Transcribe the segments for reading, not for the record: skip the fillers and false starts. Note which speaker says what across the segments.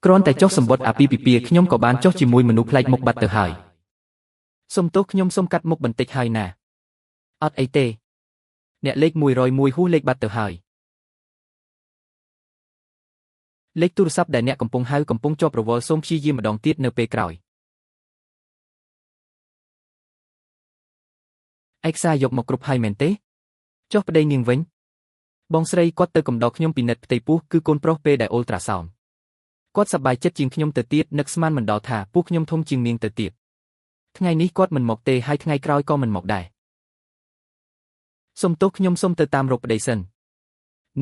Speaker 1: គ្រាន់តែចុះសម្បត្តិអាពាហ៍ពិពាហ៍ខ្ញុំក៏បានចុះជាមួយមនុស្សប្លែកមុខបាត់ទៅហើយសុំទោសខ្ញុំសុំកាត់មុខបន្តិចហើយណាអត់អីទេអ្នកលេខ101ហួសលេខបាត់ទៅហើយលេខទូរស័ព្ទដែលអ្នកកំពុងហៅកំពុងជាប់រវល់សូមព្យាយាមម្ដងទៀតនៅពេលក្រោយឯកសារយកមកគ្រប់ហើយមែនទេចុះប្តីនាងវិញបងស្រីគាត់ទៅកំដរខ្ញុំពិនិត្យផ្ទៃពោះគឺកូនប្រុសពេលដែលអ៊ុលត្រាសោនគាត់សប្បាយចិត្តជាងខ្ញុំទៅទៀតនឹកស្មានមិនដល់ថាពោះខ្ញុំធំជាងនាងទៅទៀតថ្ងៃនេះគាត់មិនមកទេហើយថ្ងៃក្រោយក៏មិនមកដែរសុំទោសខ្ញុំសុំទៅតាមរកប្តីសិន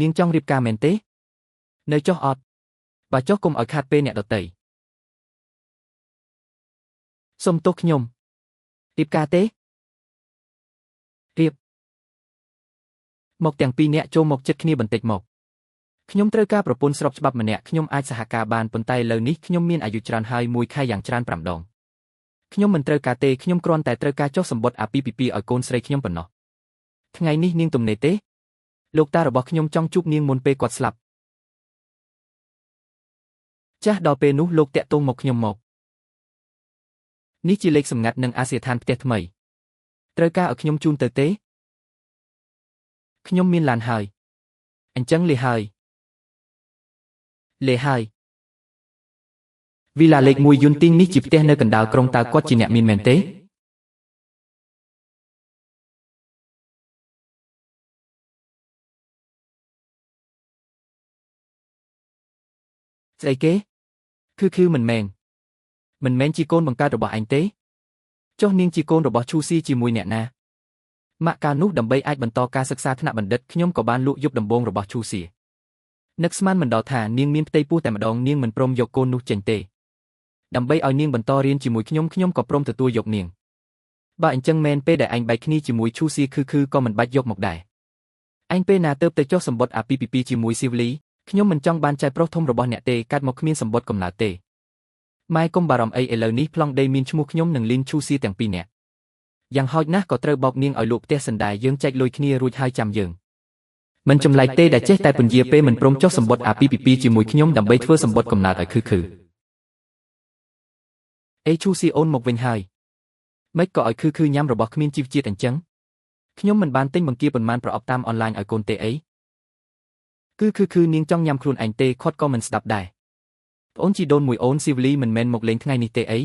Speaker 1: នាងចង់រៀបការមែនទេនៅចុះអត់បើចុះកុំឲ្យខាតពេលអ្នកដទៃសុំទោសខ្ញុំរៀបការទេរៀបមកទាំងពីរនាក់ចូលមកជិតគ្នាបន្តិចមកខ្ញុំត្រូវការប្រពន្ធស្របច្បាប់ម្នាក់ខ្ញុំអាចសហការបានប៉ុន្តែឥឡូវនេះខ្ញុំមានអាយុច្រើនហើយមួយខែយ៉ាងច្រើន5ដងខ្ញុំមិនត្រូវការទេខ្ញុំគ្រាន់តែត្រូវការចុះសម្បត្តិអាពាហ៍ពិពាហ៍ឲ្យកូនស្រីខ្ញុំប៉ុណ្ណោះថ្ងៃនេះនាងទំនេរទេលោកតារបស់ខ្ញុំចង់ជួបនាងមុនពេលគាត់ស្លាប់ចាស់ដល់ពេលនោះលោកតាក់ទងមកខ្ញុំមកនេះជាលេខសម្ងាត់និងអាសយដ្ឋានផ្ទះថ្មីត្រូវការឲ្យខ្ញុំជូនទៅទេខ្ញុំមានឡានហើយអញ្ចឹងលេហើយវីឡាលេខ1យូនទីងនេះជាផ្ទះនៅកណ្ដាលក្រុងតើគាត់ជាអ្នកមានមែនទេស្អីគេគឺមិនមែនជាកូនបង្កើតរបស់ឯងទេចុះនាងជាកូនរបស់ឈូស៊ីជាមួយអ្នកណាម៉ាក់កាលនោះដើម្បីអាចបន្តការសិក្សាថ្នាក់បណ្ឌិតខ្ញុំក៏បានលក់យប់ដំបងរបស់ឈូស៊ីនឹកស្មានមិនដល់ថានាងមានផ្ទៃពោះតែម្ដងនាងមិនព្រមយកកូននោះចេញទេដើម្បីឲ្យនាងបន្តរៀនជាមួយខ្ញុំក៏ព្រមទទួលយកនាងបើអញ្ចឹងមែនពេលដែលឯងបែកគ្នាជាមួយឈូស៊ីគឺក៏មិនបាច់យកមកដែរឯងពេលណាទៅចុះសម្បត្តិអាពាហ៍ពិពាហ៍ជាមួយស៊ីវលីខ្ញុំមិនចង់បានចៅប្រុសធំរបស់អ្នកទេកាត់មកគ្មានសម្បត្តិកំណើតទេម៉ែកុំបារម្ភអីឥឡូវនេះប្លង់ដីមានឈ្មោះខ្ញុំនិងលីនឈូស៊ីទាំងពីរនាក់យ៉ាងហោចណាស់ក៏ត្រូវបោកនាងឲ្យលក់ផ្ទះសិនដែរយើងចែកលុយគ្នារួចហើយចាំយើងមិនចម្លែកទេដែលចេះតែពន្យាពេលមិនព្រមចុះសម្បត្តិអាពាហ៍ពិពាហ៍ជាមួយខ្ញុំដើម្បីធ្វើសម្បត្តិកំណើតឲ្យខឺអេឈូស៊ីអូនមកវិញហើយមិនក៏ឲ្យខឺញ៉ាំរបស់គ្មានជីវជាតិអញ្ចឹងខ្ញុំមិនបានទិញបង្គាប៉ុន្មានប្រអប់តាមអនឡាញឲ្យកូនទេអីគឺនាងចង់ញ៉ាំខ្លួនឯងទេខាត់ក៏មិនស្ដាប់ដែរប្អូនជីដូនមួយអូនស៊ីវលីមិនមែនមកលេងថ្ងៃនេះទេអី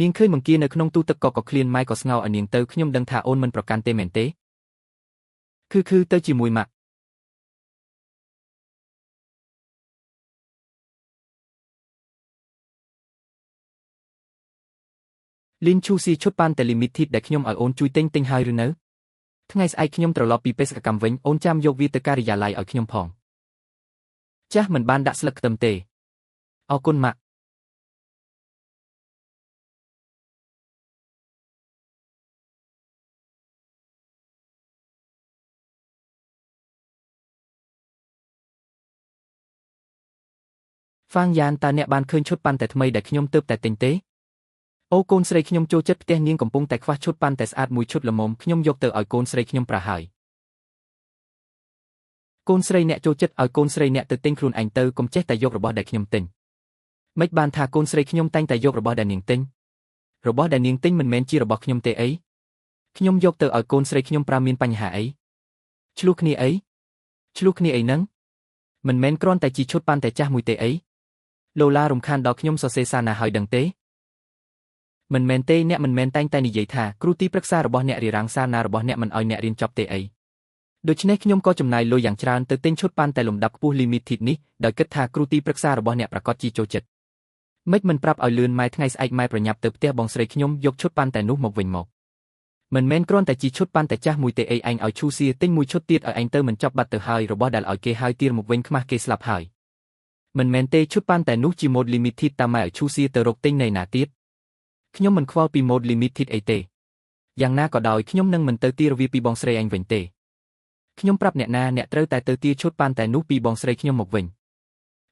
Speaker 1: នាងឃើញបង្គានៅក្នុងទូទឹកក៏ឃ្លានម៉ែក៏ស្ងោឲ្យនាងទៅខ្ញុំដឹងថាអូនមិនប្រកាន់ទេមែនទេគឺទៅជាមួយម៉ាក់លីនឈូស៊ីឈុតប៉ាន់តែលីមីធីតដែលខ្ញុំឲ្យអូនជួយទិញហើយឬនៅថ្ងៃស្អែកខ្ញុំត្រឡប់ពីបេសកកម្មវិញអូនចាំយកវាទៅការិយាល័យឲ្យខ្ញុំផងចាស់មិនបានដាក់ស្លឹកខ្ទឹមទេអរគុណម៉ាក់ហ្វាងយ៉ានតើអ្នកបានឃើញឈុតប៉ាន់តែថ្មីដែលខ្ញុំទើបតែទិញទេអូកូនស្រីខ្ញុំចូលចិត្តផ្ទះនាងកំពុងតែខ្វះឈុតប៉ាន់តែស្អាតមួយឈុតល្មមខ្ញុំយកទៅឲ្យកូនស្រីខ្ញុំប្រើហើយកូនស្រីអ្នកចូលចិត្តឲ្យកូនស្រីអ្នកទៅទិញខ្លួនឯងទៅកុំចេះតែយករបស់ដែលខ្ញុំទិញមិនបានថាកូនស្រីខ្ញុំតែងតែយករបស់ដែលនាងទិញរបស់ដែលនាងទិញមិនមែនជារបស់ខ្ញុំទេអីខ្ញុំយកទៅឲ្យកូនស្រីខ្ញុំប្រើមានបញ្ហាអីឆ្លោះគ្នាអីហ្នឹងមិនមែនគ្រាន់តែជាឈុតប៉ាន់តែចាស់មួយទេអីឡូឡារំខានដល់ខ្ញុំសរសេរសារណាហើយដឹងទេមិនមែនទេអ្នកមិនមែនតែងតែនិយាយថាគ្រូទីប្រឹក្សារបស់អ្នករារាំងសារណារបស់អ្នកមិនឲ្យអ្នករៀនចប់ទេអីដូច្នេះខ្ញុំក៏ចំណាយលុយយ៉ាងច្រើនទៅទិញឈុតប៉ាន់តែលំដាប់ខ្ពស់ limited នេះដោយគិតថាគ្រូទីប្រឹក្សារបស់អ្នកប្រកាសជាចូលចិត្តមិនប្រាប់ឲ្យលឿនម៉ែថ្ងៃស្អែកម៉ែប្រញាប់ទៅផ្ទះបងស្រីខ្ញុំយកឈុតប៉ាន់តែនោះមកវិញមកមិនមែនគ្រាន់តែជាឈុតប៉ាន់តែចាស់មួយទេអីឯងឲ្យឈូសៀទិញមួយឈុតទៀតឲ្យឯងទៅមិនចប់បាត់ទៅហើយរបស់ដែលឲ្យគេហើយទៀរមកវិញខ្មាស់គេស្លាប់ហើយមិនមែនទេឈុតប៉ាន់តែនោះជា mode limited តាមម៉ែឲ្យឈូសៀទៅរកទិញនៅណាទៀតខ្ញុំមិនខ្វល់ពី mode limited អីទេយ៉ាងណាក៏ដោយខ្ញុំនឹងមិនទៅទារវាពីបងស្រីឯងវិញទេខ្ញុំប្រាប់អ្នកណាអ្នកត្រូវតែទៅទារឈុតប៉ាន់តែនោះពីបងស្រីខ្ញុំមកវិញ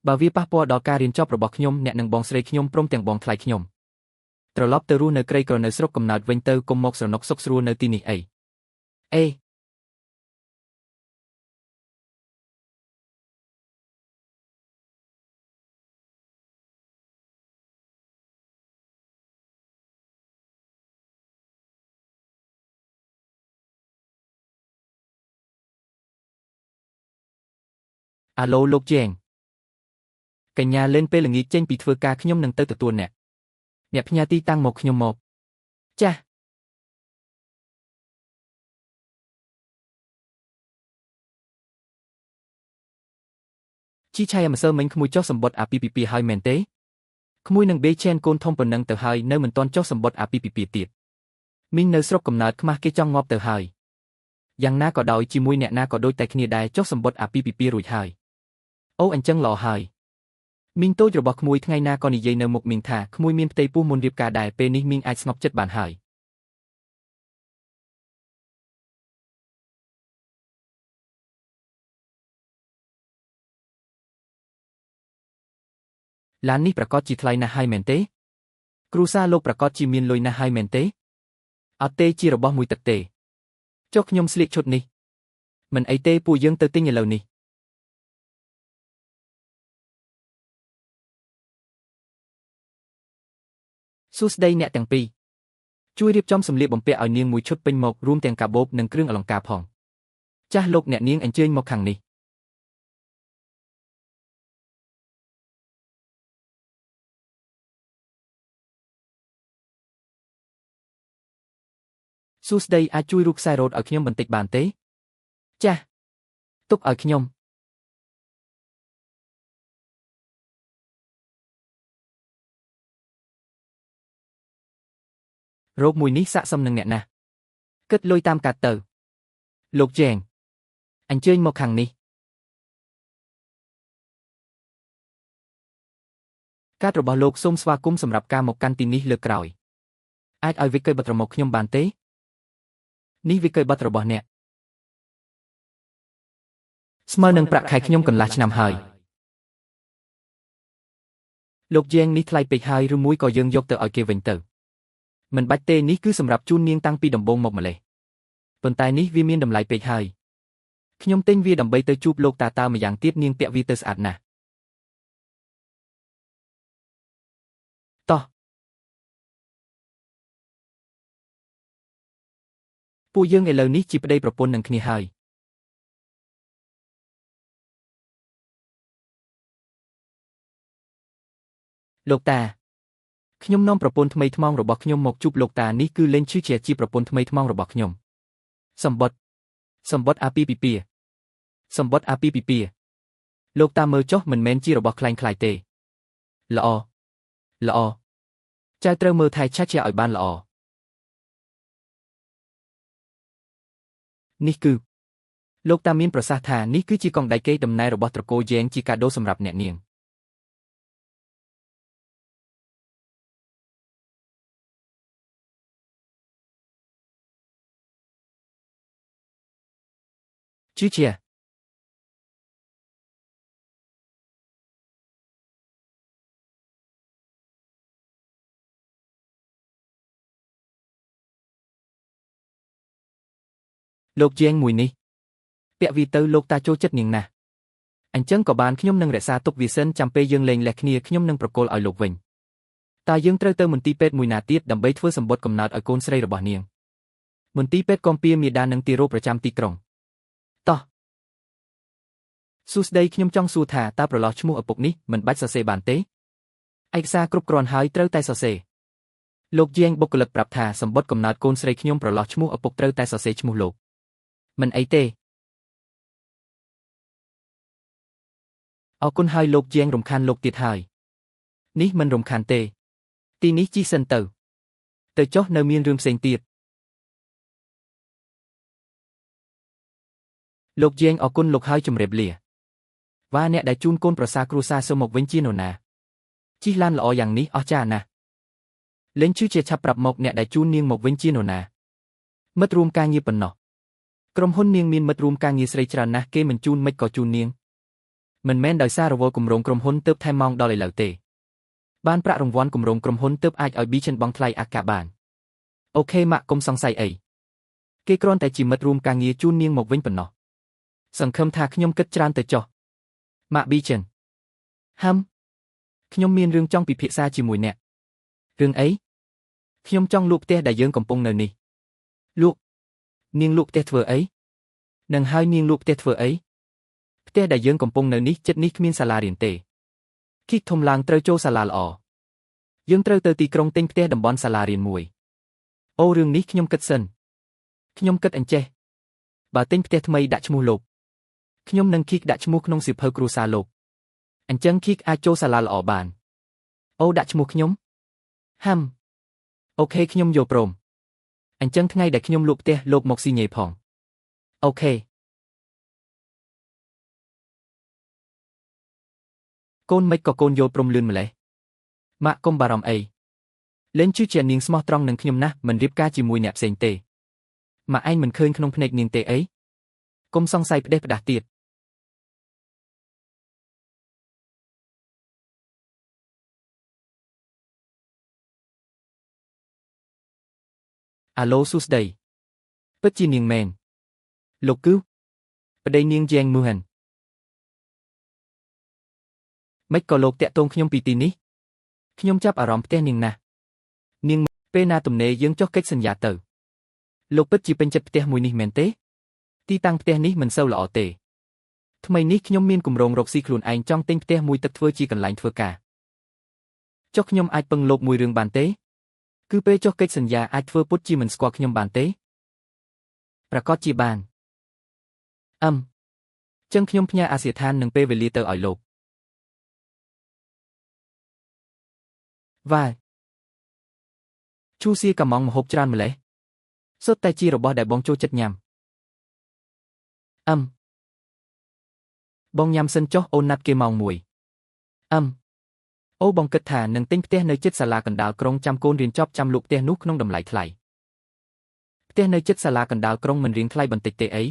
Speaker 1: បើវាប៉ះពាល់ដល់ការរៀនចប់របស់ខ្ញុំអ្នកនឹងបងស្រីខ្ញុំព្រមទាំងបងថ្លៃខ្ញុំត្រឡប់ទៅរស់នៅក្រីក្រនៅស្រុកកំណើតវិញទៅកុំមកស្រណុកសុកស្រួលនៅទីនេះអេ អាឡូលោកជេងកញ្ញាលេនពេលល្ងាចចេញពីធ្វើការខ្ញុំនឹងទៅទទួលអ្នកផ្ញើទីតាំងមកខ្ញុំមកចាស់ជីឆៃម្សិលមិញក្មួយចុះសម្បត្តិអាពីពីពីហើយមែនទេក្មួយនឹងបេឆេនកូនធំប៉ុណ្ណឹងទៅហើយនៅមិនទាន់ចុះសម្បត្តិអាពីពីពីទៀតមីងនៅស្រុកកំណើតខ្មាស់គេចង់ងាប់ទៅហើយយ៉ាងណាក៏ដោយជាមួយអ្នកណាក៏ដូចតែគ្នាដែរចុះសម្បត្តិអាពីពីពីរួចហើយអូអញ្ចឹងល្អហើយមីងតូចរបស់ក្មួយថ្ងៃណាក៏និយាយនៅមុខមីងថាក្មួយមានផ្ទៃពោះមុនរៀបការដែរពេលនេះមីងអាចស្ងប់ចិត្តបានហើយឡាននេះប្រកាសជាថ្លៃណាស់ហើយមែនទេគ្រូសាលោកប្រកាសជាមានលុយណាស់ហើយមែនទេអត់ទេជារបស់មួយទឹកទេចុះខ្ញុំស្លៀកឈុតនេះមិនអីទេពួកយើងទៅទិញឥឡូវនេះសួស្តីអ្នកទាំងពីរជួយរៀបចំសម្លៀកបំពាក់ឲ្យនាងមួយឈុតពេញមករួមទាំងកាបូបនិងគ្រឿងអលង្ការផងចាស់លោកអ្នកនាងអញ្ជើញមកខាងនេះសួស្តីអាចជួយរូបខ្សែរ៉ូតឲ្យខ្ញុំបន្តិចបានទេចាស់ទុកឲ្យខ្ញុំរោគមួយនេះស័ក្តិសមនឹងអ្នកណាស់គិតលុយតាមកាត់ទៅលោកជេងអញ្ជើញមកខាងនេះកាតរបស់លោកសូមស្វាគមន៍សម្រាប់ការមកកាន់ទីនេះលើកក្រោយអាចឲ្យវិក័យប័ត្រមកខ្ញុំបានទេនេះវិក័យប័ត្ររបស់អ្នកស្មើនឹងប្រាក់ខែខ្ញុំកន្លះឆ្នាំហើយលោកជេងនេះថ្លៃពេកហើយឬមួយក៏យើងយកទៅឲ្យគេវិញទៅមិនបាច់ទេនេះគឺសម្រាប់ជូននាងតាំងពីដំបូងមកម្លេះប៉ុន្តែនេះវាមានតម្លៃពេកហើយខ្ញុំទិញវាដើម្បីទៅជួបលោកតាម្យ៉ាងទៀតនាងពាក់វាទៅស្អាតណាស់តោះពួកយើងឥឡូវនេះជាប្តីប្រពន្ធនឹងគ្នាហើយលោកតាខ្ញុំនាំប្រពន្ធថ្មីថ្មោងរបស់ខ្ញុំមកជួបលោកតានេះគឺលេងឈឺជាប្រពន្ធថ្មីថ្មោងរបស់ខ្ញុំសម្បត្តិអាពីពីពីសម្បត្តិអាពីពីពីលោកតាមើលចុះមិនមែនជារបស់ខ្លែងខ្លាយទេល្អចៅត្រូវមើលថែឆាជាឲ្យបានល្អនេះគឺលោកតាមានប្រសាសន៍ថានេះគឺជាកងដៃកេរដំណែលរបស់ត្រកូលយ៉េងជាកាដូសម្រាប់អ្នកនាងជឿជាលោកជេងមួយនេះពាក់វាទៅលោកតាចូលចិត្តនាងណាស់អញ្ចឹងក៏បានខ្ញុំនឹងរក្សាទុកវាសិនចាំពេលយើងលែងលះគ្នាខ្ញុំនឹងប្រគល់ឲ្យលោកវិញតើយើងត្រូវទៅមន្ទីរពេទ្យមួយណាទៀតដើម្បីធ្វើសម្បត្តិកំណើតឲ្យកូនស្រីរបស់នាងមន្ទីរពេទ្យកំពៀមាតានិងទីរោប្រចាំទីក្រុងតោះសួស្តីខ្ញុំចង់សួរថាតើប្រឡោះឈ្មោះឪពុកនេះមិនបាច់សរសេរបានទេឯកសារគ្រប់គ្រាន់ហើយត្រូវតែសរសេរលោកជាងបុគ្គលិកប្រាប់ថាសម្បត្តិកំណើតកូនស្រីខ្ញុំប្រឡោះឈ្មោះឪពុកត្រូវតែសរសេរឈ្មោះលោកមិនអីទេអរគុណហើយលោកជាងរំខានលោកទៀតហើយនេះមិនរំខានទេទីនេះជីសិនទៅចុះនៅមានរឿងផ្សេងទៀតលោកជាងអរគុណលោកហើយជម្រាបលាវ៉ាអ្នកដែលជូនកូនប្រសាគ្រួសារសូមមកវិញជានរណាជិះឡានល្អយ៉ាងនេះអស្ចារ្យណាស់លេងជឿជាឆាប់ប្រាប់មកអ្នកដែលជូននាងមកវិញជានរណាមិត្តរួមការងារប៉ុណ្ណោះក្រុមហ៊ុននាងមានមិត្តរួមការងារស្រីច្រើនណាស់គេមិនជូនមិនក៏ជូននាងមិនមែនដោយសាររវល់គម្រោងក្រុមហ៊ុនទើបថែមម៉ោងដល់ឥឡូវទេបានប្រាក់រង្វាន់គម្រោងក្រុមហ៊ុនទើបអាចឲ្យប៊ីចិនបង់ថ្លៃអាកាសបានអូខេម៉ាក់កុំសង្ស័យអីគេគ្រាន់តែជាមិត្តរួមការងារជូននាងមកវិញប៉ុណ្ណោះសង្ឃឹមថាខ្ញុំគិតច្រើនទៅចុះម៉ាក់ប៊ីចិនខ្ញុំមានរឿងចង់ពិភាក្សាជាមួយអ្នករឿងអីខ្ញុំចង់លក់ផ្ទះដែលយើងកំពុងនៅនេះលក់នាងលក់ផ្ទះធ្វើអីនឹងហើយនាងលក់ផ្ទះធ្វើអីផ្ ផ្ទះដែលយើងកំពុងនៅនេះចិត្តនេះគ្មានសាលារៀនទេគីកធំឡើងត្រូវចូលសាលាល្អយើងត្រូវទៅទីក្រុងទិញផ្ទះតំបន់សាលារៀនមួយអូរឿងនេះខ្ញុំគិតសិនខ្ញុំគិតអញ្ចេះបើទិញផ្ទះថ្មីដាក់ឈ្មោះលោកខ្ញុំនឹងគីកដាក់ឈ្មោះក្នុងសៀវភៅគ្រួសារលោកអញ្ចឹងគីកអាចចូលសាលាល្អបានអូដាក់ឈ្មោះខ្ញុំហាំអូខេខ្ញុំយល់ព្រមអញ្ចឹងថ្ងៃដែលខ្ញុំលក់ផ្ទះលោកមកស៊ីញ៉េផងអូខេកូនមិនក៏កូនយល់ព្រមលឿនម្លេះម៉ាក់កុំបារម្ភអីលេងជឿជានាងស្មោះត្រង់នឹងខ្ញុំណាស់មិនរៀបការជាមួយអ្នកផ្សេងទេម៉ាក់ឯងមិនឃើញក្នុងភ្នែកនាងទេអីកុំសង្ស័យផ្ដេសផ្ដាស់ទៀតអាឡូសួស្ដីពិតជានាងមែនលោកគឺប្តីនាងយ៉ែងមឺហានមិនក៏លោកតាក់ទងខ្ញុំពីទីនេះខ្ញុំចាប់អារម្មណ៍ផ្ទះនាងណាស់នាងពេលណាទំនេរយើងចុះកិច្ចសន្យាទៅលោកពិតជាពេញចិត្តផ្ទះមួយនេះមែនទេទីតាំងផ្ទះនេះមិនសូវល្អទេថ្មីនេះខ្ញុំមានគម្រោងរកស៊ីខ្លួនឯងចង់ទិញផ្ទះមួយទឹកធ្វើជាកន្លែងធ្វើការចុះខ្ញុំអាចពឹងលោកមួយរឿងបានទេគឺពេលចុះកិច្ចសន្យាអាចធ្វើពុតជាមិនស្គាល់ខ្ញុំបានទេប្រកាសជាបានចឹងខ្ញុំផ្ញើអាសយដ្ឋាននិងពេលវេលាទៅឲ្យលោកវ៉ាជូសៀកាម៉ងម្ហូបច្រើនម្លេះសុទ្ធតែជារបស់ដែលបងចូលចិត្តញ៉ាំបងញ៉ាំសិនចុះអូនណាត់គេម៉ោង1អូបងគិតថានឹងទិញផ្ទះនៅជិតសាលាកណ្ដាលក្រុងចាំកូនរៀនចប់ចាំលក់ផ្ទះនោះក្នុងតម្លៃថ្លៃផ្ទះនៅជិតសាលាកណ្ដាលក្រុងមិនរៀងថ្លៃបន្តិចទេអី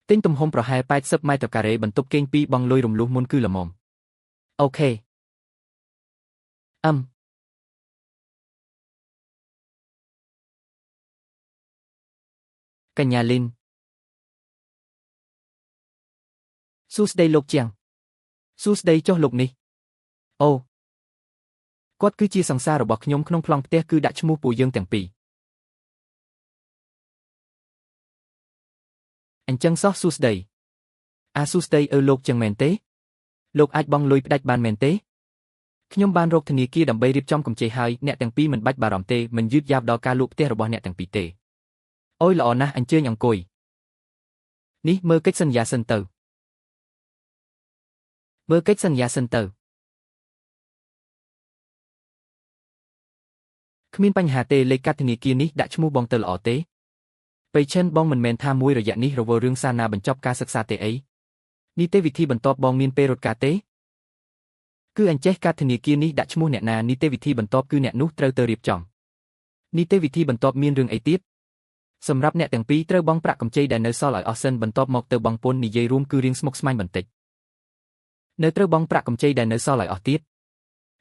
Speaker 1: ទិញទំហំប្រហែល80ម៉ែត្រការ៉េបន្ទប់គេង2បងលុយរំលោះមុនគឺល្មមអូខេកញ្ញាលីនសួស្ដីលោកជាងសួស្ដីចុះលោកនេះអូគាត់គឺជាសង្សាររបស់ខ្ញុំក្នុងប្លង់ផ្ទះគឺដាក់ឈ្មោះពួកយើងទាំងពីរអញ្ចឹងសោះសួស្ដីសួស្ដីលោកចឹងមែនទេលោកអាចបង់លុយផ្ដាច់បានមែនទេខ្ញុំបានរកធនាគារដើម្បីរៀបចំកម្ចីហើយអ្នកទាំងពីរមិនបាច់បារម្ភទេមិនយឺតយ៉ាវដល់ការលក់ផ្ទះរបស់អ្នកទាំងពីរទេអូយល្អណាស់អញ្ជើញអង្គុយនេះមើលកិច្ចសន្យាសិនទៅគ្មានបញ្ហាទេលេខកាតធនាគារនេះដាក់ឈ្មោះបងទៅល្អទេពេលឈិនបងមិនមែនថាមួយរយៈនេះរវល់រឿងសាណាបញ្ចប់ការសិក្សាទេអីនីតិវិធីបន្ទាប់បងមានពេលរត់ការទេគឺអញ្ចេះកាតធនាគារនេះដាក់ឈ្មោះអ្នកណានីតិវិធីបន្ទាប់គឺអ្នកនោះត្រូវទៅរៀបចំនីតិវិធីបន្ទាប់មានរឿងអីទៀតសម្រាប់អ្នកទាំងពីរត្រូវបង់ប្រាក់កម្ចីដែលនៅសល់ឲ្យអស់សិនបន្ទាប់មកទៅបង់ពន្ធនិយាយរួមគឺរៀងស្មុគស្មាញបន្តិចនៅត្រូវបង់ប្រាក់កម្ចីដែលនៅសល់ឲ្យអស់ទៀត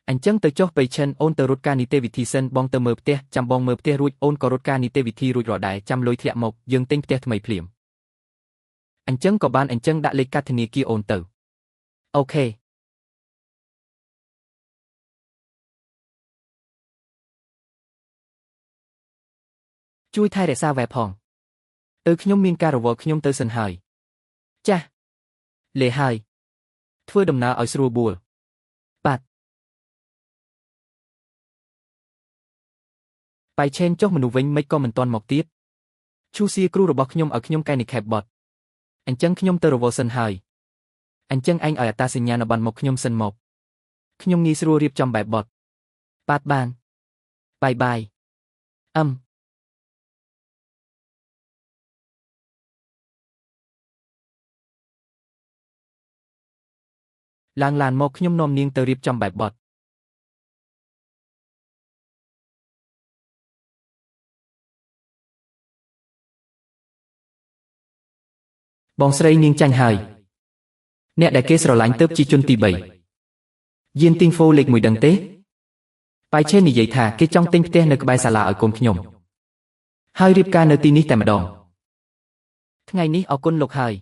Speaker 1: អញ្ចឹងទៅចុះពេលឈិនអូនទៅរត់ការនីតិវិធីសិនបងទៅមើលផ្ទះចាំបងមើលផ្ទះរួចអូនក៏រត់ការនីតិវិធីរួចរាល់ដែរចាំលុយធ្លាក់មកយើងទិញផ្ទះថ្មីភ្លាមអញ្ចឹងក៏បានអញ្ចឹងដាក់លេខកាតធនាគារអូនទៅអូខេជួយថែរក្សាវ៉ែផងខ្ញុំមានការរវល់ខ្ញុំទៅសិនហើយចាស់លេហើយធ្វើដំណើរឲ្យស្រួលបួលបាទបាយឆេនចុះមនុស្សវិញមិនក៏មិនទាន់មកទៀតឈូសៀគ្រូរបស់ខ្ញុំឲ្យខ្ញុំកែនិខេបបតអញ្ចឹងខ្ញុំទៅរវល់សិនហើយអញ្ចឹងឯងឲ្យអតាសញ្ញាណប័ណ្ណមកខ្ញុំសិនមកខ្ញុំងាយស្រួលរៀបចំបែបបតបាទបានបាយឡើងឡានមកខ្ញុំនាំនាងទៅរៀបចំបែបបទបងស្រីនាងចាញ់ហើយអ្នកដែលគេស្រឡាញ់ទៅជាជនទី3យានទីងហ្វូលេខ1ដឹងទេប៉ៃឆេននិយាយថាគេចង់ទិញផ្ទះនៅក្បែរសាលាឲ្យកូនខ្ញុំហើយរៀបការនៅទីនេះតែម្ដងថ្ងៃនេះអរគុណលោកហើយ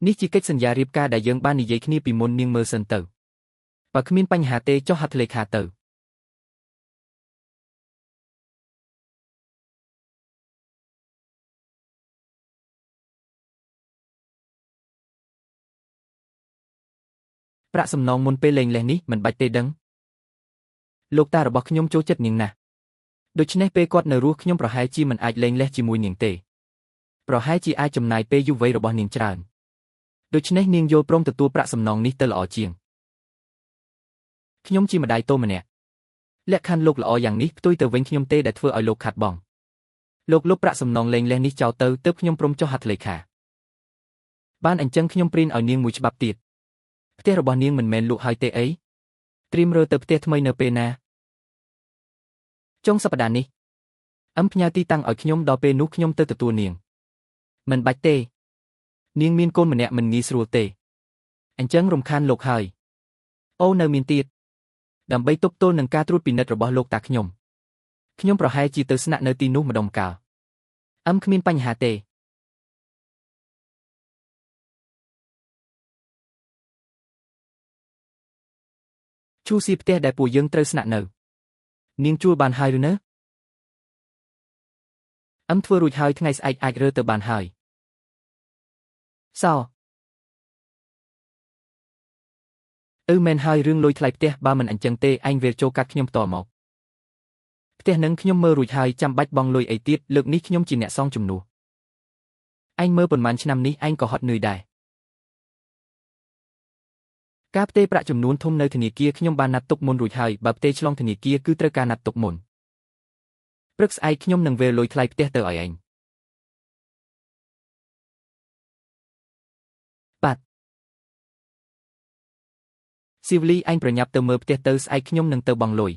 Speaker 1: នេះជាកិច្ចសន្យារៀបការដែលយើងបាននិយាយគ្នាពីមុននាងមើលសិនទៅបើគ្មានបញ្ហាទេចុះហត្ថលេខាទៅ ប្រាក់សំណងមុនពេលលេងលេះនេះមិនបាច់ទេដឹងលោកតារបស់ខ្ញុំចូលចិត្តនាងណាស់ដូច្នេះពេលគាត់នៅរស់ខ្ញុំប្រហែលជាមិនអាចលេងលេះជាមួយនាងទេប្រហែលជាអាចចំណាយពេលយូរវ័យរបស់នាងច្រើនដូច្នេះនាងយល់ព្រមទទួលប្រាក់សំណងនេះទៅល្អជាងខ្ញុំជាម្ដាយតូម្នាក់លក្ខខណ្ឌលោកល្អយ៉ាងនេះផ្ទុយទៅវិញខ្ញុំទេដែលធ្វើឲ្យលោកខាត់បងលោកលុបប្រាក់សំណងលេងលេះនេះចោលទៅទើបខ្ញុំព្រមចុះហត្ថលេខាបានអញ្ចឹងខ្ញុំព្រានឲ្យនាងមួយច្បាប់ទៀតផ្ទះរបស់នាងមិនមែនលក់ហើយទេអីត្រៀមរើទៅផ្ទះថ្មីនៅពេលណាចុងសប្តាហ៍នេះផ្ញើទីតាំងឲ្យខ្ញុំដល់ពេលនោះខ្ញុំទៅទទួលនាងមិនបាច់ទេនាងមានកូនម្នាក់មិនងាយស្រួលទេអញ្ចឹងរំខានលោកហើយអូនៅមានទៀតដើម្បីទប់ទល់នឹងការត្រួតពិនិត្យរបស់លោកតាខ្ញុំប្រហែលជាទៅស្នាក់នៅទីនោះម្ដងម្កាលគ្មានបញ្ហាទេឈូស៊ីផ្ទះដែលពួកយើងត្រូវស្នាក់នៅនាងជួលបានហើយឬនៅធ្វើរួចហើយថ្ងៃស្អែកអាចរើទៅបានហើយសោមែនហើយរឿងលុយថ្លៃផ្ទះបើមិនអញ្ចឹងទេឯងវាចូលកាត់ខ្ញុំផ្ទាល់មកផ្ទះនឹងខ្ញុំមើលរួចហើយចាំបាច់បង់លុយអីទៀតលើកនេះខ្ញុំជាអ្នកសងជំនួសឯងមើលប៉ុន្មានឆ្នាំនេះឯងក៏ហត់នឿយដែរការផ្ទេរប្រាក់ចំនួនធំនៅធនាគារខ្ញុំបានណាត់ទុកមុនរួចហើយបើផ្ទេរឆ្លងធនាគារគឺត្រូវការណាត់ទុកមុនព្រឹកស្អែកខ្ញុំនឹងវេលលុយថ្លៃផ្ទះទៅឲ្យឯងបាទស៊ីវលីឯងប្រញាប់ទៅមើលផ្ទះទៅស្អែកខ្ញុំនឹងទៅបង់លុយ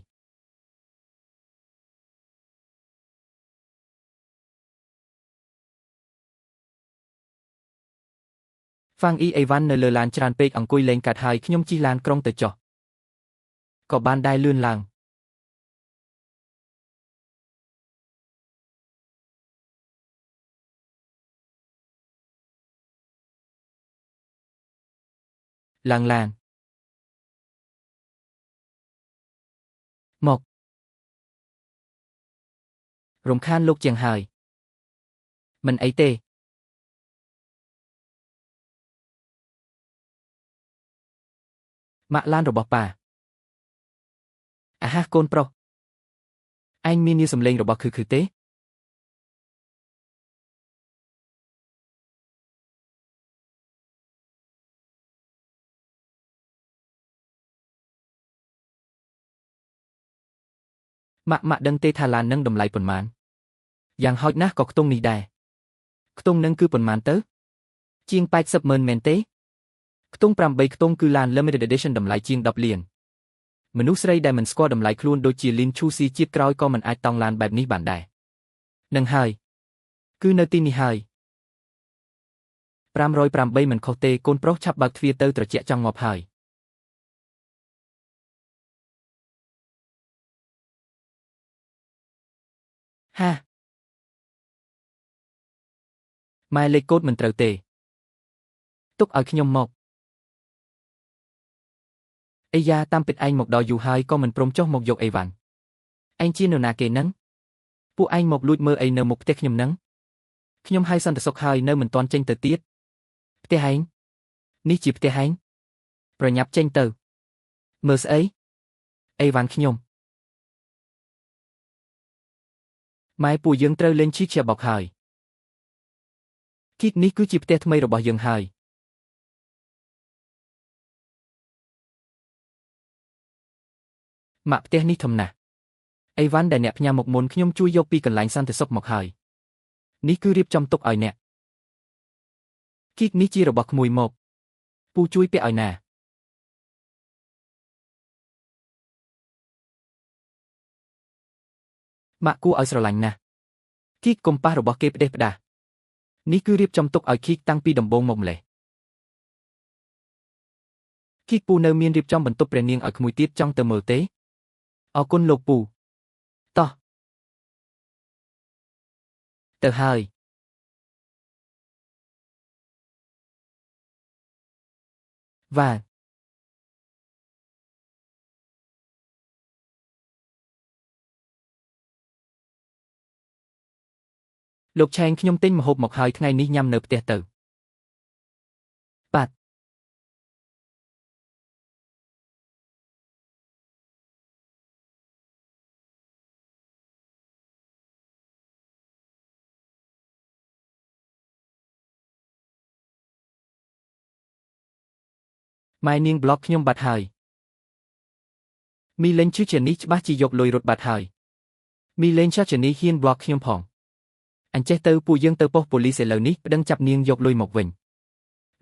Speaker 1: ហ្វាំងអ៊ីអេវ៉ាន់នៅលើឡានច្រើនពេកអង្គុយលេងកាត់ហើយខ្ញុំជិះឡានក្រុងទៅចុះក៏បានដែរលឿនឡើងឡើងឡានមករំខានលោកជាងហើយមិនអីទេម៉ាក់ឡានរបស់ប៉ាអាហាកូនប្រុសឯងមាននាមសម្លេងរបស់គឺទេម៉ាក់ដឹងទេថាឡាននឹងតម្លៃប៉ុន្មានយ៉ាងហោចណាស់ក៏ខ្ទង់នេះដែរខ្ទង់នឹងគឺប៉ុន្មានទៅជាង80,000មែនទេខ្ទង់8ខ្ទង់គឺឡាន Limited Edition តម្លៃជាង10លានមនុស្សស្រីដែលមិនស្គាល់តម្លៃខ្លួនដូចជាលីនឈូស៊ីជាតិក្រោយក៏មិនអាចតង់ឡានបែបនេះបានដែរនឹងហើយគឺនៅទីនេះហើយ508មិនខុសទេកូនប្រុសឆាប់បើកទ្វារទៅត្រជាក់ចង់ងាប់ហើយហាម៉ែលេខកូដមិនត្រូវទេទុកឲ្យខ្ញុំមកអីយ៉ាតាមពិតឯងមកដល់យូរហើយក៏មិនព្រមចុះមកយកអីវ៉ាន់ឯងជានរណាគេហ្នឹងពួកឯងមកលួចមើលអីនៅមុខផ្ទះខ្ញុំហ្នឹងខ្ញុំឲ្យសន្តិសុខហើយនៅមិនទាន់ចេញទៅទៀតផ្ទះឯងនេះជាផ្ទះឯងប្រញាប់ចេញទៅមើលស្អីអីវ៉ាន់ខ្ញុំម៉ែពួកយើងត្រូវលេងឈីជាបោកហើយគីកនេះគឺជាផ្ទះថ្មីរបស់យើងហើយម៉ាក់ផ្ទះនេះធំណាស់អីវ៉ាន់ដែលអ្នកផ្ញើមកមុនខ្ញុំជួយយកពីកន្លែងសន្តិសុខមកហើយនេះគឺរៀបចំទុកឲ្យអ្នកគីកនេះជារបស់ក្មួយមកពូជួយពាក់ឲ្យណាម៉ាក់គួរឲ្យស្រឡាញ់ណាស់គីកកុំប៉ះរបស់គេផ្ដេសផ្ដាសនេះគឺរៀបចំទុកឲ្យគីកតាំងពីដំបូងមកម្លេះគីកពូនៅមានរៀបចំបន្ទប់ព្រះនាងឲ្យក្មួយទៀតចង់ទៅមើលទេអរគុណលោកពូតោះទៅហើយវ៉ាលោកឆែងខ្ញុំទិញម្ហូបមកហើយថ្ងៃនេះញ៉ាំនៅផ្ទះទៅបាទ ម៉ែនាងប្លុកខ្ញុំបាត់ហើយមីលេងឈឺជានេះច្បាស់ជាយកលុយរត់បាត់ហើយមីលេងឆាជានេះហ៊ានប្លុកខ្ញុំផងអញចេះទៅពួកយើងទៅប៉ុស្តិ៍ប៉ូលីសឥឡូវនេះប្តឹងចាប់នាងយកលុយមកវិញ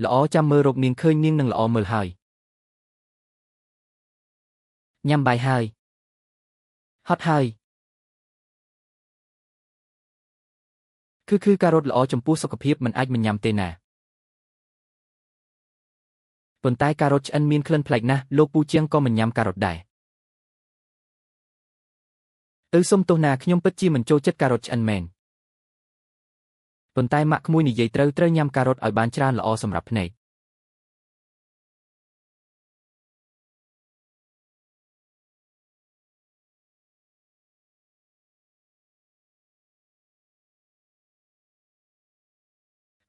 Speaker 1: ល្អចាំមើលរកនាងឃើញនាងនឹងល្អមើលហើយញ៉ាំបាយហើយហត់ហើយគឺការរត់ល្អចំពោះសុខភាពមិនអាចមិនញ៉ាំទេណាប៉ុន្តែការរត់ឆ្អិនមានក្លិនប្លែកណាស់លោកពូជាងក៏មិនញ៉ាំការរត់ដែរសុំទោសណាខ្ញុំពិតជាមិនចូលចិត្តការរត់ឆ្អិនមែនប៉ុន្តែម៉ាក់ក្មួយនិយាយត្រូវញ៉ាំការរត់ឲ្យបានច្រើនល្អសម្រាប់ភ្នែក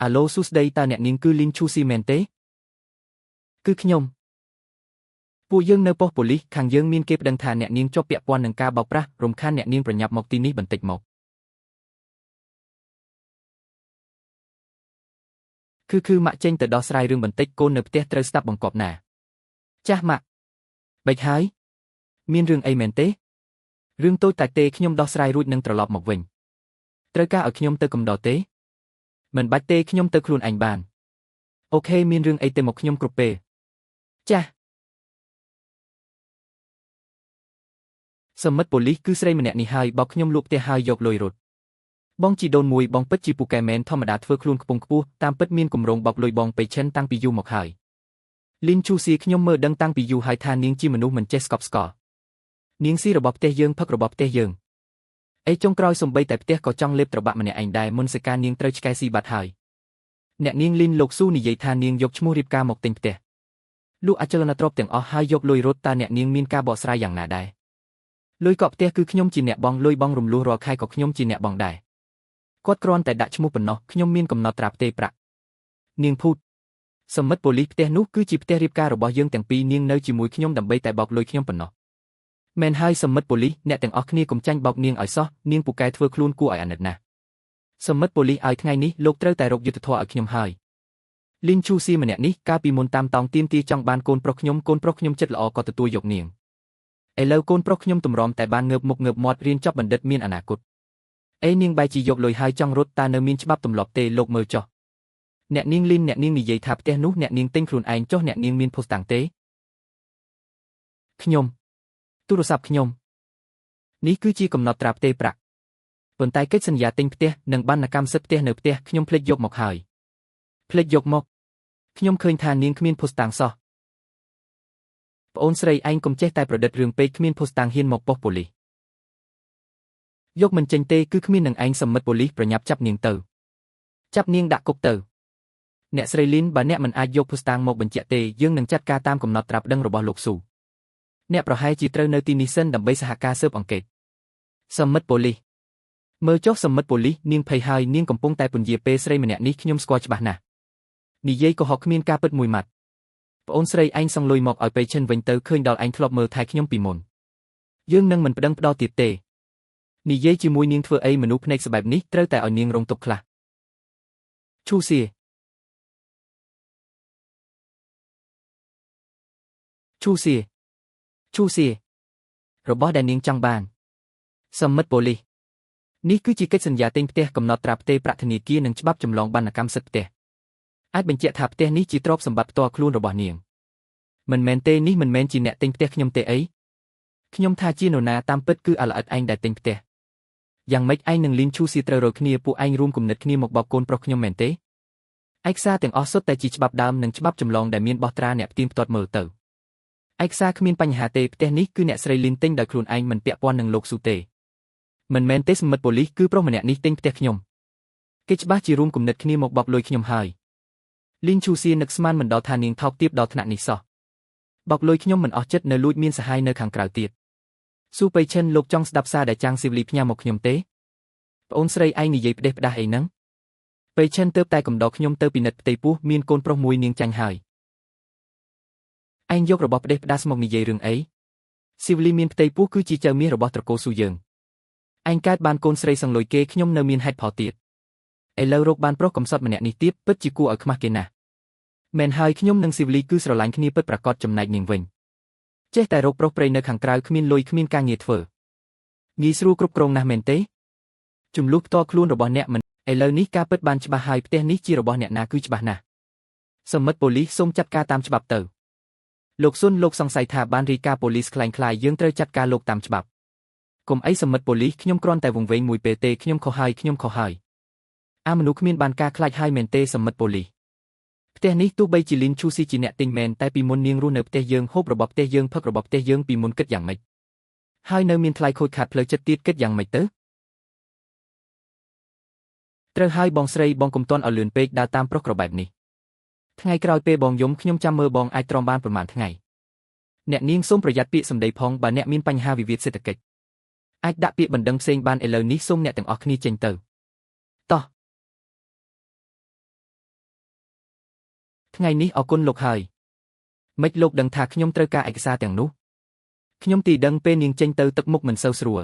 Speaker 1: អាឡូសួស្ដីតើអ្នកនាងគឺលីនឈូស៊ីមែនទេគឺខ្ញុំពួកយើងនៅប៉ុស្តិ៍ប៉ូលីសខាងយើងមានគេប្តឹងថាអ្នកនាងជាប់ពាក់ព័ន្ធនឹងការបោកប្រាស់រំខានអ្នកនាងប្រញាប់មកទីនេះបន្តិចមកគឺម៉ាក់ចេញទៅដោះស្រាយរឿងបន្តិចកូននៅផ្ទះត្រូវស្ដាប់បង្គាប់ណាចាស់ម៉ាក់បេចហើយមានរឿងអីមែនទេរឿងតូចតាចទេខ្ញុំដោះស្រាយរួចនឹងត្រឡប់មកវិញត្រូវការឲ្យខ្ញុំទៅកំដរទេមិនបាច់ទេខ្ញុំទៅខ្លួនឯងបានអូខេមានរឿងអីទៅមកខ្ញុំគ្រប់ពេលចាស់សមិទ្ធប៉ូលីសគឺស្រីម្នាក់នេះហើយបោកខ្ញុំលក់ផ្ទះហើយយកលុយរត់បងជីដូនមួយបងពិតជាពូកែមែនធម្មតាធ្វើខ្លួនខ្ពង់ខ្ពស់តាមពិតមានគម្រោងបោកលុយបងពេឈិនតាំងពីយូរមកហើយលីនឈូស៊ីខ្ញុំមើលដឹងតាំងពីយូរហើយថានាងជាមនុស្សមិនចេះស្កប់ស្កល់នាងស៊ីរបស់ផ្ទះយើងផឹករបស់ផ្ទះយើងអីចុងក្រោយសំបីតែផ្ទះក៏ចង់លេបត្របាក់ម្នាក់ឯងដែរមុនសេការនាងត្រូវឆ្កែស៊ីបាត់ហើយអ្នកនាងលីនលោកស៊ូនិយាយថានាងយកឈ្មោះរៀបការមកទិញផ្ទះលក់អចលនទ្រព្យទាំងអស់ហើយយកលុយរត់តើអ្នកនាងមានការបកស្រាយយ៉ាងណាដែរលុយកក់ផ្ទះគឺខ្ញុំជាអ្នកបងលុយបងរំលោះរាល់ខែក៏ខ្ញុំជាអ្នកបងដែរគាត់គ្រាន់តែដាក់ឈ្មោះប៉ុណ្ណោះខ្ញុំមានកំណត់ត្រាផ្ទេរប្រាក់នាងភូតសមិទ្ធប៉ូលីសផ្ទះនោះគឺជាផ្ទះរៀបការរបស់យើងទាំងពីរនាងនៅជាមួយខ្ញុំដើម្បីតែបោកលុយខ្ញុំប៉ុណ្ណោះមែនហើយសមិទ្ធប៉ូលីសអ្នកទាំងអស់គ្នាកុំចាញ់បោកនាងឲ្យសោះនាងពូកែធ្វើខ្លួនគួរឲ្យអាណិតណាស់សមិទ្ធប៉ូលីសឲ្យថ្ងៃនេះលោកត្រូវតែរកយុត្តិធម៌ឲ្យខ្ញុំហើយលីនឈូស៊ីម្នាក់នេះកាលពីមុនតាមតោងទៀមទាចង់បានកូនប្រុសខ្ញុំចិត្តល្អក៏ទទួលយកនាងឥឡូវកូនប្រុសខ្ញុំទម្រាំតែបានងើបមុខងើបមាត់រៀនចប់បណ្ឌិតមានអនាគតនាងបែរជាយកលុយហើយចង់រត់តើនៅមានច្បាប់ទម្លាប់ទេលោកមើលចុះអ្នកនាងលីនអ្នកនាងនិយាយថាផ្ទះនោះអ្នកនាងទិញខ្លួនឯងចុះអ្នកនាងមានភស្តុតាងទេខ្ញុំទូរស័ព្ទខ្ញុំនេះគឺជាកំណត់ត្រាផ្ទេរប្រាក់ប៉ុន្តែកិច្ចសន្យាទិញផ្ទះនិងបណ្ណកម្មសិទ្ធិផ្ទះនៅផ្ទះខ្ញុំភ្លេចយកមកហើយភ្លេចយកមកខ្ញុំឃើញថានាងគ្មានភស្តុតាងសោះប្អូនស្រីឯងកុំចេះតែប្រឌិតរឿងពេកគ្មានភស្តុតាងហ៊ានមកប៉ុស្តិ៍ប៉ូលីសយកមិនចេញទេគឺគ្មាននឹងឯងសមិទ្ធប៉ូលីសប្រញាប់ចាប់នាងទៅចាប់នាងដាក់គុកទៅអ្នកស្រីលីនបើអ្នកមិនអាចយកភស្តុតាងមកបញ្ជាក់ទេយើងនឹងចាត់ការតាមកំណត់ត្រាប់ដឹងរបស់លោកស៊ូអ្នកប្រហែលជាត្រូវនៅទីនេះសិនដើម្បីសហការស៊ើបអង្កេតសមិទ្ធប៉ូលីសមើលចុះសមិទ្ធប៉ូលីសនាងភ័យហើយនាងកំពុងតែពន្យាពេលស្រីម្នាក់នេះខ្ញុំស្គាល់ច្បាស់ណាស់និយាយកុហកគ្មានការពិតមួយម៉ាត់ប្អូនស្រីឯងសងលុយមកឲ្យពេឈិនវិញទៅឃើញដល់ឯងធ្លាប់មើលថែខ្ញុំពីមុនយើងនឹងមិនប្តឹងផ្ដោតទៀតទេនិយាយជាមួយនាងធ្វើអីមនុស្សភ្នែកស្បែបនេះត្រូវតែឲ្យនាងរងទុក្ខខ្លះឈូសៀរបស់ដែលនាងចង់បានសមិទ្ធប៉ូលីសនេះគឺជាកិច្ចសន្យាទិញផ្ទះកំណត់ត្រាផ្ទេរប្រាក់ធនាគារនិងច្បាប់ចម្លងបណ្ណកម្មសិទ្ធិផ្ទះអាចបញ្ជាក់ថាផ្ទះនេះជាទ្រព្យសម្បត្តិផ្ទាល់ខ្លួនរបស់នាងមិនមែនទេនេះមិនមែនជាអ្នកទិញផ្ទះខ្ញុំទេអីខ្ញុំថាជានរណាតាមពិតគឺអាល្អិតឯងដែលទិញផ្ទះយ៉ាងម៉េចឯងនឹងលីនឈូស៊ីត្រូវរកគ្នាពួកឯងរួមគំនិតគ្នាមកបោកកូនប្រុសខ្ញុំមែនទេឯកសារទាំងអស់សុទ្ធតែជាច្បាប់ដើមនិងច្បាប់ចម្លងដែលមានបោះត្រាអ្នកផ្ទៀងផ្ទាត់មើលទៅឯកសារគ្មានបញ្ហាទេផ្ទះនេះគឺអ្នកស្រីលីនទិញដោយខ្លួនឯងមិនពាក់ព័ន្ធនឹងលោកស៊ូទេមិនមែនទេសមិទ្ធប៉ូលីសគឺប្រុសម្នាក់នេះទិញផ្ទះខ្ញុំគេច្បាស់ជារួមគំនិតគ្នាមកបោកលុយខ្ញុំហើយលីនឈូស៊ីនឹកស្មានមិនដល់ថានាងថោកទាបដល់ថ្នាក់នេះសោះបោកលុយខ្ញុំមិនអស់ចិត្តនៅលួចមានសហាយនៅខាងក្រៅទៀតស៊ូបេឈិនលោកចង់ស្ដាប់សារដែលចាងស៊ីវលីផ្ញើមកខ្ញុំទេប្អូនស្រីឯងនិយាយផ្ដេសផ្ដាស់អីហ្នឹងបេឈិនទើបតែកំដរខ្ញុំទៅពិនិត្យផ្ទៃពោះមានកូនប្រុសមួយនាងចាញ់ហើយឯងយករបស់ផ្ដេសផ្ដាស់មកនិយាយរឿងអីស៊ីវលីមានផ្ទៃពោះគឺជាចៅមាសរបស់ត្រកូលស៊ូយើងឯងកើតបានកូនស្រីសង្លុយគេខ្ញុំនៅមានហេតុផលទៀតឥឡូវរកបានប្រុសកំសត់ម្នាក់នេះទៀតពិតជាគួរឲ្យខ្មាស់គេណាស់ មែនហើយខ្ញុំនិងស៊ីវលីគឺស្រឡាញ់គ្នាពិតប្រាកដចំណែកនាងវិញចេះតែរកប្រុសប្រីនៅខាងក្រៅគ្មានលុយគ្មានការងារធ្វើងាយស្រួលគ្រប់គ្រងណាស់មែនទេចំនួនផ្ទាល់ខ្លួនរបស់អ្នកមិនឥឡូវនេះការពិតបានច្បាស់ហើយផ្ទះនេះជារបស់អ្នកណាគឺច្បាស់ណាស់សមិទ្ធប៉ូលីសសូមចាត់ការតាមច្បាប់ទៅលោកស៊ុនលោកសង្ស័យថាបានរាយការណ៍ប៉ូលីសខ្លាំងៗយើងត្រូវចាត់ការលោកតាមច្បាប់កុំអីសមិទ្ធប៉ូលីសខ្ញុំគ្រាន់តែវង្វេងមួយពេលទេខ្ញុំខុសហើយអាមនុស្សគ្មានបានការខ្លាចហើយមែនទេសមិទ្ធប៉ូលីសផ្ទះនេះទោះបីជាលីនឈូស៊ីជាអ្នកទិញមែនតែពីមុននាងរស់នៅផ្ទះយើងហូបរបស់ផ្ទះយើងផឹករបស់ផ្ទះយើងពីមុនគិតយ៉ាងម៉េចហើយនៅមានថ្លៃខូចខាតផ្លូវចិត្តទៀតគិតយ៉ាងម៉េចទៅត្រូវហើយបងស្រីបងកុំតន់ឲ្យលឿនពេកដើរតាមប្រុសក្របែបនេះថ្ងៃក្រោយពេលបងយំខ្ញុំចាំមើលបងអាចទ្រាំបានប្រមាណថ្ងៃអ្នកនាងសូមប្រយ័ត្នពាក្យសម្ដីផងបើអ្នកមានបញ្ហាវិវាទសេដ្ឋកិច្ចអាចដាក់ពាក្យបណ្ដឹងផ្សេងបានឥឡូវនេះសូមអ្នកទាំងអស់គ្នាចេញទៅតោះថ្ងៃនេះអរគុណលោកហើយម៉េចលោកដឹងថាខ្ញុំត្រូវការឯកសារទាំងនោះខ្ញុំទីដឹងពេលនាងចេញទៅទឹកមុខមិនសូវស្រួល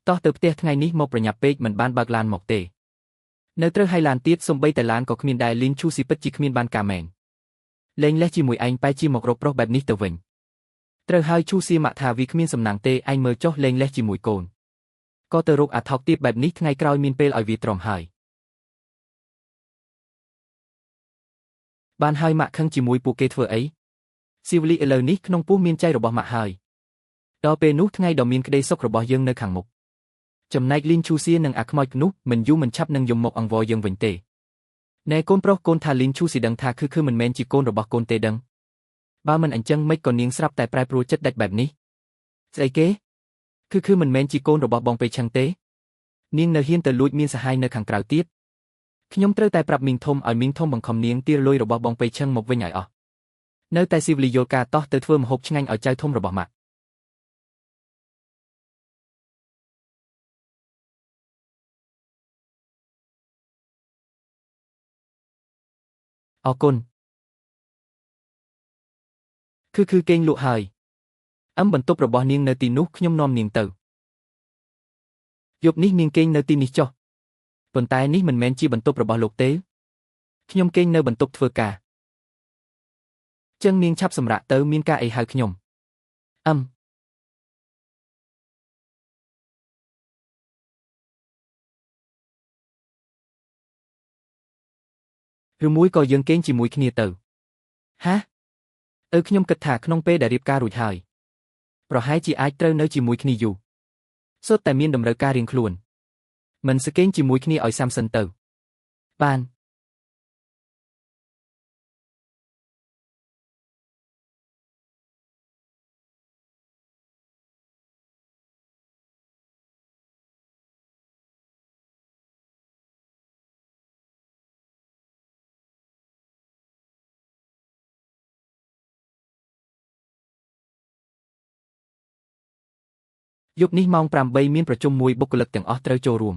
Speaker 1: តោះទៅផ្ទះថ្ងៃនេះមកប្រញាប់ពេកមិនបានបើកឡានមកទេនៅត្រូវឲ្យឡានទៀតសំបីតែឡានក៏គ្មានដែរលីនឈូស៊ីពិតជាគ្មានបានការមែនលេងលេះជាមួយឯងបែរជាមករកប្រុសបែបនេះទៅវិញត្រូវហើយឈូស៊ីម៉ាក់ថាវាគ្មានសំណាងទេឯងមើលចុះលេងលេះជាមួយកូនក៏ទៅរកអាថោកទៀតបែបនេះថ្ងៃក្រោយមានពេលឲ្យវាទ្រាំហើយបានហើយម៉ាក់ខឹងជាមួយពួកគេធ្វើអីស៊ីវលីឥឡូវនេះក្នុងពោះមានចៃរបស់ម៉ាក់ហើយដល់ពេលនោះថ្ងៃដ៏មានក្តីសុខរបស់យើងនៅខាងមុខចំណែកលីនឈូសៀនិងអាខ្មោចនោះមិនយូរមិនឆាប់នឹងយំមកអង្វរយើងវិញទេណែកូនប្រុសកូនថាលីនឈូស៊ីដឹងថាគឺមិនមែនជាកូនរបស់កូនទេដឹងបើមិនអញ្ចឹងមិនក៏នាងស្រាប់តែប្រែប្រួលចិត្តដាច់បែបនេះស្អីគេគឺមិនមែនជាកូនរបស់បងពេឆឹងទេនាងនៅហ៊ានទៅលួចមានសហាយនៅខាងក្រៅទៀតខ្ញុំត្រូវតែប្រាប់មីងធំឲ្យមីងធំបង្ខំនាងទារលុយរបស់បងពេឆឹងមកវិញឲ្យអស់នៅតែស៊ីវលីយល់ការតោះទៅធ្វើម្ហូបឆ្ងាញ់ឲ្យចៅធំរបស់ម៉ាក់អរគុណគឺគេងលក់ហើយបន្ទប់របស់នាងនៅទីនោះខ្ញុំនាំនាងទៅយប់នេះនាងគេងនៅទីនេះចុះប៉ុន្តែនេះមិនមែនជាបន្ទប់របស់លោកទេខ្ញុំគេងនៅបន្ទប់ធ្វើការចឹងនាងឆាប់សម្រាកទៅមានការអីហៅខ្ញុំឬមួយក៏យើងគេងជាមួយគ្នាទៅហាខ្ញុំគិតថាក្នុងពេលដែលរៀបការរួចហើយប្រហែលជាអាចត្រូវនៅជាមួយគ្នាយូរសុទ្ធតែមានតម្រូវការរៀងខ្លួនមិនសគេងជាមួយគ្នាឲ្យសាំសិនទៅបានយប់នេះម៉ោង8មានប្រជុំមួយបុគ្គលិកទាំងអស់ត្រូវចូលរួម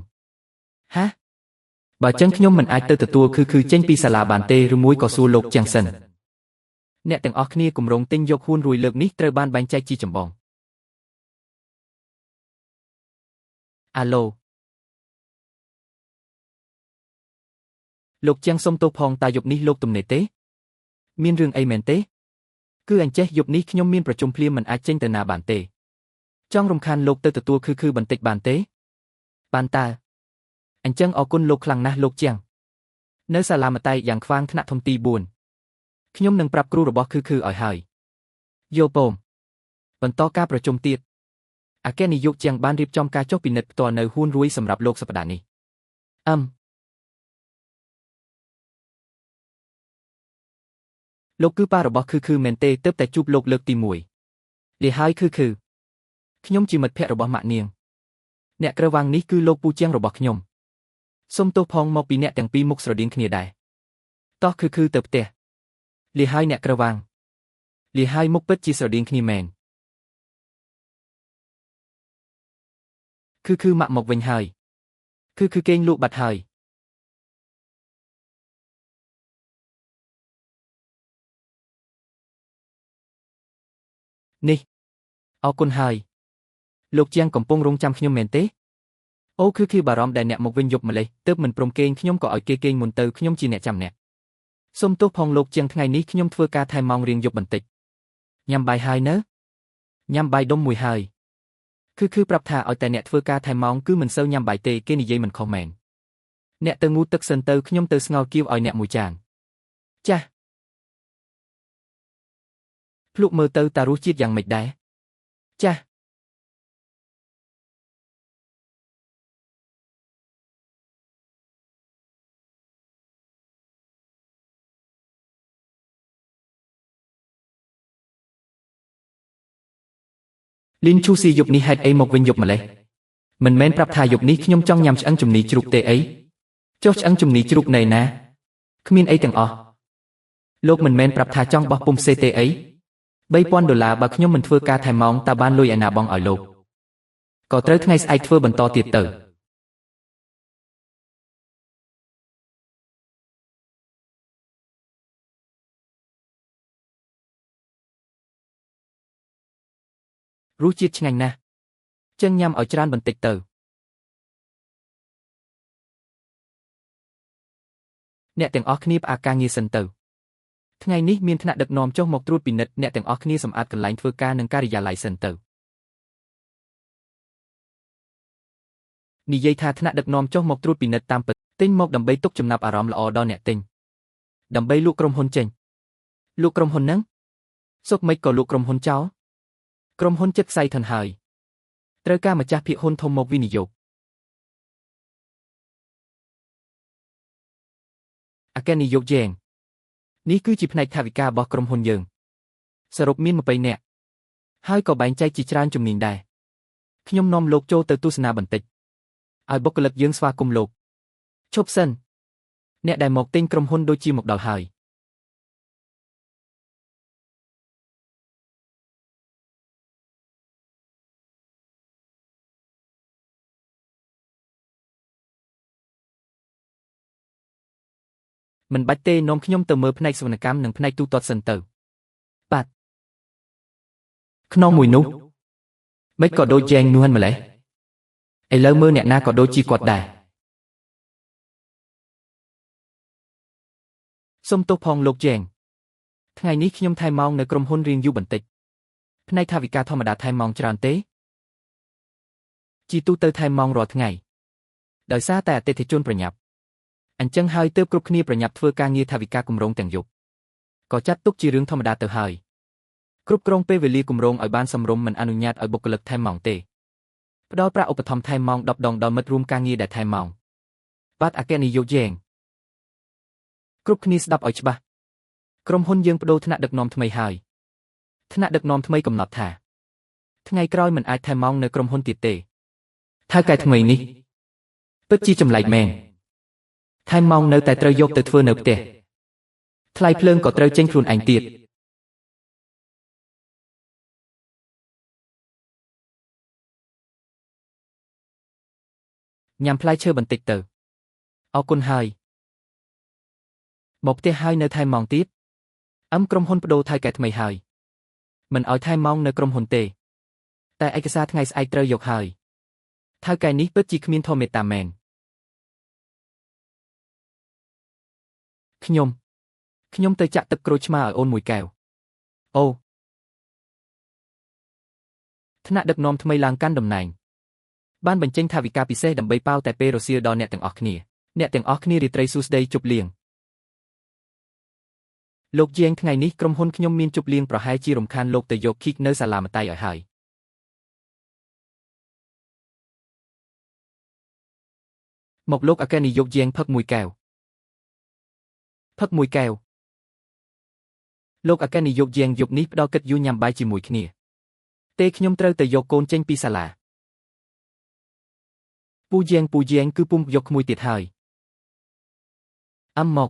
Speaker 1: ហាបើចឹងខ្ញុំមិនអាចទៅទទួលគឺចេញពីសាលាបានទេឬមួយក៏សួរលោកចាំងសិនអ្នកទាំងអស់គ្នាគម្រោងទិញយកហ៊ួនរួយលើកនេះត្រូវបានបែងចែកជាចម្បងអាឡូលោកចាំងសុំទោសផងតើយប់នេះលោកទំនេរទេមានរឿងអីមែនទេគឺអញ្ចេះយប់នេះខ្ញុំមានប្រជុំភ្លាមមិនអាចចេញទៅណាបានទេចង់រំខានលោកទៅទទួលគឺបន្តិចបានទេបានតើអញ្ចឹងអរគុណលោកខ្លាំងណាស់លោកជាងនៅសាលាមតៃយ៉ាងខ្វាងថ្នាក់ធំទី4ខ្ញុំនឹងប្រាប់គ្រូរបស់គឺឲ្យហើយយល់ពមបន្តការប្រជុំទៀតអគ្គនាយកជាងបានរៀបចំការចុះពិនិត្យផ្ទាល់នៅហ៊ួនរួយសម្រាប់លោកសប្តាហ៍នេះលោកគឺប៉ារបស់គឺមែនទេទើបតែជួបលោកលើកទី1លីហើយគឺខ្ញុំជាមិត្តភក្តិរបស់ម៉ាក់នាងអ្នកក្រវាងនេះគឺលោកពូជាងរបស់ខ្ញុំសុំទោសផងមកពីអ្នកទាំងពីរមុខស្រដៀងគ្នាដែរតោះគឺទៅផ្ទះលីហើយអ្នកក្រវាងលីហើយមុខពិតជាស្រដៀងគ្នាមែនគឺម៉ាក់មកវិញហើយគឺគេងលក់បាត់ហើយនេះអរគុណហើយលោកជាងកំពុងរងចាំខ្ញុំមែនទេ អូគឺបារម្ភដែលអ្នកមកវិញយប់ម្លេះទើបមិនព្រមគេងខ្ញុំក៏ឲ្យគេគេងមុនទៅខ្ញុំជាអ្នកចាំអ្នកសូមទោសផងលោកជាងថ្ងៃនេះខ្ញុំធ្វើការថែម៉ោងរៀងយប់បន្តិចញ៉ាំបាយហើយនៅញ៉ាំបាយដុំមួយហើយគឺប្រាប់ថាឲ្យតែអ្នកធ្វើការថែម៉ោងគឺមិនសូវញ៉ាំបាយទេគេនិយាយមិនខុសមែនអ្នកទៅងូតទឹកសិនទៅខ្ញុំទៅស្ងោរគៀវឲ្យអ្នកមួយចានចាស់ភ្លុកមើលទៅតារសជាតិយ៉ាងម៉េចដែរចាស់លីនឈូស៊ីយប់នេះហេតុអីមកវិញយប់ម្លេះមិនមែនប្រាប់ថាយប់នេះខ្ញុំចង់ញ៉ាំឆ្អឹងជំនីជ្រូកទេអីចុះឆ្អឹងជំនីជ្រូកនៅណាគ្មានអីទាំងអស់លោកមិនមែនប្រាប់ថាចង់បោះពុំសេទេអី$3,000បើខ្ញុំមិនធ្វើការថែម៉ោងតើបានលុយឯណាបងឲ្យលោកក៏ត្រូវថ្ងៃស្អែកធ្វើបន្តទៀតទៅរសជាតិឆ្ងាញ់ណាស់ចឹងញ៉ាំឲ្យច្រើនបន្តិចទៅអ្នកទាំងអស់គ្នាផ្អាកការងារសិនទៅថ្ងៃនេះមានថ្នាក់ដឹកនាំចុះមកត្រួតពិនិត្យអ្នកទាំងអស់គ្នាសម្អាតកន្លែងធ្វើការនិងការិយាល័យសិនទៅនិយាយថាថ្នាក់ដឹកនាំចុះមកត្រួតពិនិត្យតាមពិតទិញមកដើម្បីទុកចំណាប់អារម្មណ៍ល្អដល់អ្នកទិញដើម្បីលក់ក្រុមហ៊ុនចេញលក់ក្រុមហ៊ុនហ្នឹងសុកមិនក៏លក់ក្រុមហ៊ុនចោលក្រុមហ៊ុនចិត្តខ្សែធនហើយត្រូវការម្ចាស់ភាគហ៊ុនធំមកវិនិយោគអគ្គនាយកយ៉េងនេះគឺជាផ្នែកថវិការបស់ក្រុមហ៊ុនយើងសរុបមាន20នាក់ហើយក៏បែងចែកជាច្រើនជំនាញដែរខ្ញុំនាំលោកចូលទៅទស្សនាបន្តិចឲ្យបុគ្គលិកយើងស្វាគមន៍លោកឈប់សិនអ្នកដែលមកទិញក្រុមហ៊ុនដូចជាមកដល់ហើយមិនបាច់ទេនាំខ្ញុំទៅមើលផ្នែកសវនកម្មនិងផ្នែកទូទាត់សិនទៅបាទក្នុងមួយនោះមិនក៏ដូចយ៉ែងនោះហ្នឹងម្លេះឥឡូវមើលអ្នកណាក៏ដូចជាគាត់ដែរសុំទោសផងលោកយ៉ែងថ្ងៃនេះខ្ញុំថែម៉ោងនៅក្រុមហ៊ុនរៀងយូរបន្តិចផ្នែកថវិកាធម្មតាថែម៉ោងច្រើនទេជាទូទៅថែម៉ោងរាល់ថ្ងៃដោយសារតែអតិថិជនប្រញាប់អញ្ចឹងហើយទើបគ្រប់គ្នាប្រញាប់ធ្វើការងារថវិកាគម្រោងទាំងយប់ក៏ចាត់ទុកជារឿងធម្មតាទៅហើយគ្រប់គ្រងពេលវេលាគម្រោងឲ្យបានសមរម្យមិនអនុញ្ញាតឲ្យបុគ្គលិកថែមម៉ោងទេផ្ដល់ប្រាក់ឧបត្ថម្ភថែមម៉ោង10ដងដល់មិត្តរួមការងារដែលថែមម៉ោងបាទអគ្គនាយកយ៉េងគ្រប់គ្នាស្ដាប់ឲ្យច្បាស់ក្រុមហ៊ុនយើងបដូរថ្នាក់ដឹកនាំថ្មីហើយថ្នាក់ដឹកនាំថ្មីកំណត់ថាថ្ងៃក្រោយមិនអាចថែមម៉ោងនៅក្រុមហ៊ុនទៀតទេថៅកែថ្មីនេះពិតជាចម្លែកមែនថែមម៉ោងនៅតែត្រូវយកទៅធ្វើនៅផ្ទះថ្លៃភ្លើងក៏ត្រូវចេញខ្លួនឯងទៀតញ៉ាំផ្លែឈើបន្តិចទៅអរគុណហើយមកផ្ទះហើយនៅថែមម៉ោងទៀតក្រុមហ៊ុនបដូរថៅកែថ្មីហើយមិនឲ្យថែមម៉ោងនៅក្រុមហ៊ុនទេតែឯកសារថ្ងៃស្អែកត្រូវយកហើយថៅកែនេះពិតជាគ្មានធម៌មេត្តាមែនខ្ញុំទៅចាក់ទឹកក្រូចឆ្មាឲ្យអូនមួយកែវអូថ្នាក់ដឹកនាំថ្មីឡើងកាន់តំណែងបានបញ្ចេញថវិកាពិសេសដើម្បីប៉ាវតែពេលរសៀលដល់អ្នកទាំងអស់គ្នារាត្រីសួស្តីជប់លៀងលោកជាងថ្ងៃនេះក្រុមហ៊ុនខ្ញុំមានជប់លៀងប្រហែលជារំខានលោកទៅយកឃីកនៅសាលាមតៃឲ្យហើយមកលោកអគ្គនាយកជាងផឹកមួយកែវលោកអគ្គនាយកជាងយប់នេះផ្ដល់កិត្តិយសញ៉ាំបាយជាមួយគ្នាទេខ្ញុំត្រូវទៅយកកូនចេញពីសាលាពូជាងគឺពុំយកក្មួយទៀតហើយមក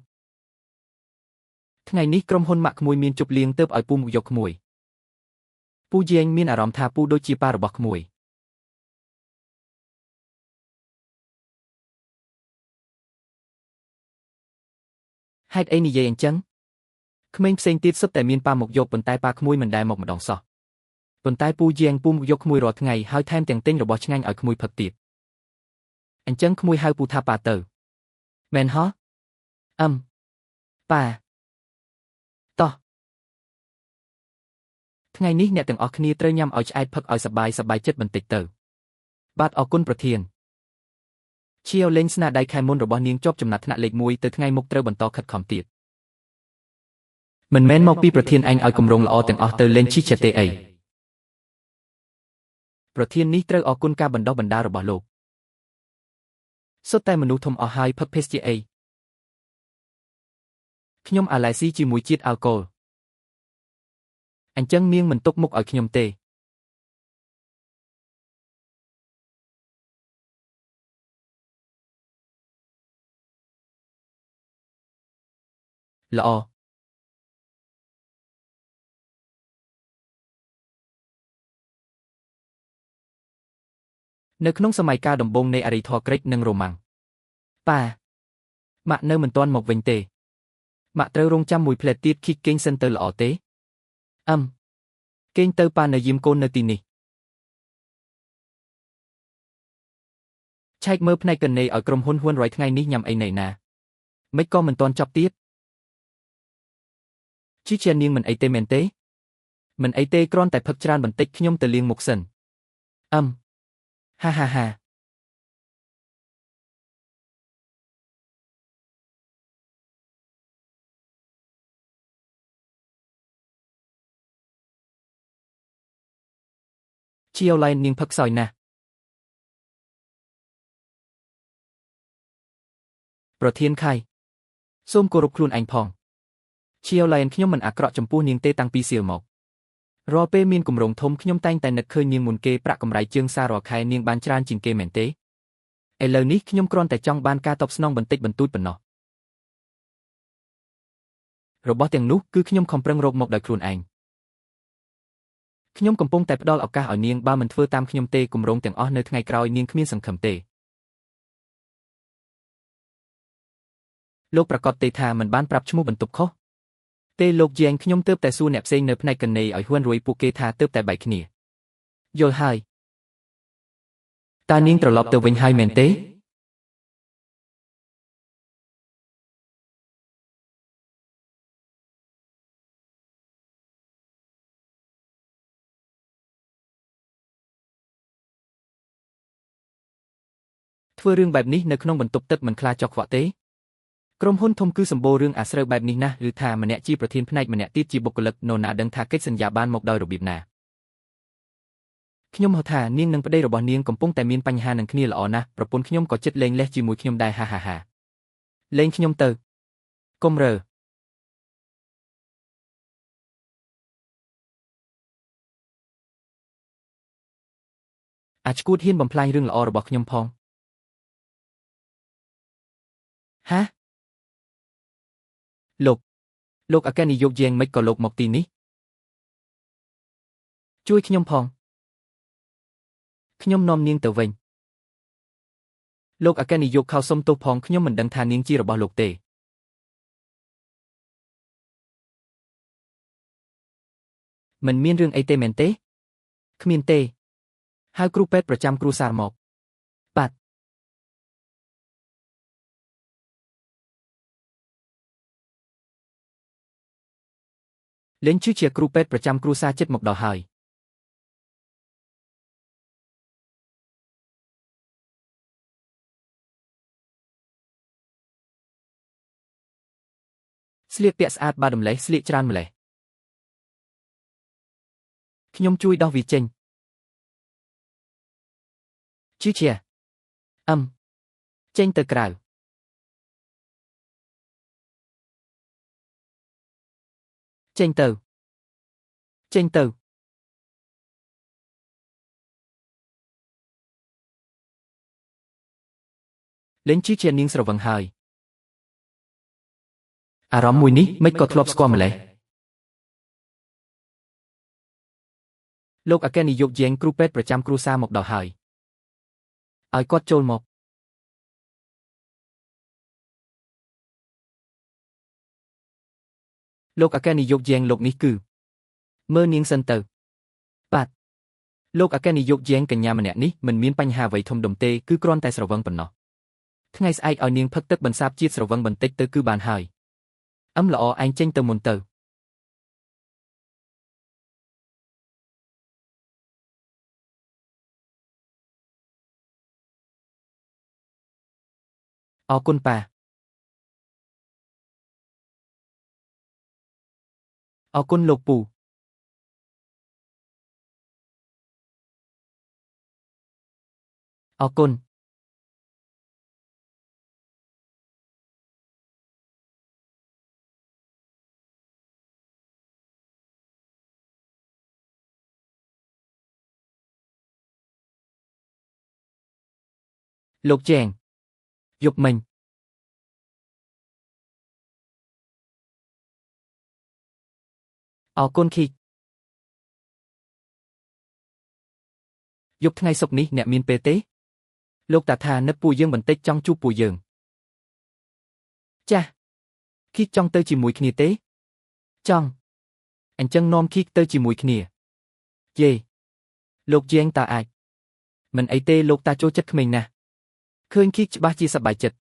Speaker 1: ថ្ងៃនេះក្រុមហ៊ុនម៉ាក់ក្មួយមានជប់លៀងទើបឲ្យពូមកយកក្មួយពូជាងមានអារម្មណ៍ថាពូដូចជាប៉ារបស់ក្មួយហេតុអីនិយាយអញ្ចឹងក្មេងផ្សេងទៀតសុទ្ធតែមានប៉ាមកយកប៉ុន្តែប៉ាក្មួយមិនដែលមកម្ដងសោះប៉ុន្តែពូជាងពូមកយកក្មួយរាល់ថ្ងៃហើយថែមទាំងទិញរបស់ឆ្ងាញ់ឲ្យក្មួយផឹកទៀត អញ្ចឹងក្មួយហៅពូថាប៉ាទៅមែនហ៎ប៉ាតោះថ្ងៃនេះអ្នកទាំងអស់គ្នាត្រូវញ៉ាំឲ្យឆ្អែតផឹកឲ្យសប្បាយចិត្តបន្តិចទៅបាទអរគុណប្រធានឈៀវលេងស្នាដៃខែមុនរបស់នាងជាប់ចំណាត់ថ្នាក់លេខ1ទៅថ្ងៃមុខត្រូវបន្តខិតខំទៀតមិនមែនមកពីប្រធានឯងឲ្យគម្រោងល្អទាំងអស់ទៅលេងឈីចេះទេអីប្រធាននេះត្រូវអរគុណការបណ្ដុះបណ្ដាលរបស់លោកសុទ្ធតែមនុស្សធំអស់ហើយផឹកភេសជ្ជៈអីខ្ញុំអាឡែស៊ីជាមួយជាតិអាល់កុលអញ្ចឹងនាងមិនទុកមុខឲ្យខ្ញុំទេល្អនៅក្នុងសម័យកាលដំបូងនៃអរិយធម៌ក្រិកនិងរ៉ូម៉ាំងប៉ាម៉ាក់នៅមិនទាន់មកវិញទេម៉ាក់ត្រូវរងចាំមួយផ្លែទៀតខិកគេងសិនទៅល្អទេគេងទៅប៉ានៅយាមកូននៅទីនេះឆែកមើលផ្នែកកណេឲ្យក្រុមហ៊ុនហ៊ុនរយថ្ងៃនេះញ៉ាំអីណែណាមិនក៏មិនទាន់ចប់ទៀតជីជានាងមិនអីទេមែនទេមិនអីទេគ្រាន់តែផឹកច្រើនបន្តិចខ្ញុំទៅលាងមុខសិនហាជាវឡៃនាងផឹកសោយណាស់ប្រធានខៃសូមគោរពខ្លួនឯងផងជាវឡៃខ្ញុំមិនអាក្រក់ចំពោះនាងទេតាំងពីសៀលមករាល់ពេលមានគម្រោងធំខ្ញុំតែងតែនឹកឃើញនាងមុនគេប្រាក់កម្រៃជើងសាររាល់ខែនាងបានច្រើនជាងគេមែនទេឥឡូវនេះខ្ញុំគ្រាន់តែចង់បានការតបស្នងបន្តិចបន្តួចប៉ុណ្ណោះរបស់ទាំងនោះគឺខ្ញុំខំប្រឹងរកមកដោយខ្លួនឯងខ្ញុំកំពុងតែផ្ដល់ឱកាសឲ្យនាងបើមិនធ្វើតាមខ្ញុំទេគម្រោងទាំងអស់នៅថ្ងៃក្រោយនាងគ្មានសង្ឃឹមទេលោកប្រកាសទេថាមិនបានប្រាប់ឈ្មោះបន្ទប់ខុសទេលោកយេងខ្ញុំទើបតែសួរអ្នកផ្សេងនៅផ្នែកកណេឲ្យហ៊ួនរួយពួកគេថាទើបតែបែកគ្នាយល់ហើយតើនាងត្រឡប់ទៅវិញហើយមែនទេធ្វើរឿងបែបនេះនៅក្នុងបន្ទប់ទឹកមិនខ្លាចចុកខ្វក់ទេក្រុមហ៊ុនធំគឺសម្បូររឿងអាស្រូវបែបនេះណាស់ឬថាម្នាក់ជាប្រធានផ្នែកម្នាក់ទៀតជាបុគ្គលិកនរណាដឹងថាកិច្ចសន្យាបានមកដោយរបៀបណាខ្ញុំហៅថានាងនិងប្តីរបស់នាងកំពុងតែមានបញ្ហានឹងគ្នាល្អណាស់ប្រពន្ធខ្ញុំក៏ចិត្តលេងលេះជាមួយខ្ញុំដែរហាលេងខ្ញុំទៅកុំរើអាចឈួតហ៊ានបំផ្លាញរឿងល្អរបស់ខ្ញុំផងហាលោកអគ្គនាយកយាងមិនក៏លោកមកទីនេះជួយខ្ញុំផងខ្ញុំនាំនាងទៅវិញលោកអគ្គនាយកខោសុំទោសផងខ្ញុំមិនដឹងថានាងជារបស់លោកទេមិនមានរឿងអីទេមែនទេគ្មានទេហៅគ្រូពេទ្យប្រចាំគ្រួសារមកបាទលេងជាគ្រូពេទ្យប្រចាំគ្រួសារចិត្តមកដល់ហើយស្លៀកពាក់ស្អាតបាតម្លេះស្លៀកច្រើនម្លេះខ្ញុំជួយដោះវាចេញជាចេញទៅក្រៅចេញទៅលេងជានាងស្រវឹងហើយអារម្មណ៍មួយនេះមិនក៏ធ្លាប់ស្គាល់ម្លេះលោកអគ្គនាយកយាងគ្រូពេទ្យប្រចាំគ្រួសារមកដល់ហើយឲ្យគាត់ចូលមកលោកអគ្គនាយកយាងលោកនេះគឺមើលនាងសិនទៅបាទលោកអគ្គនាយកយាងកញ្ញាម្នាក់នេះមិនមានបញ្ហាអ្វីធំដុំទេគឺគ្រាន់តែស្រវឹងប៉ុណ្ណោះ ថ្ងៃស្អែកឲ្យនាងផឹកទឹកបន្សាបជាតិស្រវឹងបន្តិចទៅគឺបានហើយល្អឯងចេញទៅមុនទៅអរគុណប៉ាអរគុណលោកពូអរគុណលោកជែងយប់មិញអរគុណឃីកយប់ថ្ងៃសុក្រនេះអ្នកមានពេលទេលោកតាថានឹកពូយើងបន្តិចចង់ជួបពូយើងចាស់ឃីកចង់ទៅជាមួយគ្នាទេចង់អញ្ចឹងនាំឃីកទៅជាមួយគ្នាយេលោកជែងតើអាចមិនអីទេលោកតាចូលចិត្តក្មេងណាស់ឃើញឃីកច្បាស់ជាសប្បាយចិត្ត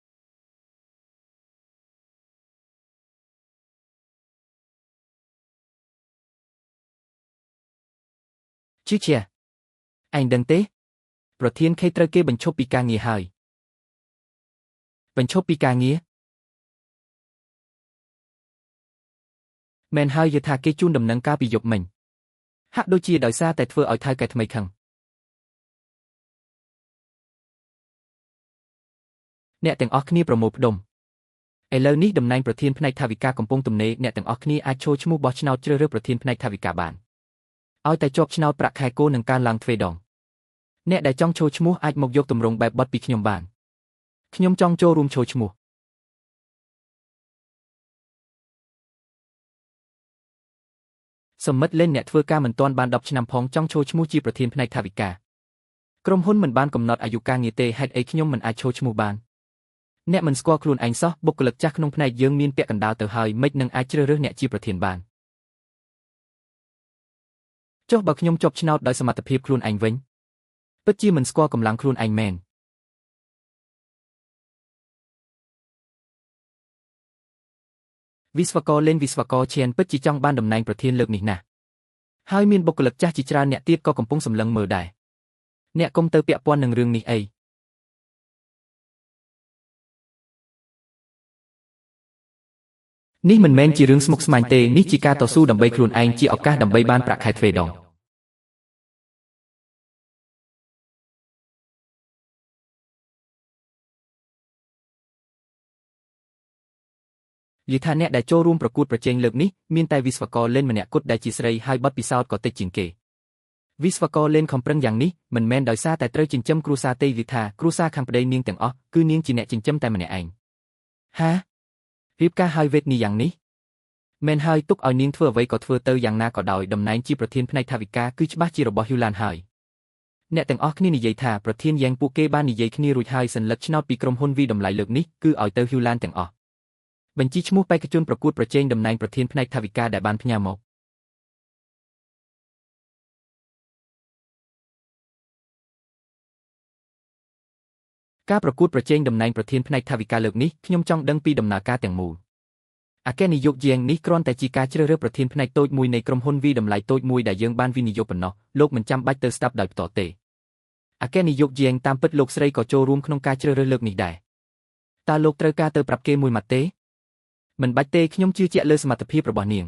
Speaker 1: ជឿជាឯងដឹងទេប្រធានខេត្តត្រូវគេបញ្ឈប់ពីការងារហើយបញ្ឈប់ពីការងារមែនហើយយល់ថាគេជូនដំណឹងកាលពីយប់មិញហាក់ដូចជាដោយសារតែធ្វើឲ្យថៅកែថ្មីខឹងអ្នកទាំងអស់គ្នាប្រមូលផ្ដុំឥឡូវនេះតំណែងប្រធានផ្នែកថាវិការកំពុងទំនេរអ្នកទាំងអស់គ្នាអាចចូលឈ្មោះបោះឆ្នោតជ្រើសរើសប្រធានផ្នែកថាវិការបានឲ្យតែជាប់ឆ្នោតប្រាក់ខែគោនឹងកើនឡើងទ្វេដងអ្នកដែលចង់ចូលឈ្មោះអាចមកយកទម្រង់បែបបទពីខ្ញុំបានខ្ញុំចង់ចូលរួមចូលឈ្មោះសម្មិតលេនអ្នកធ្វើការមិនទាន់បាន10ឆ្នាំផងចង់ចូលឈ្មោះជាប្រធានផ្នែកថាវិការក្រុមហ៊ុនមិនបានកំណត់អាយុការងារទេហេតុអីខ្ញុំមិនអាចចូលឈ្មោះបានអ្នកមិនស្គាល់ខ្លួនឯងសោះបុគ្គលិកចាស់ក្នុងផ្នែកយើងមានពាក់កណ្ដាលទៅហើយមិននឹងអាចជ្រើសរើសអ្នកជាប្រធានបានចុះបើខ្ញុំជាប់ឆ្នោតដោយសមត្ថភាពខ្លួនឯងវិញពិតជាមិនស្គាល់កម្លាំងខ្លួនឯងមែនវិស្វករលេនវិស្វករឈានពិតជាចង់បានតំណែងប្រធានលើកនេះណាស់ហើយមានបុគ្គលិកចាស់ជាច្រើនអ្នកទៀតក៏កំពុងសម្លឹងមើលដែរអ្នកកុំទៅពាក់ព័ន្ធនឹងរឿងនេះអីនេះមិនមែនជារឿងស្មុគស្មាញទេនេះជាការតស៊ូដើម្បីខ្លួនឯងជាឱកាសដើម្បីបានប្រាក់ខែទ្វេដងនិយាយថាអ្នកដែលចូលរួមប្រកួតប្រជែងលើកនេះមានតែវិស្វករលេនម្នាក់គត់ដែលជាស្រីហើយបទពិសោធន៍ក៏តិចជាងគេវិស្វករលេនខំប្រឹងយ៉ាងនេះមិនមែនដោយសារតែត្រូវចិញ្ចឹមគ្រួសារទេនិយាយថាគ្រួសារខាងប្តីនាងទាំងអស់គឺនាងជាអ្នកចិញ្ចឹមតែម្នាក់ឯងហារៀបការហើយវេទនីយ៉ាងនេះមែនហើយទុកឲ្យនាងធ្វើអ្វីក៏ធ្វើទៅយ៉ាងណាក៏ដោយតំណែងជាប្រធានផ្នែកថាវិការគឺច្បាស់ជារបស់ហ៊ូឡានហើយអ្នកទាំងអស់គ្នានិយាយថាប្រធានយ៉ាងពួកគេបាននិយាយគ្នារួចហើយសัญลักษณ์ឆ្នោតពីក្រុមហ៊ុនវីតម្លៃលើកនេះគឺឲ្យទៅហ៊ូឡានទាំងអស់បញ្ជីឈ្មោះបេក្ខជនប្រកួតប្រជែងតំណែងប្រធានផ្នែកថាវិការដែលបានផ្ញើមកការប្រកួតប្រជែងតំណែងប្រធានផ្នែកថាវិការលើកនេះខ្ញុំចង់ដឹងពីដំណើរការទាំងមូលអគ្គនាយកយាងនេះគ្រាន់តែជាការជ្រើសរើសប្រធានផ្នែកតូចមួយនៃក្រុមហ៊ុនវីតម្លៃតូចមួយដែលយើងបានវិនិយោគប៉ុណ្ណោះលោកមិនចាំបាច់ទៅស្ដាប់ដោយផ្ទាល់ទេអគ្គនាយកយាងតាមពិតលោកស្រីក៏ចូលរួមក្នុងការជ្រើសរើសលើកនេះដែរតើលោកត្រូវការទៅប្រាប់គេមួយម៉ាត់ទេមិនបាច់ទេខ្ញុំជឿជាក់លើសមត្ថភាពរបស់នាង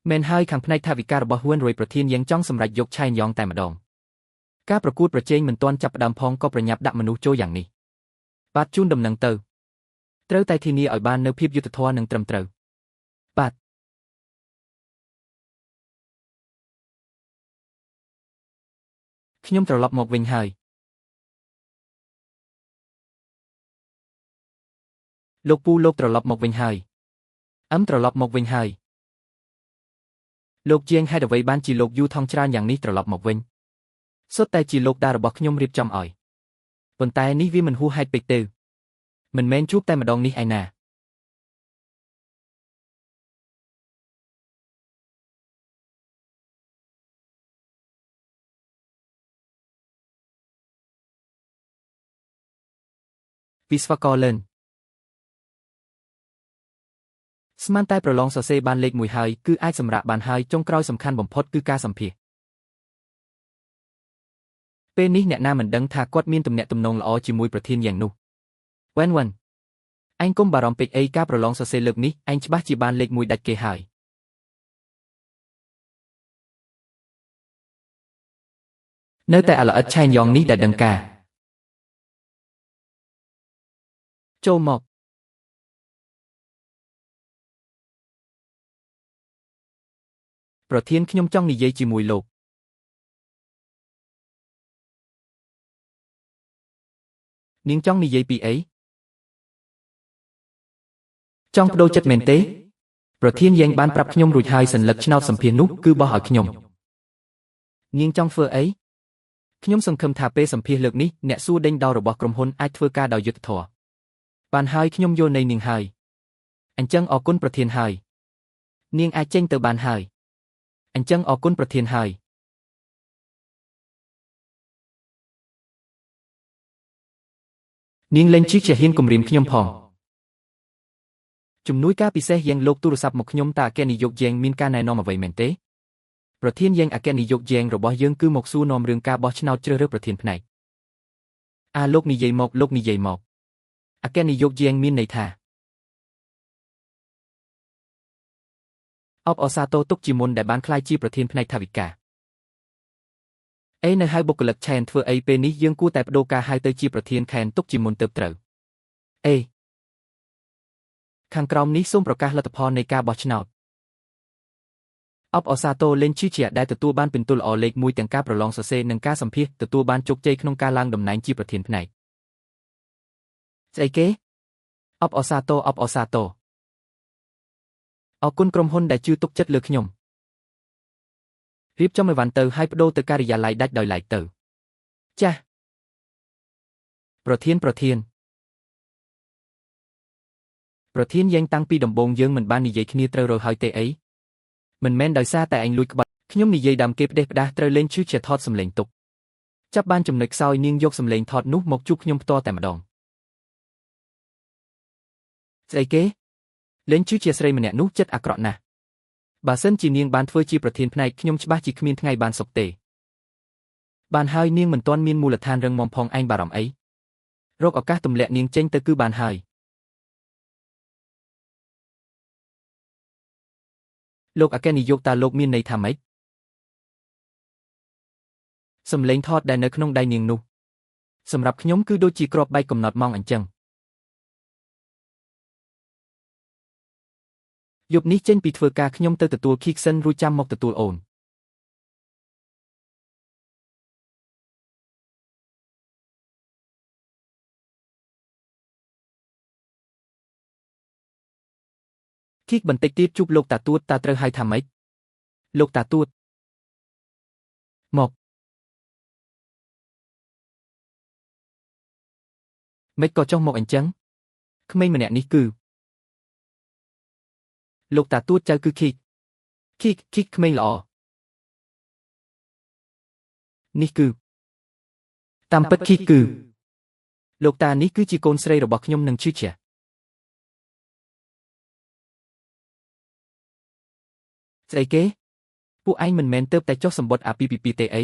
Speaker 1: មែនហើយខាងផ្នែកថាវិការរបស់ហ៊ុនរុយប្រធានយ៉ាងចង់សម្រេចយកឆៃយ៉ងតែម្ដងការប្រកួតប្រជែងមិនទាន់ចាប់ផ្ដើមផងក៏ប្រញាប់ដាក់មនុស្សចូលយ៉ាងនេះបាទជូនដំណឹងទៅត្រូវតែធានាឲ្យបាននូវភាពយុត្តិធម៌និងត្រឹមត្រូវបាទខ្ញុំត្រឡប់មកវិញហើយលោកពូលោកត្រឡប់មកវិញហើយត្រឡប់មកវិញហើយលោកជាងហេតុអ្វីបានជាលោកយូថងច្រើនយ៉ាងនេះត្រឡប់មកវិញសុទ្ធតែជាលោកតារបស់ខ្ញុំរៀបចំឲ្យប៉ុន្តែនេះវាមិនហួសហេតុពេកទេមិនមែនជួបតែម្ដងនេះឯណា វិស្វករលឿនស្មានតែប្រឡងសរសេរបានលេខ1ហើយគឺអាចសម្រាកបានហើយចុងក្រោយសំខាន់បំផុតគឺការសម្ភាសពេលនេះអ្នកណាមិនដឹងថាគាត់មានទំនាក់ទំនងល្អជាមួយប្រធានយ៉ាងនោះវ៉ាន់អញកុំបារម្ភពេកអីការប្រឡងសរសេរលើកនេះអញច្បាស់ជាបានលេខ1ដាច់គេហើយនៅតែអាល្អិតឆែនយ៉ងនេះដែលដឹងការចូលមកប្រធានខ្ញុំចង់និយាយជាមួយលោកនាងចង់និយាយពីអីចង់បដូរចិត្តមែនទេប្រធានយើងបានប្រាប់ខ្ញុំរួចហើយសញ្ញាឆ្នោតសម្ភារនោះគឺបោះឲ្យខ្ញុំនាងចង់ធ្វើអីខ្ញុំសង្ឃឹមថាពេលសម្ភារលើកនេះអ្នកសួរដេញដោលរបស់ក្រុមហ៊ុនអាចធ្វើការដោយយុត្តិធម៌បានហើយខ្ញុំយល់ន័យនាងហើយអញ្ចឹងអរគុណប្រធានហើយនាងអាចចេញទៅបានហើយអញ្ចឹងអរគុណប្រធានហើយនាងលេងជិះជាហ៊ានគំរាមខ្ញុំផងជំនួយការពិសេសយ៉ាងលោកទូរស័ព្ទមកខ្ញុំតើអគ្គនាយកយើងមានការណែនាំអ្វីមែនទេប្រធានយើងអគ្គនាយកយើងរបស់យើងគឺមកសួរនាំរឿងការបោះឆ្នោតជ្រើសរើសប្រធានផ្នែកលោកនិយាយមកអគ្គនាយកយើងមានន័យថាអបអសាទរទុកជាមុនដែលបានក្លាយជាប្រធានផ្នែកថវិកានៅហៅបុគ្គលិកឆែនធ្វើអីពេលនេះយើងគួរតែបដូរការហៅទៅជាប្រធានខែនទុកជាមុនទៅត្រូវខាងក្រោមនេះសូមប្រកាសលទ្ធផលនៃការបោះឆ្នោតអបអសាទរលេងឈឺជាដែលទទួលបានពិន្ទុល្អលេខ1ទាំងការប្រឡងសរសេរនិងការសម្ភាសទទួលបានជោគជ័យក្នុងការឡើងតំណែងជាប្រធានផ្នែកស្អីគេអបអសាទរអរគុណក្រុមហ៊ុនដែលជឿទុកចិត្តលើខ្ញុំរៀបចំអីវ៉ាន់ទៅហើយបដូរទៅការិយាល័យដាច់ដោយឡែកទៅចាស់ប្រធានយើងតាំងពីដំបូងយើងមិនបាននិយាយគ្នាត្រូវរហើយទេអីមិនមែនដោយសារតែអញលួចក្បត់ខ្ញុំនិយាយដើមគេផ្ដេសផ្ដាស់ត្រូវលេងឈឺជាថតសម្លេងទុកចាប់បានចំណុចខ្សោយនាងយកសម្លេងថតនោះមកជួបខ្ញុំផ្ទាល់តែម្ដងស្អីគេលេងឈឺជាស្រីម្នាក់នោះចិត្តអាក្រក់ណាស់បើសិនជានាងបានធ្វើជាប្រធានផ្នែកខ្ញុំច្បាស់ជាគ្មានថ្ងៃបានសុខទេបានហើយនាងមិនទាន់មានមូលដ្ឋានរឹងមាំផងឯងបារម្ភអីរកឱកាសទម្លាក់នាងចេញទៅគឺបានហើយលោកអគ្គនាយកតើលោកមានន័យថាម៉េចសម្លេងថតដែលនៅក្នុងដៃនាងនោះសម្រាប់ខ្ញុំគឺដូចជាគ្រាប់បែកកំណត់ម៉ោងអញ្ចឹងយប់នេះចេញពីធ្វើការខ្ញុំទៅទទួលខីក្សិនរួចចាំមកទទួលអូនគីកបន្តិចទៀតជួបលោកតាទួតតើត្រូវហៅថាម៉េចលោកតាទួតមកមិនក៏ចុះមកអញ្ចឹងក្មេងម្នាក់នេះគឺលោកតាទួតចៅគឺគីកក្មេងល្អនេះគឺតាមពិតគីកគឺលោកតានេះគឺជាកូនស្រីរបស់ខ្ញុំនឹងឈឺជាស្អីគេពួកឯងមិនមែនទៅតែចុះសម្បត្តិអាពីពីទេអី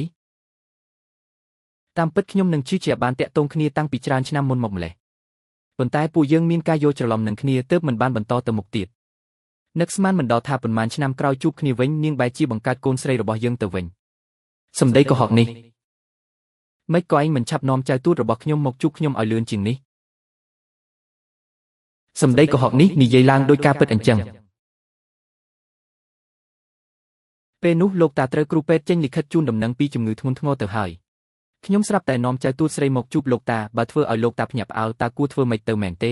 Speaker 1: តាមពិតខ្ញុំនឹងឈឺជាបានតាក់ទងគ្នាតាំងពីច្រើនឆ្នាំមុនមកម្លេះប៉ុន្តែពួកយើងមានការយល់ច្រឡំនឹងគ្នាទើបមិនបានបន្តទៅមុខទៀតនឹកស្មានមិនដល់ថាប៉ុន្មានឆ្នាំក្រោយជួបគ្នាវិញនាងបែរជាបង្កើតកូនស្រីរបស់យើងទៅវិញសម្ដីកុហកនេះមិនក៏ឯងមិនឆាប់នាំចៅទួតរបស់ខ្ញុំមកជួបខ្ញុំឲ្យលឿនជាងនេះសម្ដីកុហកនេះនិយាយឡើងដោយការពិតអញ្ចឹងពេលនោះលោកតាត្រូវគ្រូពេទ្យចេញលិខិតជូនដំណឹងពីជំងឺធ្ងន់ធ្ងរទៅហើយខ្ញុំស្រាប់តែនាំចៅទួតស្រីមកជួបលោកតាបើធ្វើឲ្យលោកតាភ្ញាក់ផ្អើលតើគួរធ្វើម៉េចទៅមែនទេ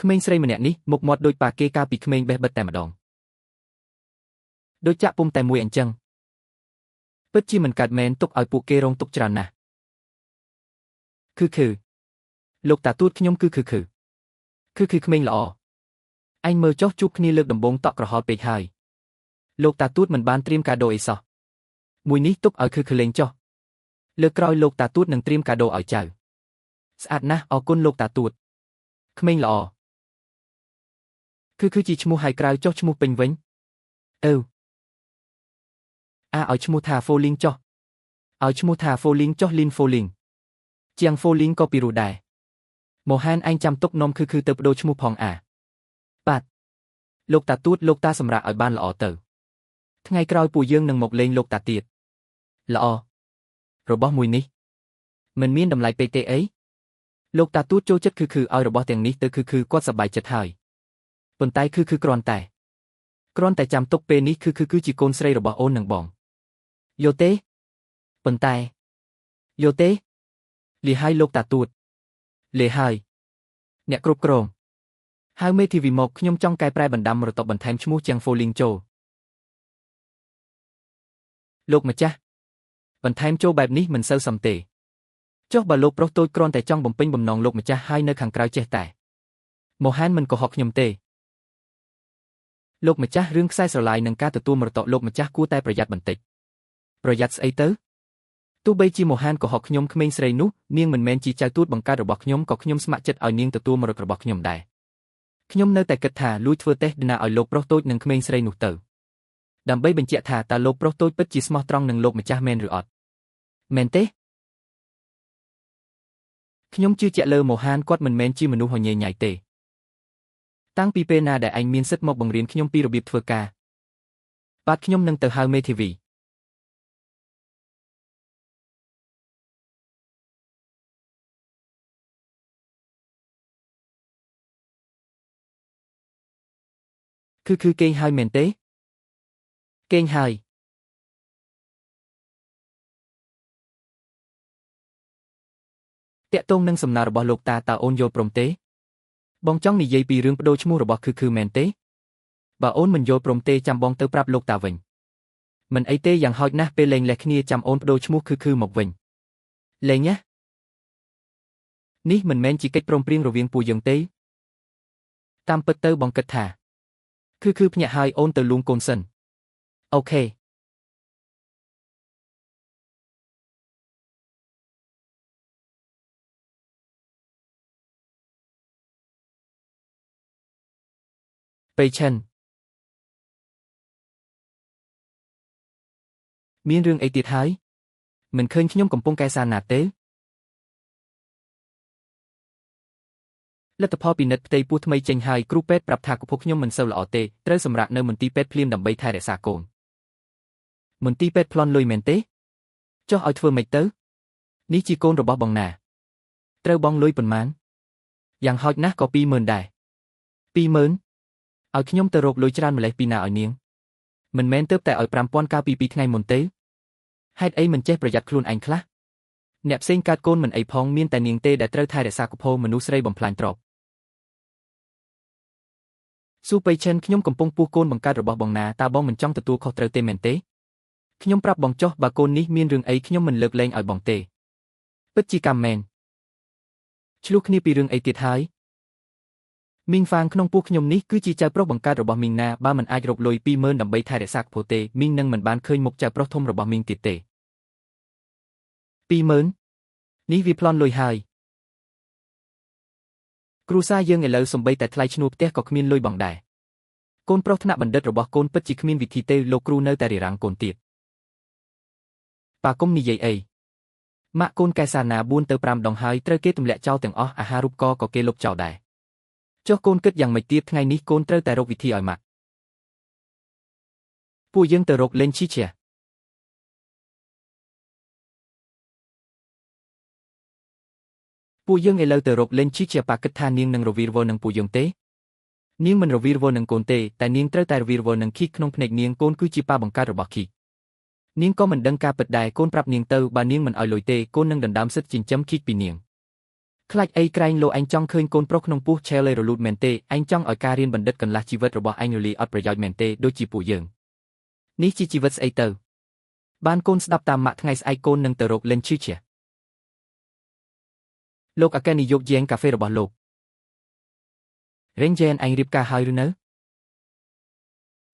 Speaker 1: ក្មេងស្រីម្នាក់នេះមុខមាត់ដូចប៉ាគេកាលពីក្មេងបេះបិទតែម្ដងដូចចាក់ពុំតែមួយអញ្ចឹងពិតជាមិនកើតមែនទុកឲ្យពួកគេរងទុកច្រើនណាស់គឺលោកតាទួតខ្ញុំគឺក្មេងល្អអញមើលចុះជួបគ្នាលើកដំបូងតក់ក្រហល់ពេកហើយលោកតាទួតមិនបានត្រៀមកាដូអីសោះមួយនេះទុកឲ្យគឺលេងចុះលើកក្រោយលោកតាទួតនឹងត្រៀមកាដូឲ្យចៅ ស្អាតណាស់អរគុណលោកតាទួតក្មេងល្អគឺជាឈ្មោះហៅក្រៅចុះឈ្មោះពេញវិញអឺឲ្យឈ្មោះថា Falling ចុះឲ្យឈ្មោះថា Falling ចុះ Lin Falling ជាង Falling ក៏ពីរោះដែរម៉ូហានឯងចាំទុកនំគឺទៅបដូរឈ្មោះផងបាទលោកតាទួតលោកតាសម្រាប់ឲ្យបានល្អទៅថ្ងៃក្រោយពួកយើងនឹងមកលេងលោកតាទៀតល្អរបស់មួយនេះមិនមានតម្លៃពេកទេអីលោកតាទួតចូលចិត្តឲ្យរបស់ទាំងនេះទៅគាត់សប្បាយចិត្តហើយប៉ុន្តែគ្រាន់តែចាំទុកពេលនេះគឺជាកូនស្រីរបស់អូននឹងបងយកទេប៉ុន្តែយកទេលីហើយលោកតាទួតលេហើយអ្នកគ្រប់គ្រងហៅមេធាវីមកខ្ញុំចង់កែប្រែបណ្ដាំរតបបន្ថែមឈ្មោះជាង Falling ចូលលោកម្ចាស់បន្ថែមចូលបែបនេះមិនសូវសមទេចុះបើលោកប្រុសតូចគ្រាន់តែចង់បំពេញបំណងលោកម្ចាស់ហើយនៅខាងក្រៅចេះតែម៉ូហានមិនកុហកខ្ញុំទេលោកម្ចាស់រឿងខ្សែស្រឡាយនិងការទទួលមរតកលោកម្ចាស់គួរតែប្រយ័ត្នបន្តិចប្រយ័ត្នស្អីទៅទោះបីជាម៉ូហានកុហកខ្ញុំក្មេងស្រីនោះនាងមិនមែនជាចៅទួតបង្កើតរបស់ខ្ញុំក៏ខ្ញុំស្ម័គ្រចិត្តឲ្យនាងទទួលមរតករបស់ខ្ញុំដែរខ្ញុំនៅតែគិតថាលួចធ្វើតេស្តDNAឲ្យលោកប្រុសតូចនិងក្មេងស្រីនោះទៅដើម្បីបញ្ជាក់ថាតើលោកប្រុសតូចពិតជាស្មោះត្រង់នឹងលោកម្ចាស់មែនឬអត់មែនទេខ្ញុំជឿជាក់លើម៉ូហានគាត់មិនមែនជាមនុស្សហញញ៉ៃទេតាំងពីពេលណាដែលឯងមានសិទ្ធិមកបង្រៀនខ្ញុំពីរបៀបធ្វើការបាទខ្ញុំនឹងទៅហៅមេធាវីគេងហើយមែនទេគេងហើយតាក់ទងនឹងសំណើរបស់លោកតាតើអូនយល់ព្រមទេបងចង់និយាយពីរឿងបដូរឈ្មោះរបស់មែនទេបើអូនមិនយល់ព្រមទេចាំបងទៅប្រាប់លោកតាវិញមិនអីទេយ៉ាងហោចណាស់ពេលលេងលេះគ្នាចាំអូនបដូរឈ្មោះមកវិញលេងណានេះមិនមែនជាកិច្ចព្រមព្រៀងរវាងពួកយើងទេតាមពិតទៅបងគិតថាភ្ញាក់ហើយអូនទៅលួងកូនសិនអូខេពេលឈិនមានរឿងអីទៀតហើយមិនឃើញខ្ញុំកំពុងកែសារណាទេលទ្ធផលពិនិត្យផ្ទៃពោះថ្មីចេញហើយគ្រូពេទ្យប្រាប់ថាកពុះខ្ញុំមិនសូវល្អទេត្រូវសម្រាកនៅមន្ទីរពេទ្យភ្លាមដើម្បីថែរក្សាកូនមន្ទីរពេទ្យប្លន់លុយមែនទេចុះឲ្យធ្វើម៉េចទៅនេះជាកូនរបស់បងណាត្រូវបងលុយប៉ុន្មានយ៉ាងហោចណាស់ក៏20000ដែរ20000ឲ្យខ្ញុំទៅរកលុយច្រើនម្លេះពីណាឲ្យនាងមិនមែនទៅតែឲ្យ5000កាលពី2ថ្ងៃមុនទេហេតុអីមិនចេះប្រយ័ត្នខ្លួនឯងខ្លះអ្នកផ្សេងកើតកូនមិនអីផងមានតែនាងទេដែលត្រូវថែរក្សាកុសលមនុស្សស្រីបំផ្លាញទ្រព្យស៊ូប៉ៃឈិនខ្ញុំកំពុងពោះកូនបង្កើតរបស់បងណាតើបងមិនចង់ទទួលខុសត្រូវទេមែនទេខ្ញុំប្រាប់បងចុះបើកូននេះមានរឿងអីខ្ញុំមិនលើកលែងឲ្យបងទេពិតជាកម្មមែនឆ្លោះគ្នាពីរឿងអីទៀតហើយមីងហ្វាងក្នុងពោះខ្ញុំនេះគឺជាចៅប្រុសបង្កើតរបស់មីងណាបើមិនអាចរកលុយ20000ដើម្បីថែរក្សាកុសលទេមីងនឹងមិនបានឃើញមុខចៅប្រុសធំរបស់មីងទៀតទេ20000នេះវាប្លន់លុយហើយគ្រូសាយើងឥឡូវសំបីតែថ្លៃឈ្នួលផ្ទះក៏គ្មានលុយបង់ដែរកូនប្រុសថ្នាក់បណ្ឌិតរបស់កូនពិតជាគ្មានវិធីទេលោកគ្រូនៅតែរារាំងកូនទៀតប៉ាគុំនិយាយអីម៉ាក់កូនកែសារណា4ទៅ5ដងហើយត្រូវគេទម្លាក់ចោលទាំងអស់អាហារូបករណ៍ក៏គេលុបចោលដែរចុះកូនគិតយ៉ាងម៉េចទៀតថ្ងៃនេះកូនត្រូវតែរកវិធីឲ្យម៉ាក់ពួកយើងទៅរកលេងឈីឈៀពួកយើងឥឡូវទៅរកលេងឈីឈៀប៉ាគិតថានាងនឹងរវីរវល់នឹងពួកយើងទេនាងមិនរវីរវល់នឹងកូនទេតែនាងត្រូវតែរវីរវល់នឹងខីកក្នុងភ្នែកនាងកូនគឺជាប៉ាបង្កើតរបស់ខីកនាងក៏មិនដឹងការពិតដែរកូនប្រាប់នាងទៅបើនាងមិនឲ្យលុយទេកូននឹងដណ្ដើមសិទ្ធិចិញ្ចឹមខីកពីនាងខ្លាចអីក្រែងលោឯងចង់ឃើញកូនប្រុសក្នុងពោះឆេលរលូតមែនទេឯងចង់ឲ្យការរៀនបណ្ឌិតកន្លះជីវិតរបស់ឯងរលាយអត់ប្រយោជន៍មែនទេដូចជាពួកយើងនេះជាជីវិតស្អីទៅបានកូនស្ដាប់តាមម៉ាក់ថ្ងៃស្អែកកូននឹងទៅរកលេងឈឺឈៀលោកអគ្គនាយកយាងកាហ្វេរបស់លោករេងជែនឯងរៀបការហើយឬនៅ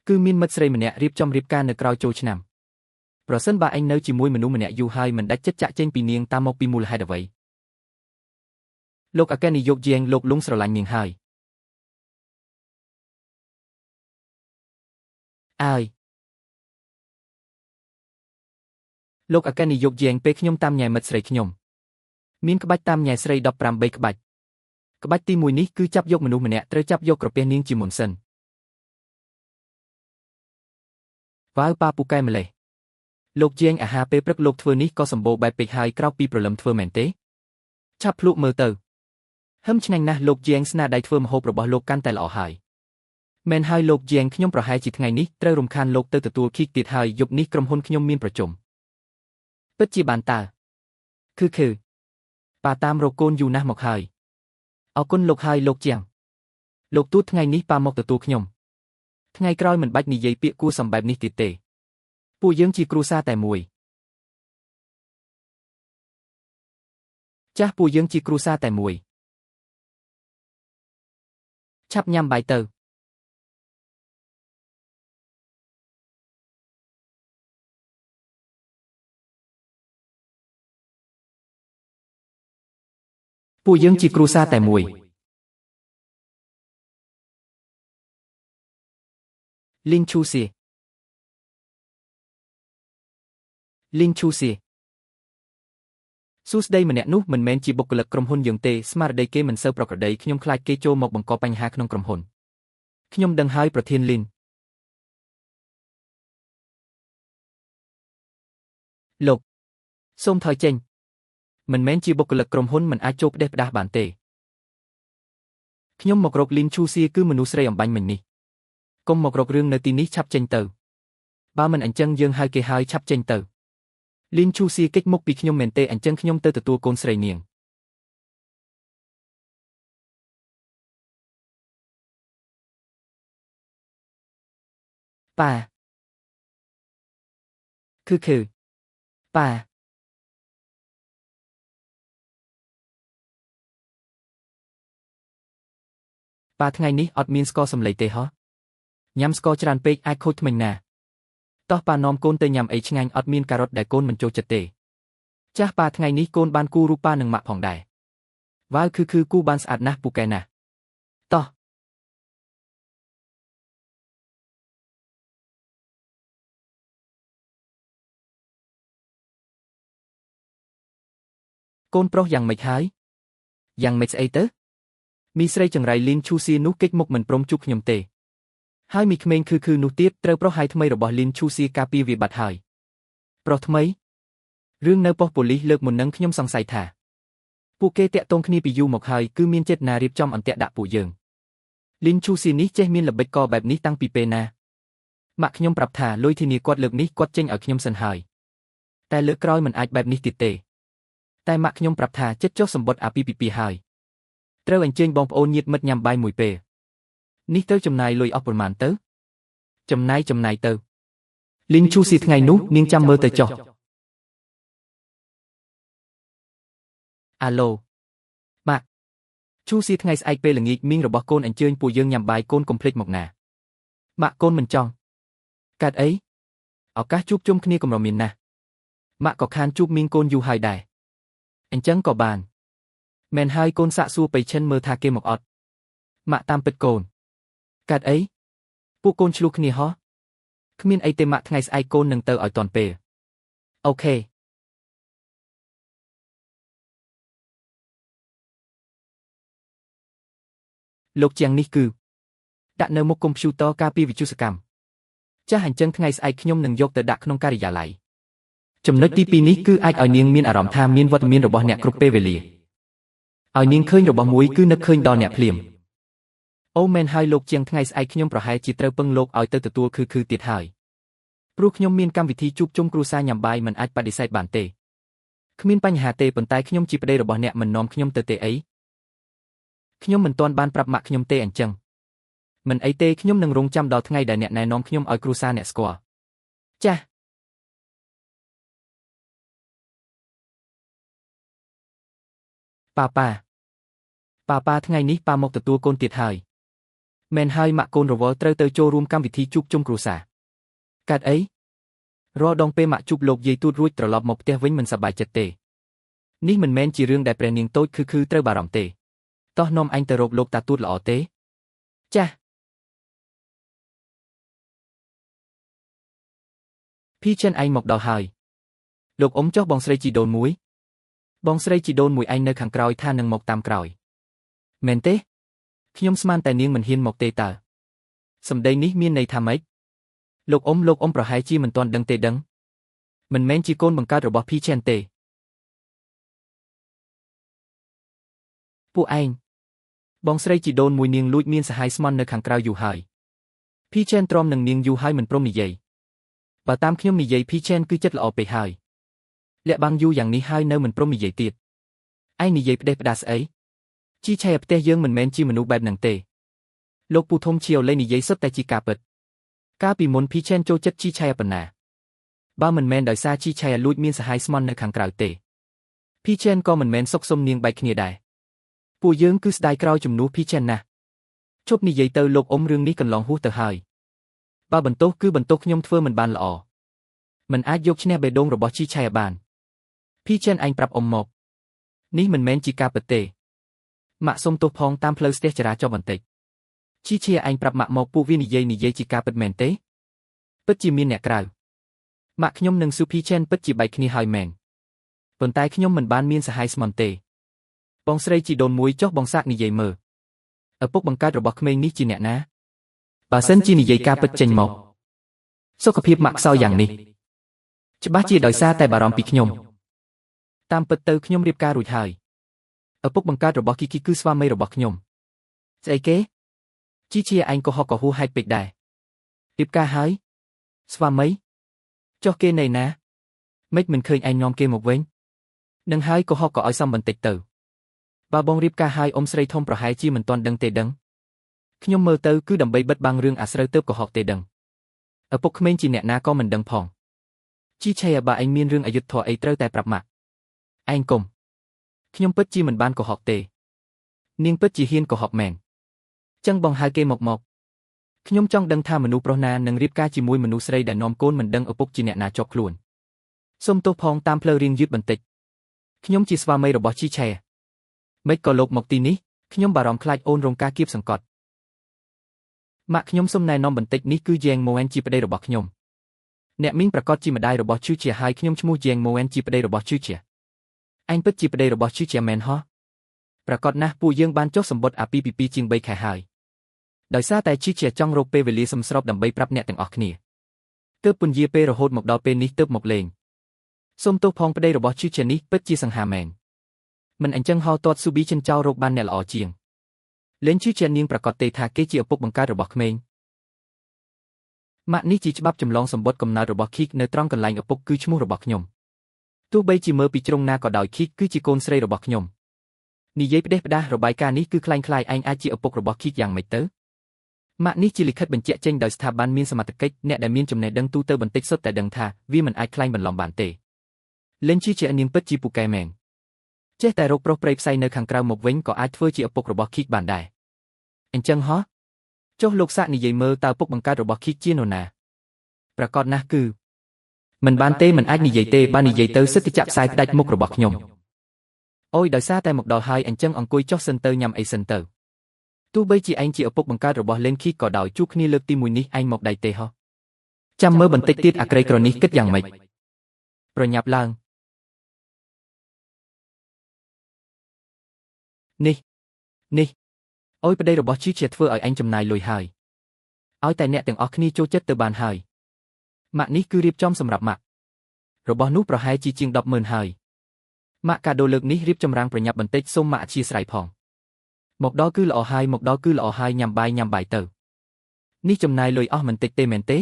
Speaker 1: គឺមានមិត្តស្រីម្នាក់រៀបចំរៀបការនៅក្រៅចូលឆ្នាំប្រសិនបើឯងនៅជាមួយមនុស្សម្នាក់យូរហើយមិនដាច់ចិត្តចាក់ចេញពីនាងតាមមកពីមូលហេតុអ្វី លោកអគ្គនាយកយាងលោកលុងស្រឡាញ់នាងហើយអើយលោកអគ្គនាយកយាងពេលខ្ញុំតាមញ៉ែមិត្តស្រីខ្ញុំមានក្បាច់តាមញ៉ែស្រី15 ក្បាច់ក្បាច់ទី1នេះគឺចាប់យកមនុស្សម្នាក់ត្រូវចាប់យកក្រពះនាងជាមុនសិនវ៉ាវប៉ាពូកែម្លេះលោកយាងអាហារពេលព្រឹកលោកធ្វើនេះក៏សម្បូរបែបពេកហើយក្រោកពីព្រលឹមធ្វើមែនទេឆាប់ភ្លក់មើលទៅហឹមឆ្ងាញ់ណាស់លោកយាងស្នាដៃធ្វើម្ហូបរបស់លោកកាន់តែល្អហើយមែនហើយលោកយាងខ្ញុំប្រហែលជាថ្ងៃនេះត្រូវរំខានលោកទៅទទួលខីកទៀតហើយយប់នេះក្រុមហ៊ុនខ្ញុំមានប្រជុំពិតជាបានតើគឺប៉ាតាមរកកូនយូរណាស់មកហើយអរគុណលោកហើយលោកជាងលោកទូតថ្ងៃនេះប៉ាមកទទួលខ្ញុំថ្ងៃក្រោយមិនបាច់និយាយពាក្យគួរសមបែបនេះទៀតទេពួកយើងជាគ្រួសារតែមួយចាស់ពួកយើងជាគ្រួសារតែមួយឆាប់ញ៉ាំបាយទៅពួកយើងជាគ្រួសារតែមួយលីងឈូសៀសួស្ដីម្នាក់នោះមិនមែនជាបុគ្គលិកក្រុមហ៊ុនយើងទេស្មារតីគេមិនសូវប្រក្រតីខ្ញុំខ្លាចគេចូលមកបង្កបញ្ហាក្នុងក្រុមហ៊ុនខ្ញុំដឹងហើយប្រធានលីនលោកសូមថយចេញមិនមែនជាបុគ្គលិកក្រុមហ៊ុនមិនអាចចូលផ្ដេសផ្ដាសបានទេខ្ញុំមករកលីនឈូសៀគឺមនុស្សស្រីអំបញ្ញមិញនេះកុំមករករឿងនៅទីនេះឆាប់ចេញទៅបើមិនអញ្ចឹងយើងហៅគេហើយឆាប់ចេញទៅលីនឈូសៀគេចមុខពីខ្ញុំមែនទេអញ្ចឹងខ្ញុំទៅទទួលកូនស្រីនាងប៉ាគឺប៉ាប៉ាថ្ងៃនេះអត់មានស្ករសម្លេងទេហ៎ញ៉ាំស្ករច្រើនពេកអាចខូចធ្មេញណាតោះប៉ានាំកូនទៅញ៉ាំអីឆ្ងាញ់អត់មានការ៉ុតដែលកូនមិនចូលចិត្តទេចាស់ប៉ាថ្ងៃនេះកូនបានគូរូបប៉ានឹងម៉ាក់ផងដែរវ៉ាវគឺគូបានស្អាតណាស់ពូកែណាស់តោះកូនប្រុសយ៉ាងម៉េចហើយយ៉ាងម៉េចស្អីទៅមីស្រីចង្រៃលីនឈូសៀនោះគេចមុខមិនព្រមជួបខ្ញុំទេហើយមីក្មេងគឺនោះទៀតត្រូវប្រុសហើយថ្មីរបស់លីនឈូសៀការពារវាបាត់ហើយប្រុសថ្មីរឿងនៅប៉ុស្តិ៍ប៉ូលីសលើកមុននឹងខ្ញុំសង្ស័យថាពួកគេតាក់ទងគ្នាពីយូរមកហើយគឺមានចេតនារៀបចំអន្ទាក់ដាក់ពួកយើងលីនឈូសៀនេះចេះមានល្បិចកបែបនេះតាំងពីពេលណាម៉ាក់ខ្ញុំប្រាប់ថាលុយធានាគាត់លើកនេះគាត់ចេញឲ្យខ្ញុំសិនហើយតែលើកក្រោយមិនអាចបែបនេះទៀតទេតែម៉ាក់ខ្ញុំប្រាប់ថាចិត្តចុះសម្បត្តិអាពីពីហើយត្រូវអញ្ជើញបងប្អូនញាតិមិត្តញ៉ាំបាយមួយពេលនេះទៅចំណាយលុយអស់ប៉ុន្មានទៅចំណាយទៅលីនឈូសៀថ្ងៃនោះនាងចាំមើលទៅចុះអាឡូម៉ាក់ឈូសៀថ្ងៃស្អែកពេលល្ងាចមីងរបស់កូនអញ្ជើញពួកយើងញ៉ាំបាយកូនកុំភ្លេចមកណាម៉ាក់កូនមិនចង់កើតអីឱកាសជួបជុំគ្នាកម្រមានណាស់ម៉ាក់ក៏ខានជួបមីងកូនយូរហើយដែរអញ្ចឹងក៏បានមែនហើយកូនសាក់សួរបៃឈិនមើលថាគេមកអត់ម៉ាក់តាមពិតកូនកើតអីពួកកូនឆ្លោះគ្នាហ៎គ្មានអីទេម៉ាក់ថ្ងៃស្អែកកូននឹងទៅឲ្យតាន់ពេលអូខេលោកជាងនេះគឺដាក់នៅមុខកុំព្យូទ័រការពារវិទ្យុសកម្មចាស់អញ្ចឹងថ្ងៃស្អែកខ្ញុំនឹងយកទៅដាក់ក្នុងការិយាល័យចំណុចទី2នេះគឺអាចឲ្យនាងមានអារម្មណ៍ថាមានវត្តមានរបស់អ្នកគ្រប់ពេលវេលាឲ្យនាងឃើញរបស់មួយគឺនឹកឃើញដល់អ្នកភ្លាមអូមែនហើយលោកជាងថ្ងៃស្អែកខ្ញុំប្រហែលជាត្រូវពឹងលោកឲ្យទៅទទួលគឺទៀតហើយព្រោះខ្ញុំមានកម្មវិធីជួបជុំគ្រួសារញ៉ាំបាយមិនអាចបដិសេធបានទេគ្មានបញ្ហាទេប៉ុន្តែខ្ញុំជាប្តីរបស់អ្នកមិននាំខ្ញុំទៅទេអីខ្ញុំមិនទាន់បានប្រាប់ម៉ាក់ខ្ញុំទេអញ្ចឹងមិនអីទេខ្ញុំនឹងរងចាំដល់ថ្ងៃដែលអ្នកណែនាំខ្ញុំឲ្យគ្រួសារអ្នកស្គាល់ចាស់ប៉ាថ្ងៃនេះប៉ាមកទទួលកូនទៀតហើយមែនហើយម៉ាក់កូនរវល់ត្រូវទៅចូលរួមកម្មវិធីជួបជុំគ្រួសារកើតអីរាល់ដងពេលម៉ាក់ជួបលោកយាយទូតរួចត្រឡប់មកផ្ទះវិញមិនសប្បាយចិត្តទេនេះមិនមែនជារឿងដែលព្រះនាងតូចគឺត្រូវបារម្ភទេ តោះនាំអញទៅរកលោកតាទូតល្អទេចាស់ភីចិនឯងមកដល់ហើយលោកអ៊ំចុះបងស្រីជីដូនមួយបងស្រីជីដូនមួយឯងនៅខាងក្រោយថានឹងមកតាមក្រោយមែនទេខ្ញុំស្មានតែនាងមិនហ៊ានមកទេតើសម្ដីនេះមានន័យថាម៉េចលោកអ៊ំប្រហែលជាមិនទាន់ដឹងទេដឹងមិនមែនជាកូនបង្កើតរបស់ភីចិនទេពួកឯងបងស្រីជីដូនមួយនាងលួចមានសហាយស្មន់នៅខាងក្រៅយូរហើយភីចិនទ្រាំនឹងនាងយូរហើយមិនព្រមនិយាយបើតាមខ្ញុំនិយាយភីចិនគឺចិត្តល្អពេកហើយលាក់បាំងយូរយ៉ាងនេះហើយនៅមិនព្រមនិយាយទៀតឯងនិយាយផ្ដេសផ្ដាសស្អីជីឆៃផ្ទះយើងមិនមែនជាមនុស្សបែបហ្នឹងទេលោកពូធំឈៀវលេងនិយាយសុទ្ធតែជាការពិតកាលពីមុនភីចិនចូលចិត្តជីឆៃប៉ុណ្ណាបើមិនមែនដោយសារជីឆៃលួចមានសហាយស្មន់នៅខាងក្រៅទេភីចិនក៏មិនមែនសុកសុំនាងបែកគ្នាដែរពួកយើងគឺស្ដាយក្រោយជំនួសភីចិនណាស់ជប់និយាយទៅលោកអ៊ំរឿងនេះកន្លងហួសទៅហើយបើបន្ទោសគឺបន្ទោសខ្ញុំធ្វើមិនបានល្អមិនអាចយកឈ្នះបេះដូងរបស់ជីឆៃបានភីចិនឯងប្រាប់អ៊ំមកនេះមិនមែនជាការពិតទេម៉ាក់សុំទោសផងតាមផ្លូវស្ទះចរាចរណ៍បន្តិចជីឆៃឯងប្រាប់ម៉ាក់មកពួកវានិយាយជាការពិតមែនទេពិតជាមានអ្នកក្រៅម៉ាក់ខ្ញុំនិងស៊ូភីចិនពិតជាបែកគ្នាហើយមែនប៉ុន្តែខ្ញុំមិនបានមានសហាយស្មន់ទេបងស្រីជីដូនមួយចុះបងសាក់និយាយមើលឪពុកបង្កើតរបស់ក្មេងនេះជាអ្នកណាបើសិនជានិយាយការពិតចេញមកសុខភាពម៉ាក់ខ្សោយយ៉ាងនេះច្បាស់ជាដោយសារតែបារម្ភពីខ្ញុំតាមពិតទៅខ្ញុំរៀបការរួចហើយឪពុកបង្កើតរបស់គីគីគឺស្វាមីរបស់ខ្ញុំស្អីគេជីជាឯងក៏ហុកក៏ហួសហេតុពេកដែររៀបការហើយស្វាមីចុះគេនៅណាម៉េចមិនឃើញឯងនាំគេមកវិញនឹងហើយក៏ហុកក៏ឲ្យសំបន្តិចទៅបើបងរៀបការហើយអ៊ំស្រីធំប្រហែលជាមិនទាន់ដឹងទេដឹងខ្ញុំមើលទៅគឺដើម្បីបិទបាំងរឿងអាស្រូវទៅក៏ហុកទេដឹងឪពុកក្មេងជាអ្នកណាក៏មិនដឹងផងជីឆៃបើឯងមានរឿងអយុត្តិធម៌អីត្រូវតែប្រាប់ម៉ាក់ឯងកុំខ្ញុំពិតជាមិនបានកុហកទេនាងពិតជាហ៊ានកុហកមែនចឹងបងហៅគេមកខ្ញុំចង់ដឹងថាមនុស្សប្រុសណានឹងរៀបការជាមួយមនុស្សស្រីដែលនាំកូនមិនដឹងឪពុកជាអ្នកណាជាប់ខ្លួនសុំទោសផងតាមផ្លូវរៀងយឺតបន្តិចខ្ញុំជាស្វាមីរបស់ជីឆៃមិនក៏លោកមកទីនេះខ្ញុំបារម្ភខ្លាចអូនរងការគៀបសង្កត់ម៉ាក់ខ្ញុំសុំណែនាំបន្តិចនេះគឺយ៉ែងម៉ូអែនជាប្តីរបស់ខ្ញុំអ្នកមីងប្រកាសជាម្ដាយរបស់ជូជាហើយខ្ញុំឈ្មោះយ៉ែងម៉ូអែនជាប្តីរបស់ជូជាអញពិតជាប្តីរបស់ជូជាមែនហ៎ប្រកាសណាស់ពួកយើងបានចុះសម្បត្តិអាពីពីជាង3ខែហើយដោយសារតែជូជាចង់រកពេលវេលាសមស្របដើម្បីប្រាប់អ្នកទាំងអស់គ្នាទើបពន្យាពេលរហូតមកដល់ពេលនេះទើបមកលេងសូមទោសផងប្តីរបស់ជូជានេះពិតជាសង្ហាមែនមិនអញ្ចឹងហៅទាត់ស៊ូប៊ីចិនចោលរកបានអ្នកល្អជាងលេងជឿជានាងប្រកាសទេថាគេជាឪពុកបង្កើតរបស់ក្មេងម៉ាក់នេះជាច្បាប់ចម្លងសម្បត្តិកំណើតរបស់ឃីកនៅត្រង់កន្លែងឪពុកគឺឈ្មោះរបស់ខ្ញុំទោះបីជាមើលពីជ្រុងណាក៏ដោយឃីកគឺជាកូនស្រីរបស់ខ្ញុំនិយាយផ្ដេសផ្ដាសរបាយការណ៍នេះគឺคล้ายឯងអាចជាឪពុករបស់ឃីកយ៉ាងម៉េចទៅម៉ាក់នេះជាលិខិតបញ្ជាក់ចេញដោយស្ថាប័នមានសមត្ថកិច្ចអ្នកដែលមានចំណេះដឹងទូទៅបន្តិចសុទ្ធតែដឹងថាវាមិនអាចคล้ายបន្លំបានទេលេងជឿជានាងពិតជាពូកែមែនចេះតែរកប្រុសព្រៃផ្សៃនៅខាងក្រៅមកវិញក៏អាចធ្វើជាឪពុករបស់ឃីកបានដែរអញ្ចឹងហ៎ចុះលោកសាក់និយាយមើលតើឪពុកបង្កើតរបស់ឃីកជានរណាប្រកាសណាស់គឺមិនបានទេមិនអាចនិយាយទេបាននិយាយទៅសិទ្ធិចាក់ផ្សាយផ្ដាច់មុខរបស់ខ្ញុំអូយដោយសារតែមកដល់ហើយអញ្ចឹងអង្គុយចុះសិនទៅញ៉ាំអីសិនទៅទោះបីជាឯងជាឪពុកបង្កើតរបស់លេងឃីកក៏ដោយជួបគ្នាលើកទី1នេះឯងមកដៃទេហ៎ចាំមើលបន្តិចទៀតអាក្រៃក្រនេះគិតយ៉ាងម៉េចប្រញាប់ឡើងនេះអូយប្តីរបស់ជីជាធ្វើឲ្យអញចំណាយលុយហើយឲ្យតែអ្នកទាំងអស់គ្នាចូលចិត្តទៅបានហើយម៉ាក់នេះគឺរៀបចំសម្រាប់ម៉ាក់របស់នោះប្រហែលជាង 100000 ហើយម៉ាក់កាដូលើកនេះរៀបចំរាងប្រញាប់បន្តិចសូមម៉ាក់អធិស្ឋានផងមកដល់គឺល្អហើយញ៉ាំបាយទៅនេះចំណាយលុយអស់មិនតិចទេមែនទេ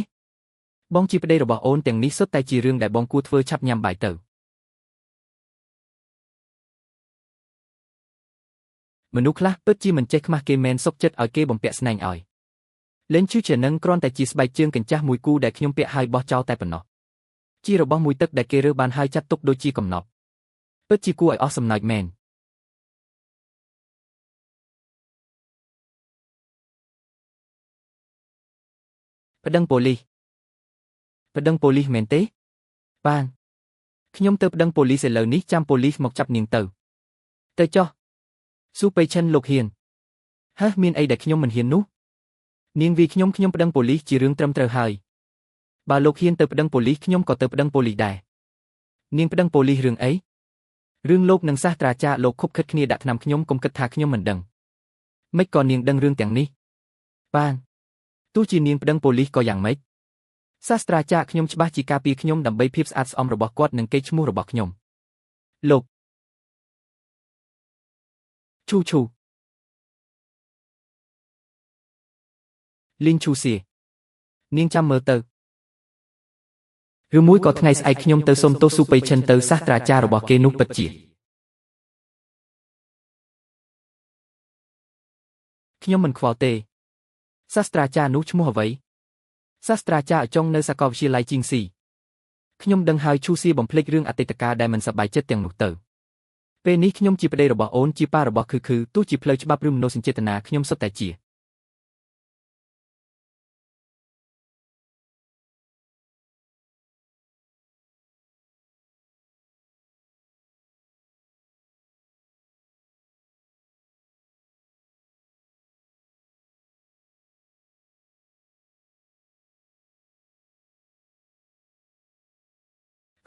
Speaker 1: បងជាប្តីរបស់អូនទាំងនេះសុទ្ធតែជារឿងដែលបងគួរធ្វើឆាប់ញ៉ាំបាយទៅមនុស្សខ្លះពិតជាមិនចេះខ្មាស់គេមែនសុកចិត្តឲ្យគេបំពាក់ស្នែងឲ្យលេងជឿជានឹងគ្រាន់តែជាស្បែកជើងកញ្ចាស់មួយគូដែលខ្ញុំពាក់ឲ្យបោះចោលតែប៉ុណ្ណោះជារបស់មួយទឹកដែលគេរើសបានហើយចាត់ទុកដូចជាកំណប់ពិតជាគួរឲ្យអស់សំណើចមែនប្តឹងប៉ូលីសមែនទេបានខ្ញុំទៅប្តឹងប៉ូលីសឥឡូវនេះចាំប៉ូលីសមកចាប់នាងទៅចុះ ស៊ូប៉េឈិនលោកហ៊ានហឺមានអីដែលខ្ញុំមិនហ៊ាននោះនាងវាខ្ញុំប្តឹងប៉ូលីសជារឿងត្រឹមត្រូវហើយបើលោកហ៊ានទៅប្តឹងប៉ូលីសខ្ញុំក៏ទៅប្តឹងប៉ូលីសដែរនាងប្តឹងប៉ូលីសរឿងអីរឿងលោកនិងសាស្ត្រាចារ្យលោកខុបខិតគ្នាដាក់ថ្នាំខ្ញុំកុំគិតថាខ្ញុំមិនដឹងមិនក៏នាងដឹងរឿងទាំងនេះបានទោះជានាងប្តឹងប៉ូលីសក៏យ៉ាងម៉េចសាស្ត្រាចារ្យខ្ញុំច្បាស់ជាការពារខ្ញុំដើម្បីភាពស្អាតស្អំរបស់គាត់និងកេរ្តិ៍ឈ្មោះរបស់ខ្ញុំលោកឈូលីងឈូសៀនាងចាំមើលទៅឬមួយក៏ថ្ងៃស្អែកខ្ញុំទៅសុំទោសស៊ូប៉េឈិនទៅសាស្ត្រាចារ្យរបស់គេនោះពិតជាខ្ញុំមិនខ្វល់ទេសាស្ត្រាចារ្យនោះឈ្មោះអ្វីសាស្ត្រាចារ្យអចុងនៅសាកលវិទ្យាល័យជីងស៊ីខ្ញុំដឹងហើយឈូសៀបំភ្លេចរឿងអតីតកាលដែលមិនសប្បាយចិត្តទាំងនោះទៅពេលនេះខ្ញុំជាប្តីរបស់អូនជាប៉ារបស់គឺទោះជាផ្លូវច្បាប់ឬមនោសញ្ចេតនាខ្ញុំសុទ្ធតែជា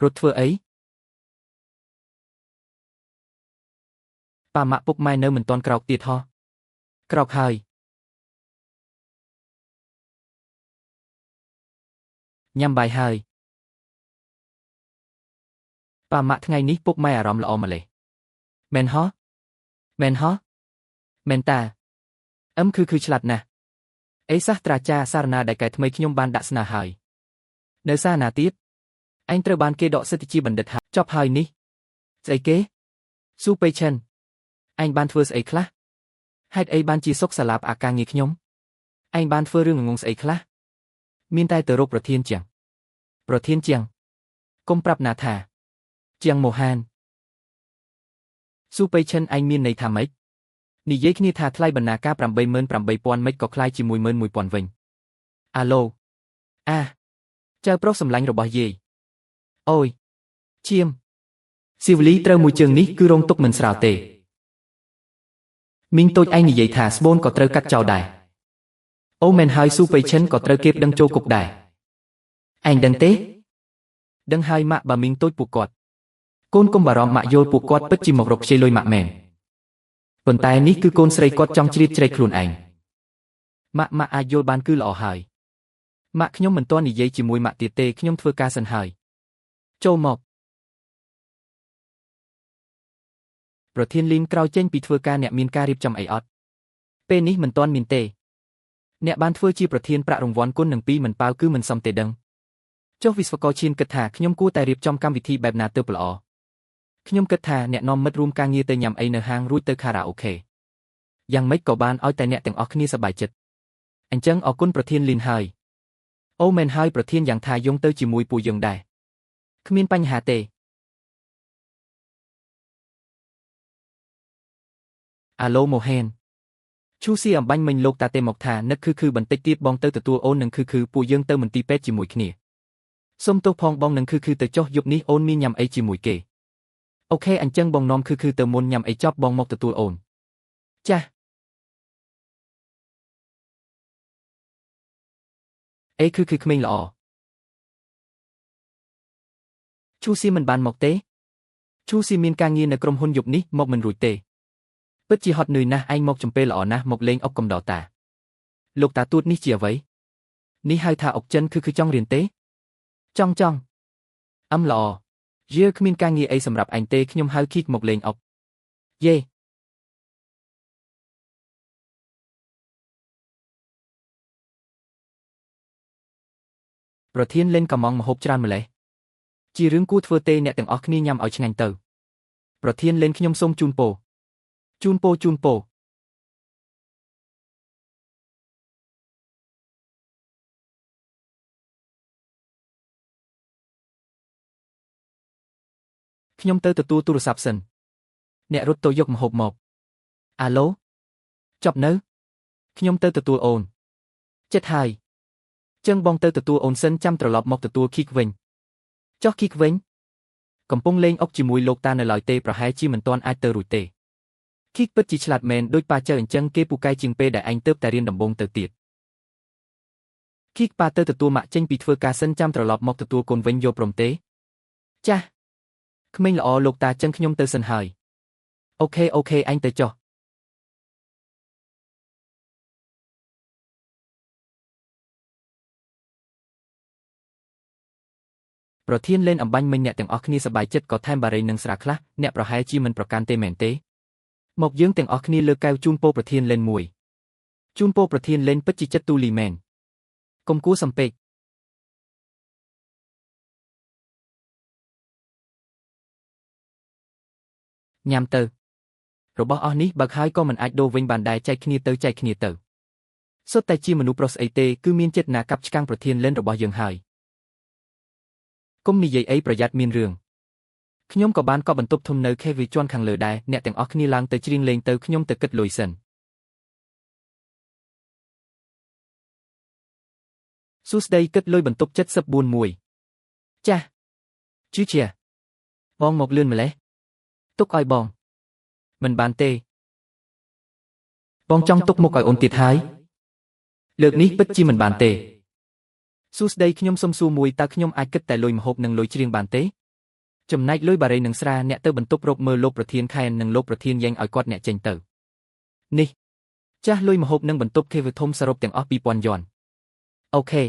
Speaker 1: រត់ធ្វើអីប៉ាម៉ាក់ពុកម៉ែនៅមិនទាន់ក្រោកទៀតហ៎ក្រោកហើយញ៉ាំបាយហើយប៉ាម៉ាក់ថ្ងៃនេះពុកម៉ែអារម្មណ៍ល្អម្លេះមែនហ៎មែនតាគឺឆ្លាតណាស់អេសាស្ត្រាចារ្យសារណាដែលកែថ្មីខ្ញុំបានដាក់ស្នាហើយនៅសារណាទៀតឯងត្រូវបានគេដកសិទ្ធិជាបណ្ឌិតហើយចប់ហើយនេះស្អីគេស៊ូប៉េឈិនឯងបានធ្វើស្អីខ្លះហេតុអីបានជាសុកសាឡាបអាការងារខ្ញុំឯងបានធ្វើរឿងងងស្អីខ្លះមានតែទៅរកប្រធានជាងកុំប្រាប់ណាថាជាងម៉ូហានស៊ូប៉េឈិនឯងមានន័យថាម៉េចនិយាយគ្នាថាថ្លៃបណ្ណាការ 88,000 មិនក៏คล้ายជា 11,000 វិញអាឡូចៅប្រុសសម្លាញ់របស់យាយអូយឈាមស៊ីវលីត្រូវមួយជើងនេះគឺរងទុកមិនស្រាលទេមីងតូចឯងនិយាយថាស្បូនក៏ត្រូវកាត់ចោលដែរអូមែនហើយស៊ូប៉េឈិនក៏ត្រូវគេប្តឹងចូលគុកដែរឯងដឹងទេដឹងហើយម៉ាក់បើមីងតូចពួកគាត់កូនកុំបារម្ភម៉ាក់យល់ពួកគាត់ពិតជាមករកខ្ចីលុយម៉ាក់មែនប៉ុន្តែនេះគឺកូនស្រីគាត់ចង់ជ្រៀតជ្រែកខ្លួនឯងម៉ាក់អាចយល់បានគឺល្អហើយម៉ាក់ខ្ញុំមិនទាន់និយាយជាមួយម៉ាក់ទៀតទេខ្ញុំធ្វើការសិនហើយចូលមកប្រធានលីនក្រោយចេញពីធ្វើការអ្នកមានការរៀបចំអីអត់ពេលនេះមិនទាន់មានទេអ្នកបានធ្វើជាប្រធានប្រាក់រង្វាន់គុណនឹងពីមិនប៉ាវគឺមិនសមទេដឹងចុះវិស្វករឈៀនគិតថាខ្ញុំគួរតែរៀបចំកម្មវិធីបែបណាទើបល្អខ្ញុំគិតថាអ្នកនាំមិត្តរួមការងារទៅញ៉ាំអីនៅហាងរួចទៅខារ៉ាអូខេយ៉ាងម៉េចក៏បានឲ្យតែអ្នកទាំងអស់គ្នាសប្បាយចិត្តអញ្ចឹងអរគុណប្រធានលីនហើយអូមែនហើយប្រធានយ៉ាងថាយងទៅជាមួយពួកយើងដែរគ្មានបញ្ហាទេអាឡូម៉ូហេនឈូស៊ីអំបញ្ញមិញលោកតាទេមកថានឹកគឺបន្តិចទៀតបងទៅទទួលអូននឹងគឺពួកយើងទៅមន្ទីរពេទ្យជាមួយគ្នាសុំទោសផងបងនឹងគឺទៅចុះយប់នេះអូនមានញ៉ាំអីជាមួយគេអូខេអញ្ចឹងបងនាំគឺទៅមុនញ៉ាំអីចប់បងមកទទួលអូនចាស់អេគឺក្មេងល្អឈូស៊ីមិនបានមកទេឈូស៊ីមានការងារនៅក្រុមហ៊ុនយប់នេះមកមិនរួចទេពិតជាហត់នឿយណាស់ឯងមកចំពេលល្អណាស់មកលេងអុកកំដរតាលោកតាទួតនេះជាអ្វីនេះហៅថាអុកចិនគឺចង់រៀនទេចង់ល្អយេគ្មានការងារអីសម្រាប់ឯងទេខ្ញុំហៅគីកមកលេងអុកយេប្រធានលេងកំងមហូបច្រើនម្លេះជារឿងគួរធ្វើទេអ្នកទាំងអស់គ្នាញ៉ាំឲ្យឆ្ងាញ់ទៅប្រធានលេងខ្ញុំសូមជូនពរខ្ញុំទៅទទួលទូរស័ព្ទសិនអ្នករត់ទៅយកម្ហូបមកអាឡូចប់នៅខ្ញុំទៅទទួលអូនចិត្តហើយចឹងបងទៅទទួលអូនសិនចាំត្រឡប់មកទទួលគីកវិញចុះគីកវិញកំពុងលេងអុកជាមួយលោកតានៅឡើយទេប្រហែលជាមិនទាន់អាចទៅរួចទេ Kick ពិតជាឆ្លាតមែនដូចប៉ាចើអញ្ចឹងគេពូកែជាងពេលដែលឯងទៅតែរៀនដំបូងទៅទៀត Kick ប៉ាទៅទទួលម៉ាក់ចេញពីធ្វើការសិនចាំត្រឡប់មកទទួលកូនវិញយកព្រមទេចាស់ក្មេងល្អលោកតាចឹងខ្ញុំទៅសិនហើយអូខេឯងទៅចុះប្រធានលេនអំបញ្ញមិញអ្នកទាំងអស់គ្នាសប្បាយចិត្តក៏ថែមបារីនឹងស្រាខ្លះអ្នកប្រហែលជាមិនប្រកាន់ទេមែនទេមកយើងទាំងអស់គ្នាលើកកែវជូនពោប្រធានលេនមួយជូនពោប្រធានលេនពិតជាចិត្តទូលីមែនកុំគួរសំពេកញ៉ាំទៅរបស់អស់នេះបើកហើយក៏មិនអាចដូរវិញបានដែរចែកគ្នាទៅសុទ្ធតែជាមនុស្សប្រុសស្អីទេគឺមានចេតនាកាប់ឆ្កាំងប្រធានលេនរបស់យើងហើយកុំនិយាយអីប្រយ័ត្នមានរឿងខ្ញុំក៏បានកប់បន្ទប់ធំនៅខេវីជាន់ខាងលើដែរអ្នកទាំងអស់គ្នាឡើងទៅច្រៀងលេងទៅខ្ញុំទៅគិតលុយសិនសួស្ដីគិតលុយបន្ទប់74មួយចាស់ជឿជាបងមកលឿនម្លេះទុកឲ្យបងមិនបានទេបងចង់ទុកមុខឲ្យអូនទៀតហើយលើកនេះពិតជាមិនបានទេសួស្ដីខ្ញុំសុំសួរមួយតើខ្ញុំអាចគិតតែលុយម្ហូបនិងលុយច្រៀងបានទេចំណែកលុយបារីនឹងស្រាអ្នកទៅបន្ទប់រកមើលលោកប្រធានខែននិងលោកប្រធានយ៉េងឲ្យគាត់អ្នកចេញទៅនេះចាស់លុយម្ហូបនិងបន្ទប់ខេវធំសរុបទាំងអស់ 2000 យន់អូខេ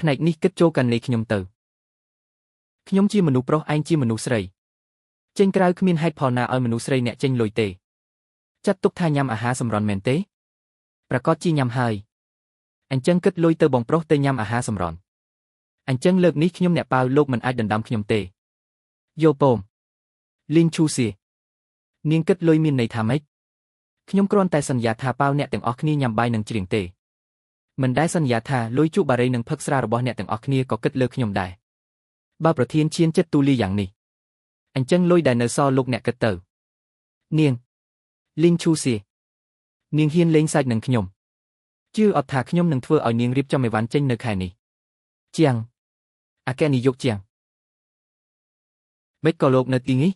Speaker 1: ផ្នែកនេះគិតចូលកាន់លេខខ្ញុំទៅខ្ញុំជាមនុស្សប្រុសឯងជាមនុស្សស្រីចេញក្រៅគ្មានហេតុផលណាឲ្យមនុស្សស្រីអ្នកចេញលុយទេចាត់ទុកថាញ៉ាំអាហារសម្រន់មែនទេប្រកាសជាញ៉ាំហើយអញ្ចឹងគិតលុយទៅបងប្រុសទៅញ៉ាំអាហារសម្រន់អញ្ចឹងលើកនេះខ្ញុំអ្នកប៉ាវលោកមិនអាចដណ្ដើមខ្ញុំទេយោពមលីងឈូសៀនាងគិតលុយមានន័យថាម៉េចខ្ញុំគ្រាន់តែសន្យាថាប៉ាវអ្នកទាំងអស់គ្នាញ៉ាំបាយនឹងច្រៀងទេមិនដែលសន្យាថាលុយជក់បារីនឹងផឹកស្រារបស់អ្នកទាំងអស់គ្នាក៏គិតលើខ្ញុំដែរបើប្រធានឈានចិត្តទូលីយ៉ាងនេះអញ្ចឹងលុយដែលនៅសល់លោកអ្នកគិតទៅនាងលីងឈូសៀនាងហ៊ានលេងសាច់នឹងខ្ញុំជឿអត់ថាខ្ញុំនឹងធ្វើឲ្យនាងរៀបចំអីវ៉ាន់ចេញនៅខែនេះជាងអគ្គនាយកជាងមិនក៏លោកនៅទីនេះ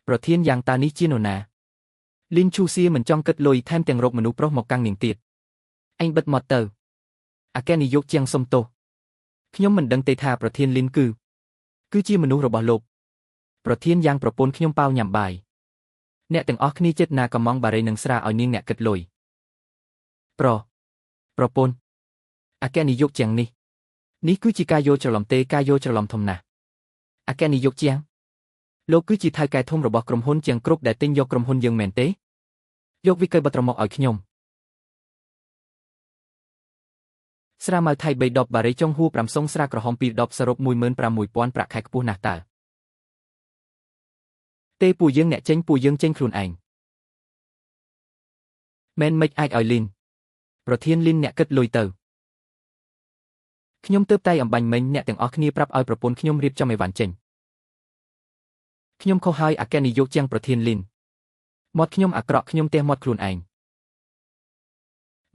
Speaker 1: ប្រធានយ៉ាងតានេះជានរណាលីនឈូសៀមិនចង់គិតលុយថែមទាំងរកមនុស្សប្រុសមកកាំងនាងទៀតអញបិទមាត់ទៅអគ្គនាយកជាងសុំទោសខ្ញុំមិនដឹងទេថាប្រធានលីនគឺជាមនុស្សរបស់លោកប្រធានយ៉ាងប្រពន្ធខ្ញុំប៉ាវញ៉ាំបាយអ្នកទាំងអស់គ្នាចិត្តណាកំងបារីនឹងស្រាឲ្យនាងអ្នកគិតលុយប្រពន្ធអគ្គនាយកជាងនេះគឺជាការយល់ច្រឡំទេការយល់ច្រឡំធំណាស់អគ្គនាយកជាងលោកគឺជាថៅកែធំរបស់ក្រុមហ៊ុនជាងគ្រប់ដែលទិញយកក្រុមហ៊ុនយើងមែនទេយកវិក័យបត្រមកឲ្យខ្ញុំស្រាម៉ៅថៃ3ដបបារីចុងហួរ5សុងស្រាក្រហម2ដបសរុប 15000 ប្រាក់ខែខ្ពស់ណាស់តើទេពួកយើងអ្នកចេញពួកយើងចេញខ្លួនឯងមែនមិនអាចឲ្យលីនប្រធានលីនអ្នកគិតលុយទៅខ្ញុំទើបតែអំបញ្ញមិញអ្នកទាំងអស់គ្នាប្រាប់ឲ្យប្រពន្ធខ្ញុំរៀបចំអីវ៉ាន់ចេញខ្ញុំខុសហើយអគ្គនាយកជាងប្រធានលីនមាត់ខ្ញុំអាក្រក់ខ្ញុំទះមាត់ខ្លួនឯង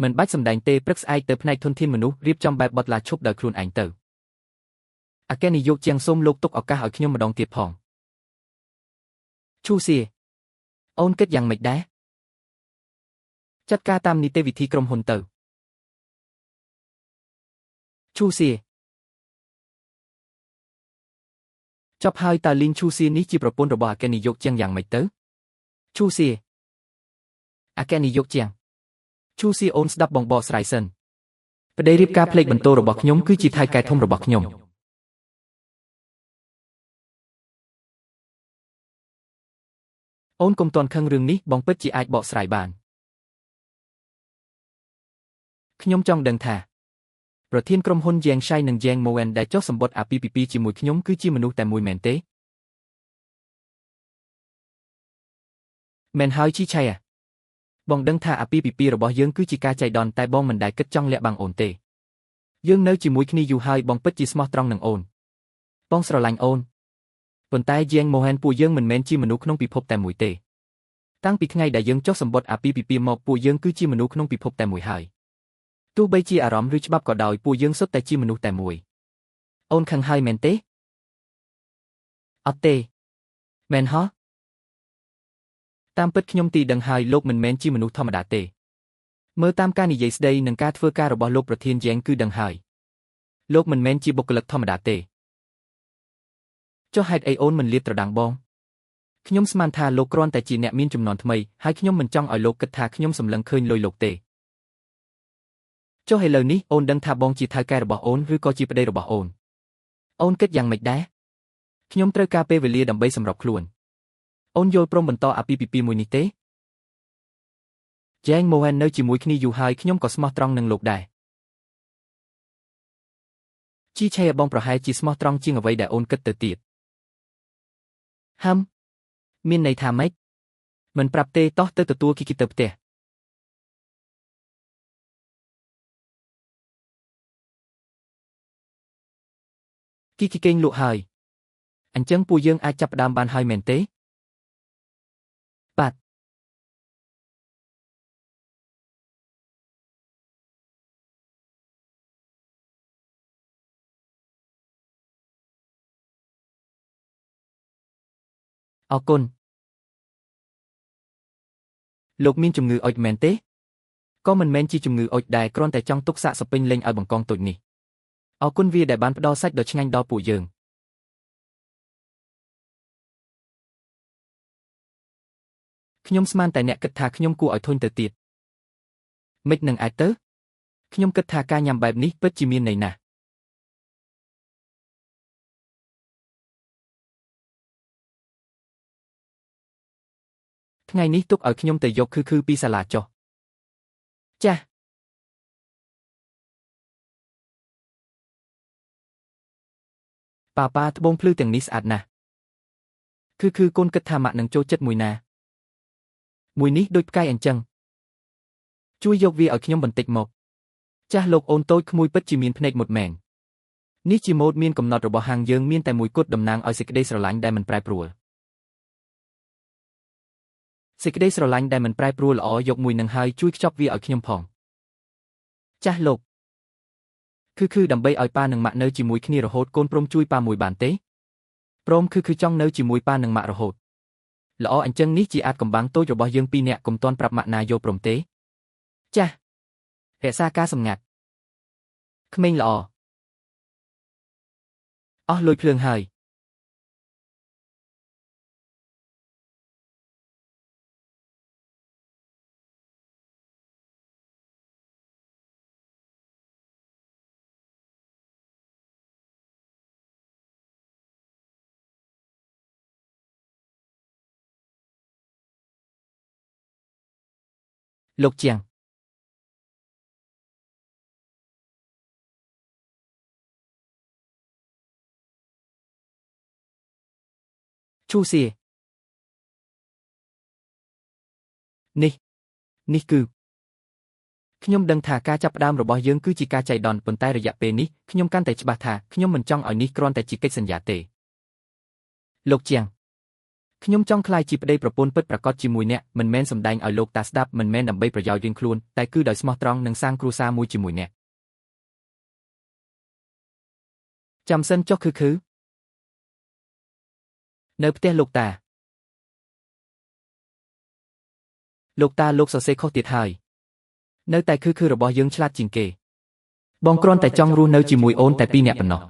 Speaker 1: មិនបាច់សម្ដែងទេព្រឹកស្អែកទៅផ្នែកធនធានមនុស្សរៀបចំបែបបត់ឡាឈប់ដោយខ្លួនឯងទៅអគ្គនាយកជាងសូមលោកទុកឱកាសឲ្យខ្ញុំម្ដងទៀតផងឈូសៀអូនគិតយ៉ាងម៉េចដែរចាត់ការតាមនីតិវិធីក្រុមហ៊ុនទៅឈូសៀចប់ហើយតើលីនឈូសៀនេះជាប្រពន្ធរបស់អគ្គនាយកជាងយ៉ាងម៉េចទៅឈូសៀអគ្គនាយកជាងឈូសៀអូនស្ដាប់បងបកស្រាយសិនប្តីរៀបការផ្លេចបន្ទោរបស់ខ្ញុំគឺជាថៅកែធំរបស់ខ្ញុំអូនកុំតន់ខឹងរឿងនេះបងពិតជាអាចបកស្រាយបានខ្ញុំចង់ដឹងថាប្រធានក្រុមហ៊ុនយ៉េងឆៃនិងយ៉េងម៉ូអែនដែលចុះសម្បត្តិអាពាហ៍ពិពាហ៍ជាមួយខ្ញុំគឺជាមនុស្សតែមួយមែនទេមែនហើយជីឆៃបងដឹងថាអាពាហ៍ពិពាហ៍របស់យើងគឺជាការចៃដន្យតែបងមិនដែលគិតចង់លាក់បាំងអូនទេយើងនៅជាមួយគ្នាយូរហើយបងពិតជាស្មោះត្រង់នឹងអូនបងស្រឡាញ់អូនប៉ុន្តែយ៉េងម៉ូហែនពួកយើងមិនមែនជាមនុស្សក្នុងពិភពតែមួយទេតាំងពីថ្ងៃដែលយើងចុះសម្បត្តិអាពាហ៍ពិពាហ៍មកពួកយើងគឺជាមនុស្សក្នុងពិភពតែមួយហើយទោះបីជាអារម្មណ៍ឬច្បាប់ក៏ដោយពួកយើងសុទ្ធតែជាមនុស្សតែមួយ អូនខឹងហើយមែនទេអត់ទេមែនហ៎តាមពិតខ្ញុំទីដឹងហើយលោកមិនមែនជាមនុស្សធម្មតាទេមើលតាមការនិយាយស្ដីនិងការធ្វើការរបស់លោកប្រធានយ៉ែងគឺដឹងហើយលោកមិនមែនជាបុគ្គលិកធម្មតាទេចុះហេតុអីអូនមិនលាតត្រដាងបងខ្ញុំស្មានថាលោកគ្រាន់តែជាអ្នកមានចំនួនថ្មីហើយខ្ញុំមិនចង់ឲ្យលោកគិតថាខ្ញុំសម្លឹងឃើញលុយលោកទេចុះឥឡូវនេះអូនដឹងថាបងជាថៅកែរបស់អូនឬក៏ជាប្តីរបស់អូនអូនគិតយ៉ាងម៉េចដែរខ្ញុំត្រូវការពេលវេលាដើម្បីសម្របខ្លួនអូនយល់ព្រមបន្តអាពាហ៍ពិពាហ៍មួយនេះទេយ៉ែងម៉ូហែននៅជាមួយគ្នាយូរហើយខ្ញុំក៏ស្មោះត្រង់នឹងលោកដែរជីឆេបងប្រហែលជាស្មោះត្រង់ជាងអ្វីដែលអូនគិតទៅទៀតហាំមានន័យថាម៉េចមិនប្រាប់ទេតោះទៅទទួលគីគីទៅផ្ទះគីគីគេងលក់ហើយអញ្ចឹងពួកយើងអាចចាប់ផ្ដើមបានហើយមែនទេបាទអរគុណលោកមានជំងឺអុចមែនទេក៏មិនមែនជាជំងឺអុចដែរគ្រាន់តែចង់ទុកសាកសពេញលេងឲ្យបង្កងតូចនេះអរគុណវាដែលបានផ្ដល់សាច់ដ៏ឆ្ងាញ់ដល់ពួកយើងខ្ញុំស្មានតែអ្នកគិតថាខ្ញុំគួរឲ្យធុញទៅទៀតមិននឹងអាចទៅខ្ញុំគិតថាការញ៉ាំបែបនេះពិតជាមានន័យណាស់ថ្ងៃនេះទុកឲ្យខ្ញុំទៅយកគឺពីសាលាចុះចាស់ប៉ាត្បូងភ្លឺទាំងនេះស្អាតណាស់គឺកូនគិតថាម៉ាក់នឹងចូលចិត្តមួយណាមួយនេះដូចផ្កាយអញ្ចឹងជួយយកវាឲ្យខ្ញុំបន្តិចមកចាស់លោកអូនតូចក្មួយពិតជាមានភ្នែកមុតមែននេះជាម៉ូដមានកំណត់របស់ហាងយើងមានតែមួយគត់តំណាងឲ្យសេចក្តីស្រឡាញ់ដែលមិនប្រែប្រួលសេចក្តីស្រឡាញ់ដែលមិនប្រែប្រួលល្អយកមួយនឹងហើយជួយខ្ចប់វាឲ្យខ្ញុំផងចាស់លោកគឺដើម្បីឲ្យប៉ានិងម៉ាក់នៅជាមួយគ្នារហូតកូនព្រមជួយប៉ាមួយបានទេព្រមគឺចង់នៅជាមួយប៉ានិងម៉ាក់រហូតល្អអញ្ចឹងនេះជាអាចកំបាំងតូចរបស់យើងពីរនាក់កុំទាន់ប្រាប់ម៉ាក់ណាយកព្រមទេចាស់រក្សាការសម្ងាត់ក្មេងល្អអស់លុយភ្លើងហើយលោកជាងឈូសៀនេះគឺខ្ញុំដឹងថាការចាប់ផ្ដើមរបស់យើងគឺជាការចៃដន្យប៉ុន្តែរយៈពេលនេះខ្ញុំកាន់តែច្បាស់ថាខ្ញុំមិនចង់ឲ្យនេះគ្រាន់តែជាកិច្ចសន្យាទេលោកជាងខ្ញុំចង់ក្លាយជាប្តីប្រពន្ធពិតប្រាកដជាមួយអ្នកមិនមែនសម្ដែងឲ្យលោកតាស្ដាប់មិនមែនដើម្បីប្រយោជន៍រៀងខ្លួនតែគឺដោយស្មោះត្រង់និងសាងគ្រួសារមួយជាមួយអ្នកចាំសិនចុះគឺនៅផ្ទះលោកតាលោកសរសេរខុសទៀតហើយនៅតែគឺរបស់យើងឆ្លាតជាងគេបងគ្រាន់តែចង់រស់នៅជាមួយអូនតែពីរនាក់ប៉ុណ្ណោះ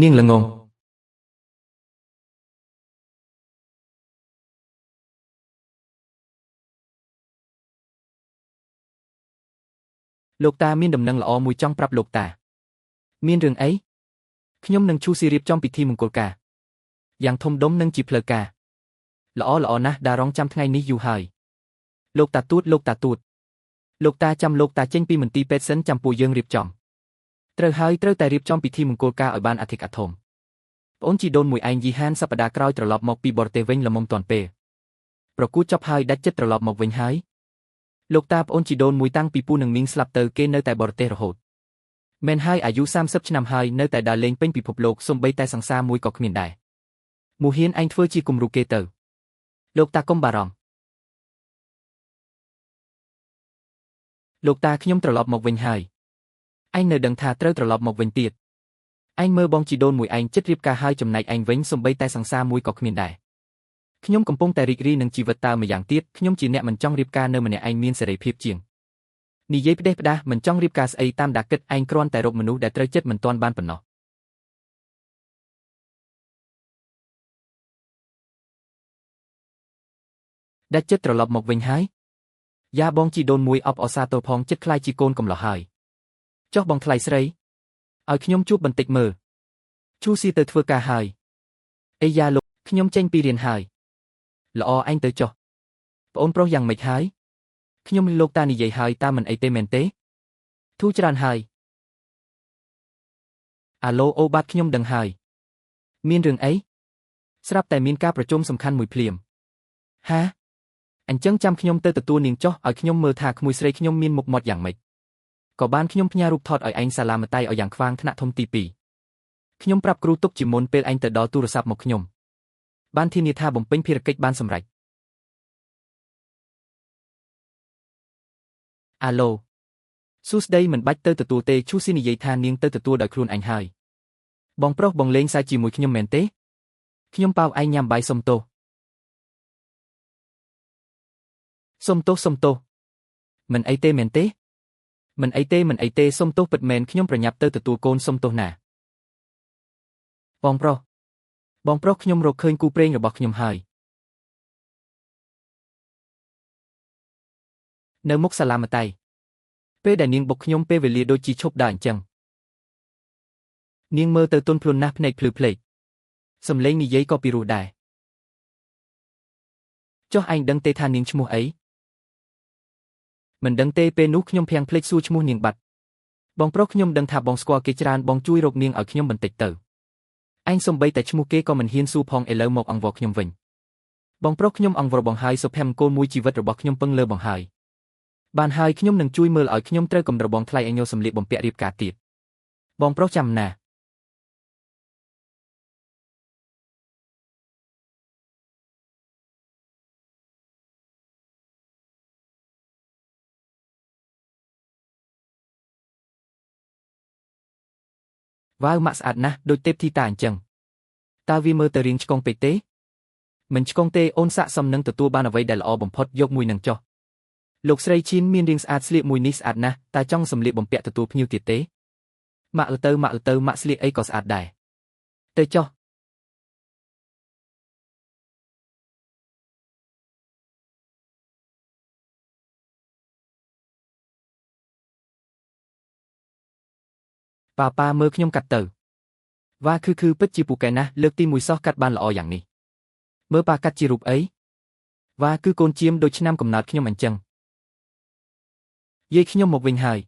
Speaker 1: នាងល្ងងលោកតាមានដំណឹងល្អមួយចង់ប្រាប់លោកតាមានរឿងអីខ្ញុំនឹងឈូស៊ីរៀបចំពិធីមង្គលការយ៉ាងធំដុំនិងជាផ្លូវការល្អណាស់ដារងចាំថ្ងៃនេះយូរហើយលោកតាទួតលោកតាចាំលោកតាចេញពីមន្ទីរពេទ្យសិនចាំពួកយើងរៀបចំត្រូវតែរៀបចំពិធីមង្គលការឲ្យបានអធិកអធមប្អូនជីដូនមួយឯងយីហានសប្តាហ៍ក្រោយត្រឡប់មកពីបរទេសវិញល្មមទាន់ពេល ប្រគួតចប់ហើយដាច់ចិត្តត្រឡប់មកវិញហើយលោកតាប្អូនជីដូនមួយតាំងពីពូនឹងមីងស្លាប់ទៅគេនៅតែបរទេសរហូតមែនហើយអាយុ30ឆ្នាំហើយនៅតែដើរលេងពេញពិភពលោកសូម្បីតែសង្សារមួយក៏គ្មានដែរមូហ៊ានឯងធ្វើជាគំរូគេទៅលោកតាកុំបារម្ភលោកតាខ្ញុំត្រឡប់មកវិញហើយឯងនៅដឹងថាត្រូវត្រឡប់មកវិញទៀតឯងមើលបងជីដូនមួយឯងចិត្តរៀបការហើយចំណែកឯងវិញសូម្បីតែសង្សារមួយក៏គ្មានដែរខ្ញុំកំពុងតែរីករាយនឹងជីវិតតើម្យ៉ាងទៀតខ្ញុំជាអ្នកមិនចង់រៀបការនៅម្នាក់ឯងមានសេរីភាពជាងនិយាយផ្ដេសផ្ដាសមិនចង់រៀបការស្អីតាមដាគិតឯងគ្រាន់តែរកមនុស្សដែលត្រូវចិត្តមិនទាន់បានប៉ុណ្ណោះដាច់ចិត្តត្រឡប់មកវិញហើយយ៉ាបងជីដូនមួយអបអសាទរផងចិត្តខ្លាយជាកូនកំឡោះហើយចុះបងថ្លៃស្រីឲ្យខ្ញុំជួបបន្តិចមើលឈូស៊ីទៅធ្វើការហើយអីយ៉ាលោកខ្ញុំចេញពីរៀនហើយល្អឯងទៅចុះប្អូនប្រុសយ៉ាងម៉េចហើយខ្ញុំលោកតានិយាយហើយតើមិនអីទេមែនទេធូរច្រើនហើយអាឡូអូបាទខ្ញុំដឹងហើយមានរឿងអីស្រាប់តែមានការប្រជុំសំខាន់មួយភ្លាមហាអញ្ចឹងចាំខ្ញុំទៅទទួលនាងចុះឲ្យខ្ញុំមើលថាក្មួយស្រីខ្ញុំមានមុខមាត់យ៉ាងម៉េចក៏បានខ្ញុំផ្ញើរូបថតឲ្យឯងសាឡាមតៃឲ្យយ៉ាងខ្វាងថ្នាក់ធំទី2ខ្ញុំប្រាប់គ្រូទុកជាមុនពេលឯងទៅដល់ទូរស័ព្ទមកខ្ញុំបានធានាថាបំពេញភារកិច្ចបានសម្រេចអាឡូសួស្ដីមិនបាច់ទៅទទួលទេឈូស៊ីនិយាយថានាងទៅទទួលដោយខ្លួនឯងហើយបងប្រុសបងលេងសើចជាមួយខ្ញុំមែនទេខ្ញុំប៉ាវឯងញ៉ាំបាយសុំទោសសុំទោសមិនអីទេមែនទេមិនអីទេសុំទោសពិតមែនខ្ញុំប្រញាប់ទៅទទួលកូនសុំទោសណាបងប្រុសខ្ញុំរកឃើញគូព្រេងរបស់ខ្ញុំហើយនៅមុខសាឡាមតៃពេលដែលនាងបុកខ្ញុំពេលវេលាដូចជាឈប់ដើរអញ្ចឹងនាងមើលទៅទន់ភ្លន់ណាស់ភ្នែកភ្លឺភ្លេចសំឡេងនិយាយក៏ពីរោះដែរចុះឯងដឹងទេថានាងឈ្មោះអីមិនដឹងទេពេលនោះខ្ញុំភាំងភ្លេចសួរឈ្មោះនាងបាត់បងប្រុសខ្ញុំដឹងថាបងស្គាល់គេច្រើនបងជួយរកនាងឲ្យខ្ញុំបន្តិចទៅឯងសំបីតែឈ្មោះគេក៏មិនហ៊ានសួរផងឥឡូវមកអង្វរខ្ញុំវិញបងប្រុសខ្ញុំអង្វរបងហើយសុភមង្គលមួយជីវិតរបស់ខ្ញុំពឹងលើបងហើយបានហើយខ្ញុំនឹងជួយមើលឲ្យខ្ញុំត្រូវកំរបងថ្លៃឲ្យញោសម្លៀកបំពាក់រៀបការទៀតបងប្រុសចាំណាវ៉ាវម៉ាក់ស្អាតណាស់ដូចទេពធីតាអញ្ចឹងតើវាមើលទៅរៀងឆ្កងពេកទេមិនឆ្កងទេអូនស័កសមនឹងទទួលបានអ្វីដែលល្អបំផុតយកមួយនឹងចុះលោកស្រីឈីនមានរាងស្អាតស្លៀកមួយនេះស្អាតណាស់តែចង់សម្លៀកបំពាក់ទទួលភ្ញៀវទៀតទេម៉ាក់ទៅម៉ាក់ស្លៀកអីក៏ស្អាតដែរទៅចុះប៉ាមើលខ្ញុំកាត់ទៅវ៉ាគឺពិតជាពូកែណាស់លើកទី1សោះកាត់បានល្អយ៉ាងនេះមើលប៉ាកាត់ជារូបអីវ៉ាគឺកូនជៀមដូចឆ្នាំកំណើតខ្ញុំអញ្ចឹងយាយខ្ញុំមកវិញហើយ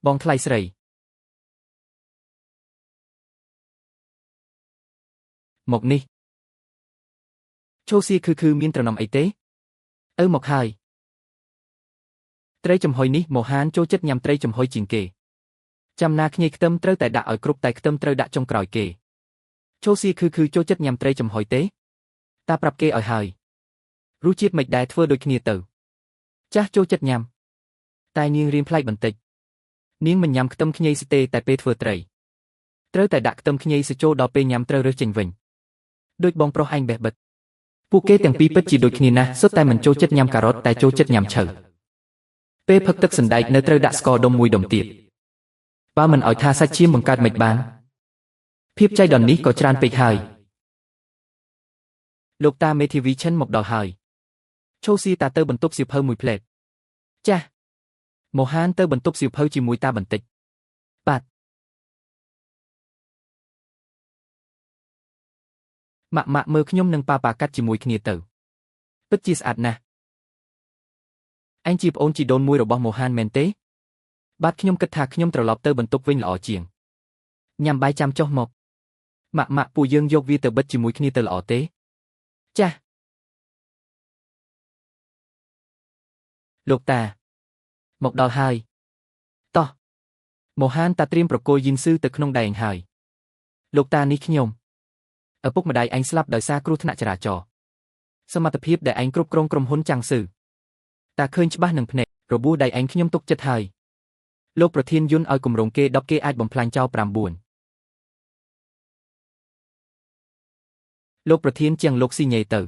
Speaker 1: បងថ្លៃស្រីមកនេះឈូសៀគឺមានត្រណមអីទេមកហើយត្រីចំហុយនេះមហានចូលចិត្តញ៉ាំត្រីចំហុយជាងគេចាំណាខ្ញីខ្ទឹមត្រូវតែដាក់ឲ្យគ្រប់តែខ្ទឹមត្រូវដាក់ចុងក្រោយគេឈូសៀគឺចូលចិត្តញ៉ាំត្រីចំហុយទេតាប្រាប់គេឲ្យហើយរសជាតិមិនដែរធ្វើដូចគ្នាទៅចាស់ចូលចិត្តញ៉ាំតែនាងរៀនប្លែកបន្តិចនាងមិនញ៉ាំខ្ទឹមខ្ញីស្ទេតែពេលធ្វើត្រីត្រូវតែដាក់ខ្ទឹមខ្ញីសចូលដល់ពេលញ៉ាំត្រូវរើសចេញវិញដូចបងប្រុសឯងបេះបិទពួកគេទាំងពីរពិតជាដូចគ្នាណាស់សុទ្ធតែមិនចូលចិត្តញ៉ាំការ៉ុតតែចូលចិត្តញ៉ាំឆៅពេលផឹកទឹកសណ្តែកនៅត្រូវដាក់ស្ករដុំមួយដុំទៀតបើមិនឲ្យថាសាច់ឈាមបង្កើតមិនបានភាពចៃដន្យនេះក៏ច្រើនពេកហើយលោកតាមេធាវីឈិនមកដល់ហើយឈូស៊ីតាទៅបន្ទប់សៀវភៅមួយផ្លែតចាស់មូហានទៅបន្ទប់សៀវភៅជាមួយតាបន្តិចបាទម៉ាក់មើលខ្ញុំនិងប៉ាកាត់ជាមួយគ្នាទៅពិតជាស្អាតណាស់ឯងជាប្អូនជីដូនមួយរបស់មូហានមែនទេបាទខ្ញុំគិតថាខ្ញុំត្រឡប់ទៅបន្ទប់វិញល្អជាងញ៉ាំបាយចាំចុះមក ម៉ាក់ពួកយើងយកវាទៅបិទជាមួយគ្នាទៅល្អទេចាស់លោកតាមកដល់ហើយតោះមូហានតាត្រៀមប្រគល់យីនស៊ឺទៅក្នុងដៃឯងហើយលោកតានេះខ្ញុំឪពុកម្ដាយឯងស្លាប់ដោយសារគ្រោះថ្នាក់ចរាចរណ៍សមត្ថភាពដែលឯងគ្រប់គ្រងក្រុមហ៊ុនចាំងស៊ឺតាឃើញច្បាស់នឹងភ្នែករបួសដៃឯងខ្ញុំទុកចិត្តហើយលោកប្រធានយន្តឲ្យគម្រោងគេ10គេអាចបំផ្លាញចោល9លោកប្រធានជាងលោកស៊ីញេទៅ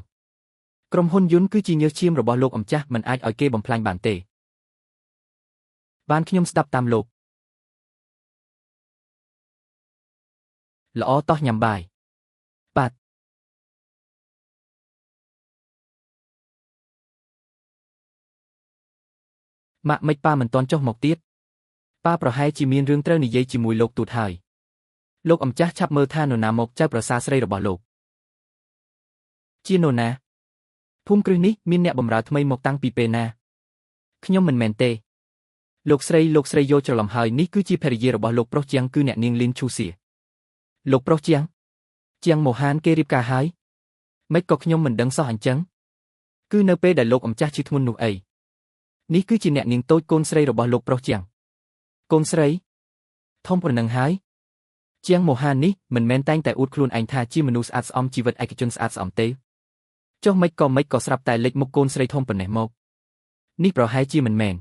Speaker 1: ក្រុមហ៊ុនយន្តគឺជាញើសឈាមរបស់លោកម្ចាស់មិនអាចឲ្យគេបំផ្លាញបានទេបានខ្ញុំស្ដាប់តាមលោកល្អតោះញ៉ាំបាយបាទម៉ាក់មិនប៉ាមិនទាន់ចុះមកទៀតប៉ាប្រហែលជាមានរឿងត្រូវនិយាយជាមួយលោកទូតហើយលោកម្ចាស់ឆាប់មើលថានរណាមកចៅប្រសារស្រីរបស់លោកជានរណាភូមិគ្រឹះនេះមានអ្នកបម្រើថ្មីមកតាំងពីពេលណាខ្ញុំមិនមែនទេលោកស្រីយកច្រឡំហើយនេះគឺជាភរិយារបស់លោកប្រុសជាងគឺអ្នកនាងលីនឈូសៀលោកប្រុសជាងមូហានគេរៀបការហើយមិនក៏ខ្ញុំមិនដឹងសោះអញ្ចឹងគឺនៅពេលដែលលោកម្ចាស់ឈឺធ្ងន់នោះអីនេះគឺជាអ្នកនាងតូចកូនស្រីរបស់លោកប្រុសជាងកូនស្រីធំប៉ុណ្ណឹងហើយជាងមូហាននេះមិនមែនតែងតែអួតខ្លួនឯងថាជាមនុស្សស្អាតស្អំជីវិតឯកជនស្អាតស្អំទេចុះមិនក៏ស្រាប់តែលេចមុខកូនស្រីធំប៉ុណ្ណេះមកនេះប្រហែលជាមិនមែន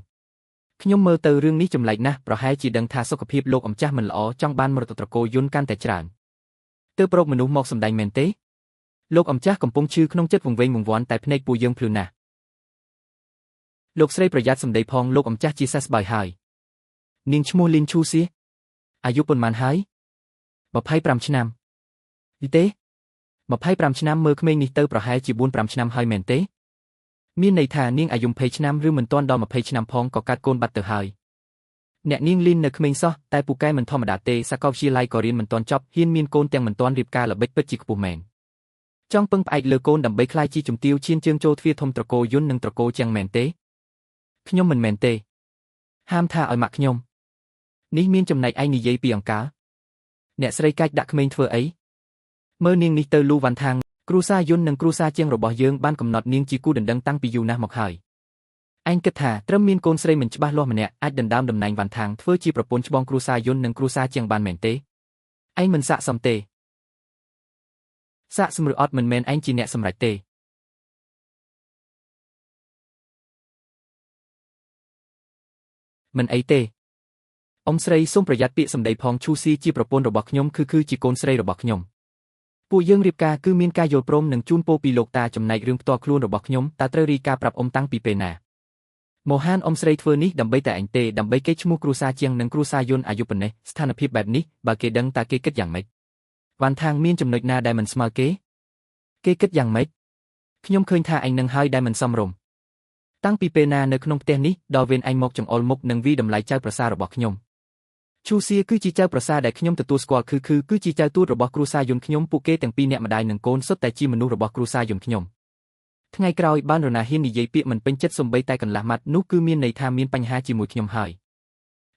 Speaker 1: ខ្ញុំមើលទៅរឿងនេះចម្លែកណាស់ប្រហែលជាដឹងថាសុខភាពលោកម្ចាស់មិនល្អចង់បានមរតកត្រកូលយន្តកាន់តែច្រើនទើបរកមនុស្សមកសម្ដែងមែនទេលោកម្ចាស់កំពុងឈឺក្នុងចិត្តវង្វេងវង្វាន់តែភ្នែកពួកយើងភ្លឺណាស់លោកស្រីប្រយ័ត្នសម្ដីផងលោកម្ចាស់ជាសះស្បើយហើយនាងឈ្មោះលីនឈូសៀអាយុប៉ុន្មានហើយ25ឆ្នាំយីទេ25ឆ្នាំមើលក្មេងនេះទៅប្រហែលជា4-5ឆ្នាំហើយមែនទេមានន័យថានាងអាយុ20ឆ្នាំឬមិនទាន់ដល់20ឆ្នាំផងក៏កាត់កូនបាត់ទៅហើយអ្នកនាងលីននៅក្មេងសោះតែពូកែមិនធម្មតាទេសាកលវិទ្យាល័យក៏រៀនមិនទាន់ចប់ហ៊ានមានកូនទាំងមិនទាន់រៀបការល្បិចពិតជាខ្ពស់មែនចង់ពឹងផ្អែកលើកូនដើម្បីក្លាយជាជំទាវឈានជើងចូលទ្វារធំត្រកូលយន្តនិងត្រកូលជាងមែនទេខ្ញុំមិនមែនទេហាមថាឲ្យម៉ាក់ខ្ញុំនេះមានចំណែកឯងនិយាយពីអង្ការអ្នកស្រីកាច់ដាក់ក្មេងធ្វើអីមើលនាងនេះទៅលូវ៉ាន់ថាងគ្រូសាយន្តនិងគ្រូសាជាងរបស់យើងបានកំណត់នាងជាគូដណ្ដឹងតាំងពីយូរណាស់មកហើយឯងគិតថាត្រឹមមានកូនស្រីមិនច្បាស់លាស់ម្នាក់អាចដណ្ដើមតំណែងវ៉ាន់ថាងធ្វើជាប្រពន្ធច្បងគ្រូសាយន្តនិងគ្រូសាជាងបានមែនទេឯងមិនស័ក្តិសមទេស័ក្តិសមឬអត់មិនមែនឯងជាអ្នកសម្រេចទេមិនអីទេអ៊ំស្រីសូមប្រយ័ត្នពាក្យសម្ដីផងឈូស៊ីជាប្រពន្ធរបស់ខ្ញុំគឺជាកូនស្រីរបស់ខ្ញុំពួកយើងរៀបការគឺមានការយល់ព្រមនិងជូនពរពីលោកតាចំណែករឿងផ្ទាល់ខ្លួនរបស់ខ្ញុំតាត្រូវរីការប្រាប់អ៊ំតាំងពីពេលណាមូហានអ៊ំស្រីធ្វើនេះដើម្បីតែឯងទេដើម្បីគេឈ្មោះគ្រូសាជាងនិងគ្រូសាយន្តអាយុប៉ុណ្ណេះស្ថានភាពបែបនេះបើគេដឹងតើគេគិតយ៉ាងម៉េចវ៉ាន់ថាងមានចំណុចណាដែលមិនស្មើគេគិតយ៉ាងម៉េចខ្ញុំឃើញថាឯងនឹងហើយដែលមិនសមរម្យតាំងពីពេលណានៅក្នុងផ្ទះនេះដល់វេនឯងមកចង្អុលមុខនិងវិតម្លៃចៅប្រសាររបស់ខ្ញុំឈូសៀគឺជាចៅប្រសារដែលខ្ញុំទទួលស្គាល់គឺជាចៅទូតរបស់គ្រូសាយន្តខ្ញុំពួកគេទាំងពីរអ្នកម្ដាយនិងកូនសុទ្ធតែជាមនុស្សរបស់គ្រូសាយន្តខ្ញុំថ្ងៃក្រោយបានរណាហ៊ាននិយាយពាក្យមិនពេញចិត្តសំបីតែកន្លះម៉ាត់នោះគឺមានន័យថាមានបញ្ហាជាមួយខ្ញុំហើយ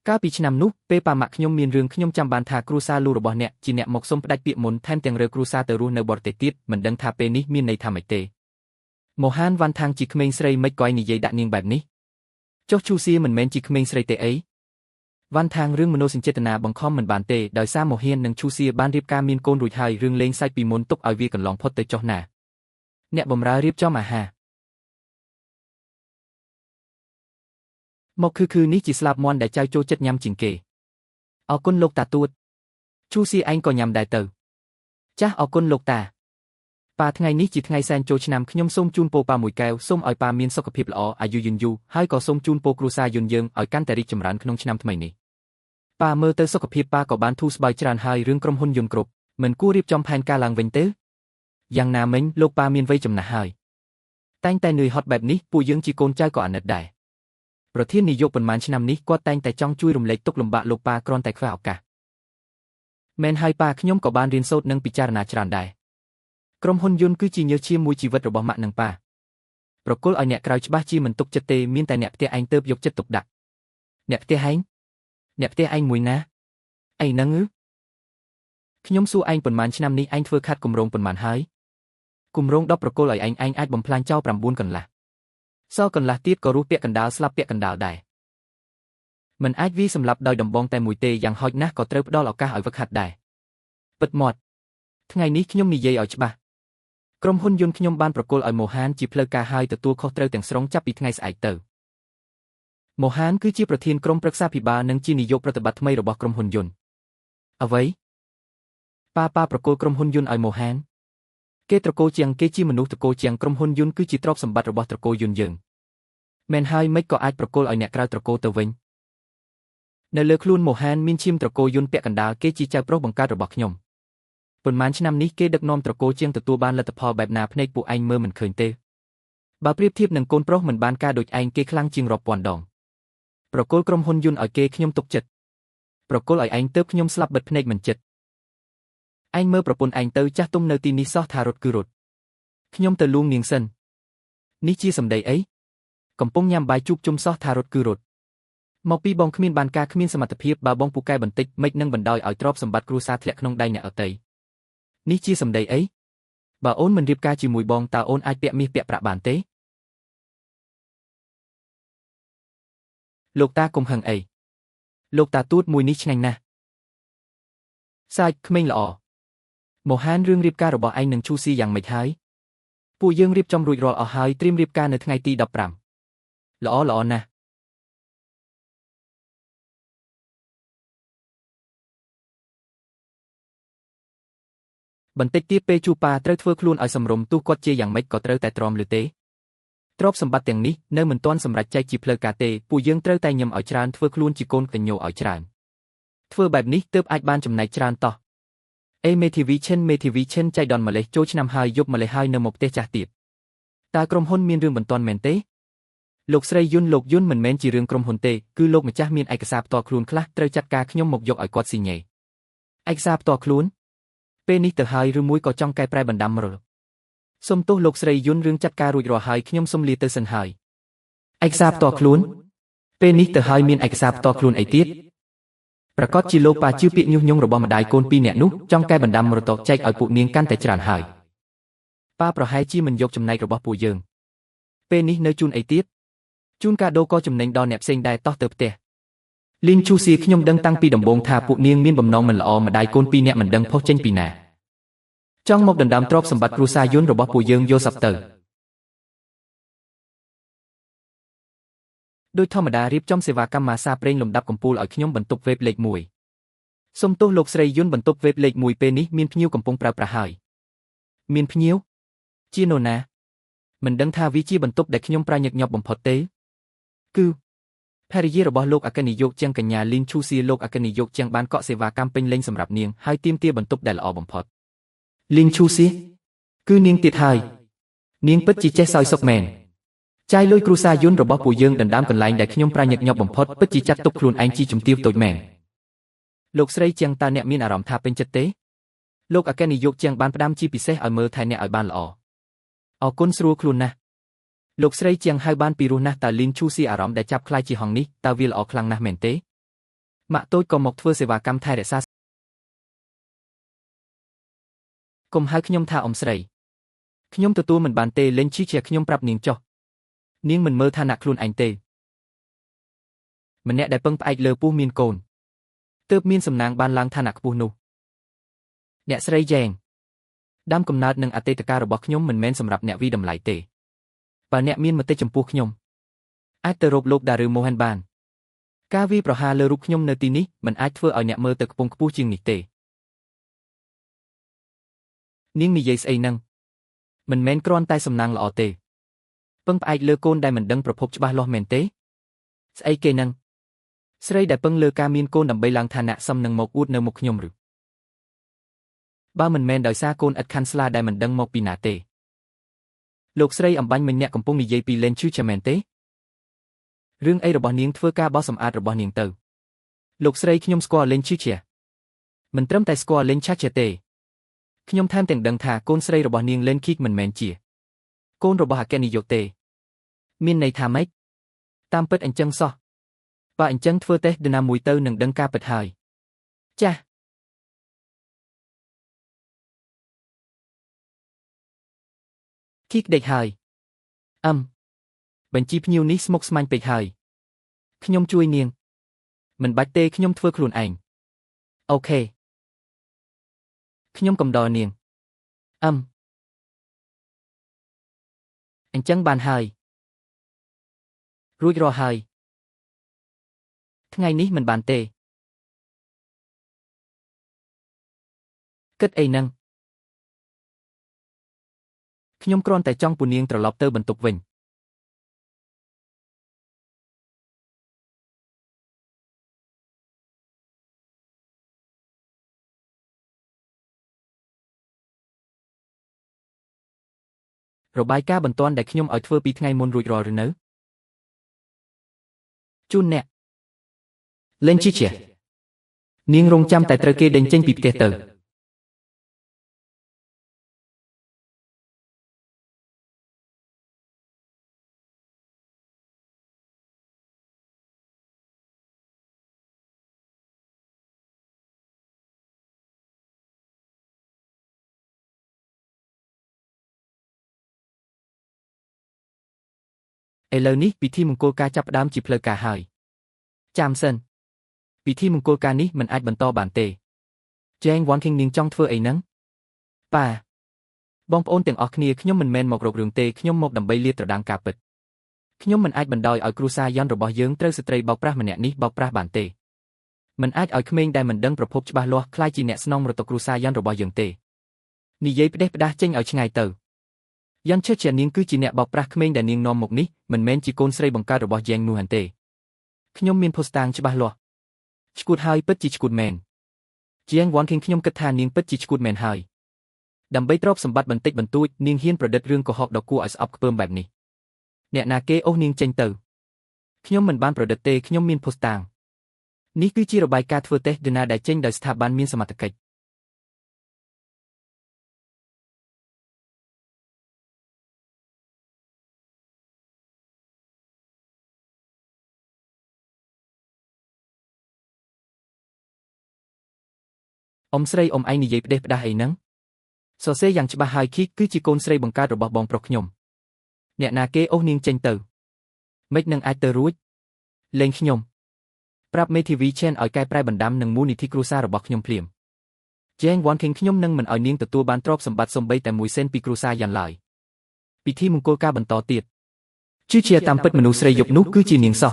Speaker 1: កាលពីឆ្នាំនោះពេលប៉ាម៉ាក់ខ្ញុំមានរឿងខ្ញុំចាំបានថាគ្រូសាលូរបស់អ្នកជាអ្នកមកសុំផ្ដាច់ពាក្យមុនថែមទាំងរើគ្រូសាទៅរស់នៅបរទេសទៀតមិនដឹងថាពេលនេះមានន័យថាម៉េចទេមូហានវ៉ាន់ថាងជាក្មេងស្រីមិនក៏និយាយដាក់នាងបែបនេះចុះឈូសៀមិនមែនជាក្មេងស្រីទេអីវ៉ាន់ថាងរឿងមនោសញ្ចេតនាបង្ខំមិនបានទេដោយសារមូហាននិងឈូសៀបានរៀបការមានកូនរួចហើយរឿងលេងសាច់ពីមុនទុកឲ្យវាកន្លងផុតទៅចុះណាអ្នកបម្រើរៀបចំអាហារមកគឺនេះជាស្លាបមាន់ដែលចៅចូលចិត្តញ៉ាំជាងគេអរគុណលោកតាទួតឈូសៀឯងក៏ញ៉ាំដែរទៅចាស់អរគុណលោកតាប៉ាថ្ងៃនេះជាថ្ងៃសែនចូលឆ្នាំខ្ញុំសូមជូនពរប៉ាមួយកែវសូមឲ្យប៉ាមានសុខភាពល្អអាយុយឺនយូរហើយក៏សូមជូនពរគ្រួសារយន្តយើងឲ្យកាន់តែរីកចម្រើនក្នុងឆ្នាំថ្មីនេះប៉ាមើលទៅសុខភាពប៉ាក៏បានធូរស្បើយច្រើនហើយរឿងក្រុមហ៊ុនយន្តគ្រប់មិនគួររៀបចំផែនការឡើងវិញទេយ៉ាងណាមិញលោកប៉ាមានវ័យចំណាស់ហើយតែងតែនឿយហត់បែបនេះពួកយើងជាកូនចៅក៏អាណិតដែរប្រធាននាយកប៉ុន្មានឆ្នាំនេះគាត់តែងតែចង់ជួយរំលែកទុក្ខលំបាកលោកប៉ាគ្រាន់តែខ្វះឱកាសមែនហើយប៉ាខ្ញុំក៏បានរៀនសូត្រនិងពិចារណាច្រើនដែរក្រុមហ៊ុនយន្តគឺជាញើសឈាមមួយជីវិតរបស់ម៉ាក់និងប៉ាប្រគល់ឲ្យអ្នកក្រៅច្បាស់ជាមិនទុកចិត្តទេមានតែអ្នកផ្ទះឯងទៅយកចិត្តទុកដាក់អ្នកផ្ទះឯងមួយណាអីហ្នឹង ខ្ញុំសួរឯងប៉ុន្មានឆ្នាំនេះឯងធ្វើខាត់គម្រោងប៉ុន្មានហើយគម្រោង10ប្រគល់ឲ្យឯងអាចបំផ្លាញចោល9កន្លះសល់កន្លះទៀតក៏រស់ពាក់កណ្ដាលស្លាប់ពាក់កណ្ដាលដែរមិនអាចវាសម្លាប់ដោយដំបងតែមួយទេយ៉ាងហោចណាស់ក៏ត្រូវផ្ដល់ឱកាសឲ្យវឹកហាត់ដែរពិតមាត់ថ្ងៃនេះខ្ញុំនិយាយឲ្យច្បាស់ក្រុមហ៊ុនយន្តខ្ញុំបានប្រគល់ឲ្យម៉ូហានជាផ្លូវការហើយទទួលខុសត្រូវទាំងស្រុងចាប់ពីថ្ងៃស្អែកទៅម៉ូហានគឺជាប្រធានក្រុមប្រឹក្សាភិបាលនិងជានាយកប្រតិបត្តិថ្មីរបស់ក្រុមហ៊ុនយន្តអ្វីប៉ាប្រគល់ក្រុមហ៊ុនយន្តឲ្យម៉ូហានគេត្រកូលជាងគេជាមនុស្សត្រកូលជាងក្រុមហ៊ុនយន្តគឺជាទ្រព្យសម្បត្តិរបស់ត្រកូលយន្តយើងមែនហើយមិនក៏អាចប្រគល់ឲ្យអ្នកក្រៅត្រកូលទៅវិញនៅលើខ្លួនម៉ូហានមានឈាមត្រកូលយន្តពាក់កណ្ដាលគេជាចៅប្រុសបង្កើតរបស់ខ្ញុំប៉ុន្មានឆ្នាំនេះគេដឹកនាំត្រកូលជាងទទួលបានលទ្ធផលបែបណាភ្នែកពួកឯងមើលមិនឃើញទេបើប្រៀបធៀបនឹងកូនប្រុសមិនបានការដូចឯងគេខ្លាំងជាងរាប់ពាន់ដងប្រគល់ក្រុមហ៊ុនយន្តឲ្យគេខ្ញុំទុកចិត្តប្រគល់ឲ្យឯងទៅខ្ញុំស្លាប់បិទភ្នែកមិនចិត្តឯងមើលប្រពន្ធឯងទៅចាស់ទុំនៅទីនេះសោះថារត់គឺរត់ខ្ញុំទៅលួងនាងសិននេះជាសម្ដីអីកំពុងញ៉ាំបាយជួបជុំសោះថារត់គឺរត់មកពីបងគ្មានបានការគ្មានសមត្ថភាពបើបងពូកែបន្តិចមិននឹងបណ្ដោយឲ្យទ្រព្យសម្បត្តិគ្រួសារធ្លាក់ក្នុងដៃអ្នកដទៃនេះជាសម្ដីអីបើអូនមិនរៀបការជាមួយបងតើអូនអាចពាក់មាសពាក់ប្រាក់បានទេលោកតាកុំហឹងអីលោកតាទួតមួយនេះឆ្ងាញ់ណាស់សាច់ក្មេងល្អម៉ូហានរឿងរៀបការរបស់ឯងនឹងឈូស៊ីយ៉ាងម៉េចហើយពួកយើងរៀបចំរួចរាល់អស់ហើយត្រៀមរៀបការនៅថ្ងៃទី15ល្អណាស់បន្តិចទៀតពេលជួប៉ាត្រូវធ្វើខ្លួនឲ្យសម្រុំទោះគាត់ជាយ៉ាងម៉េចក៏ត្រូវតែទ្រាំលើទេទ្រព្យសម្បត្តិទាំងនេះនៅមិនទាន់សម្រេចចែកជាផ្លូវការទេពួកយើងត្រូវតែញឹមឲ្យច្រើនធ្វើខ្លួនជាកូនកញ្ញោឲ្យច្រើនធ្វើបែបនេះទើបអាចបានចំណែកច្រើនតោះមេធីវីឈិនចៃដន្យម្លេះចូលឆ្នាំហើយយប់ម្លេះហើយនៅមកផ្ទះចាស់ទៀតតើក្រុមហ៊ុនមានរឿងបន្ទាន់មែនទេលោកស្រីយុនលោកយុនមិនមែនជារឿងក្រុមហ៊ុនទេគឺលោកម្ចាស់មានឯកសារផ្ទាល់ខ្លួនខ្លះត្រូវចាត់ការខ្ញុំមកយកឲ្យគាត់ស៊ីញ៉េឯកសារផ្ទាល់ខ្លួនពេលនេះទៅហើយឬមួយក៏ចង់កែប្រែបណ្ដាំរលសុំទោសលោកស្រីយុនរឿងចាត់ការរួចរាល់ហើយខ្ញុំសុំលាទៅសិនហើយឯកសារផ្ទាល់ខ្លួនពេលនេះទៅហើយមានឯកសារផ្ទាល់ខ្លួនអីទៀតប្រកាសជាលោកប៉ាជឿពាក្យញុះញង់របស់ម្ដាយកូនពីរនាក់នោះចង់កែបណ្ដាំមរតកចែកឲ្យពួកនាងកាន់តែច្រើនហើយប៉ាប្រហែលជាមិនយកចំណែករបស់ពួកយើងពេលនេះនៅជូនអីទៀតជូនកាដូក៏ចំណេញដល់អ្នកផ្សេងដែរតោះទៅផ្ទះលីនឈូសៀខ្ញុំដឹងតាំងពីដំបូងថាពួកនាងមានបំណងមិនល្អម្ដាយកូនពីរនាក់មិនដឹងផុសចេញពីណាចង់មកដណ្ដើមទ្រព្យសម្បត្តិគ្រួសារយន្តរបស់ពួកយើងយកសັບទៅដោយធម្មតារៀបចំសេវាកម្មម៉ាសាប្រេងលំដាប់កំពូលឲ្យខ្ញុំបន្ទប់វេបលេខ1សុំទោសលោកស្រីយុនបន្ទប់វេបលេខ1ពេលនេះមានភ្ញៀវកំពុងប្រើប្រាស់ហើយមានភ្ញៀវជានរណាមិនដឹងថាវាជាបន្ទប់ដែលខ្ញុំប្រាញឹកញាប់បំផុតទេគឺភរិយារបស់លោកអគ្គនាយកជាងកញ្ញាលីនឈូសៀលោកអគ្គនាយកជាងបានកក់សេវាកម្មពេញលេញសម្រាប់នាងហើយទាមទារបន្ទប់ដែលល្អបំផុតលីនឈូសៀគឺនាងទៀតហើយនាងពិតជាចេះសោយសុខមែនចាយលុយគ្រួសារយន្តរបស់ពួកយើងដណ្ដើមកន្លែងដែលខ្ញុំប្រាញឹកញាប់បំផុតពិតជាចាត់ទុកខ្លួនឯងជាជំទាវតូចមែនលោកស្រីជាងតើអ្នកមានអារម្មណ៍ថាពេញចិត្តទេលោកអគ្គនាយកជាងបានផ្ដាំជាពិសេសឲ្យមើលថែអ្នកឲ្យបានល្អអរគុណស្រួលខ្លួនណាស់លោកស្រីជាងហៅបានពីរោះណាស់តើលីនឈូស៊ីអារម្មណ៍ដែលចាប់ខ្លាយជាហងនេះតើវាល្អខ្លាំងណាស់មែនទេម៉ាក់តូចក៏មកធ្វើសេវាកម្មថែរក្សាកុំហៅខ្ញុំថាអ៊ំស្រីខ្ញុំទទួលមិនបានទេលេងឈីជាខ្ញុំប្រាប់នាងចុះនាងមិនមើលឋានៈខ្លួនឯងទេម្នាក់ដែលពឹងផ្អែកលើពស់មានកូនទើបមានសំណាងបានឡើងឋានៈខ្ពស់នោះអ្នកស្រីយ៉ែងដើមកំណើតនិងអតីតកាលរបស់ខ្ញុំមិនមែនសម្រាប់អ្នកវិតម្លៃទេបើអ្នកមានមតិចំពោះខ្ញុំអាចទៅរកលោកដាឬម៉ូហិនបានការវាយប្រហារលើរូបខ្ញុំនៅទីនេះមិនអាចធ្វើឲ្យអ្នកមើលទៅខ្ពង់ខ្ពស់ជាងនេះទេនាងនិយាយស្អីហ្នឹងមិនមែនគ្រាន់តែសំណាងល្អទេពឹងផ្អែកលើកូនដែលមិនដឹងប្រភពច្បាស់លាស់មែនទេស្អីគេហ្នឹងស្រីដែលពឹងលើការមានកូនដើម្បីឡើងឋានៈសមនឹងមកអួតនៅមុខខ្ញុំឬបើមិនមែនដោយសារកូនឥតខាន់ស្លាដែលមិនដឹងមកពីណាទេលោកស្រីអំបញ្ញមិញអ្នកកំពុងនិយាយពីលេនឈឺជាមែនទេរឿងអីរបស់នាងធ្វើការបោះសម្អាតរបស់នាងទៅលោកស្រីខ្ញុំស្គាល់លេនឈឺជាមិនត្រឹមតែស្គាល់លេនឆាជាទេខ្ញុំថែមទាំងដឹងថាកូនស្រីរបស់នាងលេនឃីកមិនមែនជាកូនរបស់អគ្គនាយកទេមានន័យថាម៉េចតាមពិតអញ្ចឹងសោះបើអញ្ចឹងធ្វើតេស្ត DNA មួយទៅនឹងដឹងការពិតហើយចាស់ Kick ដេកហើយបញ្ជីភ្ញៀវនេះស្មុគស្មាញពេកហើយខ្ញុំជួយនាងមិនបាច់ទេខ្ញុំធ្វើខ្លួនឯងអូខេខ្ញុំកំដរនាងអញ្ចឹងបានហើយរួចរាល់ហើយថ្ងៃនេះមិនបានទេគិតអីហ្នឹងខ្ញុំគ្រាន់តែចង់ពូនាងត្រឡប់ទៅបន្ទប់វិញរបាយការណ៍បន្ទាន់ដែលខ្ញុំឲ្យធ្វើពីថ្ងៃមុនរួចរាល់ឬនៅជូនអ្នកលេងជីជានាងរងចាំតែត្រូវគេដេញចេញពីផ្ទះទៅឥឡូវនេះពិធីមង្គលការចាប់ផ្ដើមជាផ្លូវការហើយចាំសិនពិធីមង្គលការនេះមិនអាចបន្តបានទេ Jane Won King នាងចង់ធ្វើអីហ្នឹងប៉ាបងប្អូនទាំងអស់គ្នាខ្ញុំមិនមែនមករករឿងទេខ្ញុំមកដើម្បីលាតត្រដាងការពិតខ្ញុំមិនអាចបណ្ដោយឲ្យគ្រួសារយ៉នរបស់យើងត្រូវស្ត្រីបោកប្រាស់ម្នាក់នេះបោកប្រាស់បានទេមិនអាចឲ្យក្មេងដែលមិនដឹងប្រភពច្បាស់លាស់ខ្លាចជាអ្នកស្នងរត់ទៅគ្រួសារយ៉នរបស់យើងទេនិយាយផ្ដេសផ្ដាសចេញឲ្យឆ្ងាយទៅយ៉នឈើជានាងគឺជាអ្នកបោកប្រាស់ក្មេងដែលនាងនាំមកនេះមិនមែនជាកូនស្រីបង្កើតរបស់យ៉ែងនោះទេខ្ញុំមានភស្តុតាងច្បាស់លាស់ឈួតហើយពិតជាឈួតមែនជាងវ៉ាន់ឃីងខ្ញុំគិតថានាងពិតជាឈួតមែនហើយដើម្បីទ្រព្យសម្បត្តិបន្តិចបន្តួចនាងហ៊ានប្រឌិតរឿងកុហកដ៏គួរឲ្យស្អប់ខ្ពើមបែបនេះអ្នកណាគេអូសនាងចេញទៅខ្ញុំមិនបានប្រឌិតទេខ្ញុំមានភស្តុតាងនេះគឺជារបាយការណ៍ធ្វើតេស្ត DNA ដែលចេញដោយស្ថាប័នមានសមត្ថកិច្ចអ៊ំស្រីអ៊ំឯងនិយាយផ្ដេសផ្ដាសអីហ្នឹងសរសេរយ៉ាងច្បាស់ហើយគីគឺជាកូនស្រីបង្កើតរបស់បងប្រុសខ្ញុំអ្នកណាគេអូសនាងចេញទៅមិននឹងអាចទៅរួចលេងខ្ញុំប្រាប់មេធាវីឆេនឲ្យកែប្រែបណ្ដាំនឹងមូលនិធិគ្រួសាររបស់ខ្ញុំភ្លាម Jane Won King ខ្ញុំនឹងមិនឲ្យនាងទទួលបានទ្រព្យសម្បត្តិសូម្បីតែមួយសេនពីគ្រួសារយ៉ាងឡើយពិធីមង្គលការបន្តទៀតជឿជាតាមពិតមនុស្សស្រីយប់នោះគឺជានាងសោះ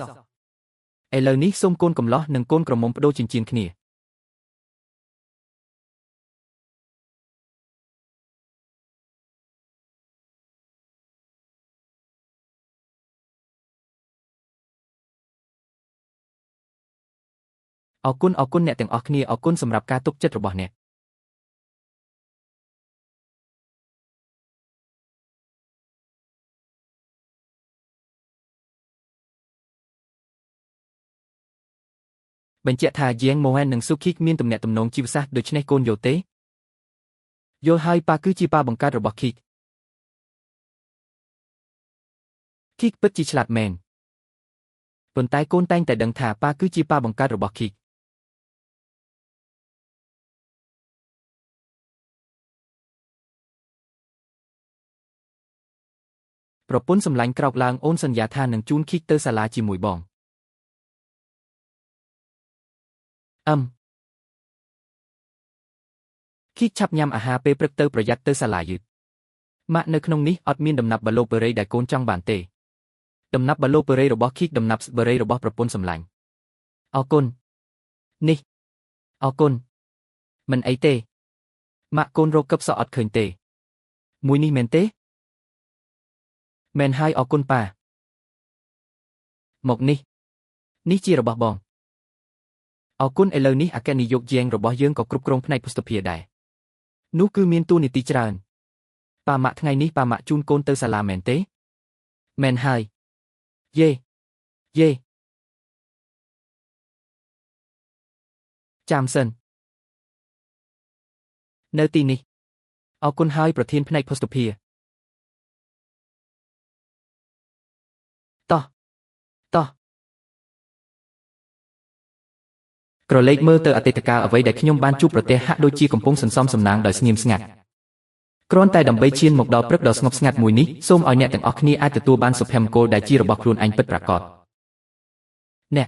Speaker 1: ឥឡូវនេះសូមកូនកំឡោះនិងកូនក្រមុំបដូរចិញ្ចៀនគ្នាអរគុណអ្នកទាំងអស់គ្នាអរគុណសម្រាប់ការទុកចិត្តរបស់អ្នកបញ្ជាក់ថាជាងម៉ូហែននិងស៊ូគីកមានទំនាក់ទំនងជីវសាស្ត្រដូច្នេះកូនយល់ទេយល់ហើយប៉ាគឺជាប៉ាបង្កើតរបស់គីកពិតជាឆ្លាតមែនប៉ុន្តែកូនតែងតែដឹងថាប៉ាគឺជាប៉ាបង្កើតរបស់គីកប្រពន្ធសម្លាញ់ក្រោកឡើងអូនសន្យាថានឹងជូនគីកទៅសាលាជាមួយបងគីកឆាប់ញ៉ាំអាហារពេលព្រឹកទៅប្រយ័ត្នទៅសាលាយឺតម៉ាក់នៅក្នុងនេះអត់មានដំណាប់បាឡូបេរីដែលកូនចង់បានទេដំណាប់បាឡូបេរីរបស់គីកដំណាប់បេរីរបស់ប្រពន្ធសម្លាញ់អរគុណនេះអរគុណមិនអីទេម៉ាក់កូនរកកឹបសក់អត់ឃើញទេមួយនេះមែនទេមែនហើយអរគុណប៉ាមកនេះជារបស់បងអរគុណឥឡូវនេះអគ្គនាយកជាងរបស់យើងក៏គ្រប់គ្រងផ្នែកភស្តុភារដែរនោះគឺមានតួនាទីច្រើនប៉ាម៉ាក់ថ្ងៃនេះប៉ាម៉ាក់ជូនកូនទៅសាលាមែនទេមែនហើយយេចាំសិននៅទីនេះអរគុណហើយប្រធានផ្នែកភស្តុភារតោះក្រឡេកមើលទៅអតីតកាលអ្វីដែលខ្ញុំបានជួបប្រទះហាក់ដូចជាកំពុងសន្សំសំណាងដោយស្ងៀមស្ងាត់ គ្រាន់តែដើម្បីឈានមកដល់ព្រឹកដ៏ស្ងប់ស្ងាត់មួយនេះសូមឲ្យអ្នកទាំងអស់គ្នាអាចទទួលបានសុភមង្គលដែលជារបស់ខ្លួនឯងពិតប្រាកដអ្នក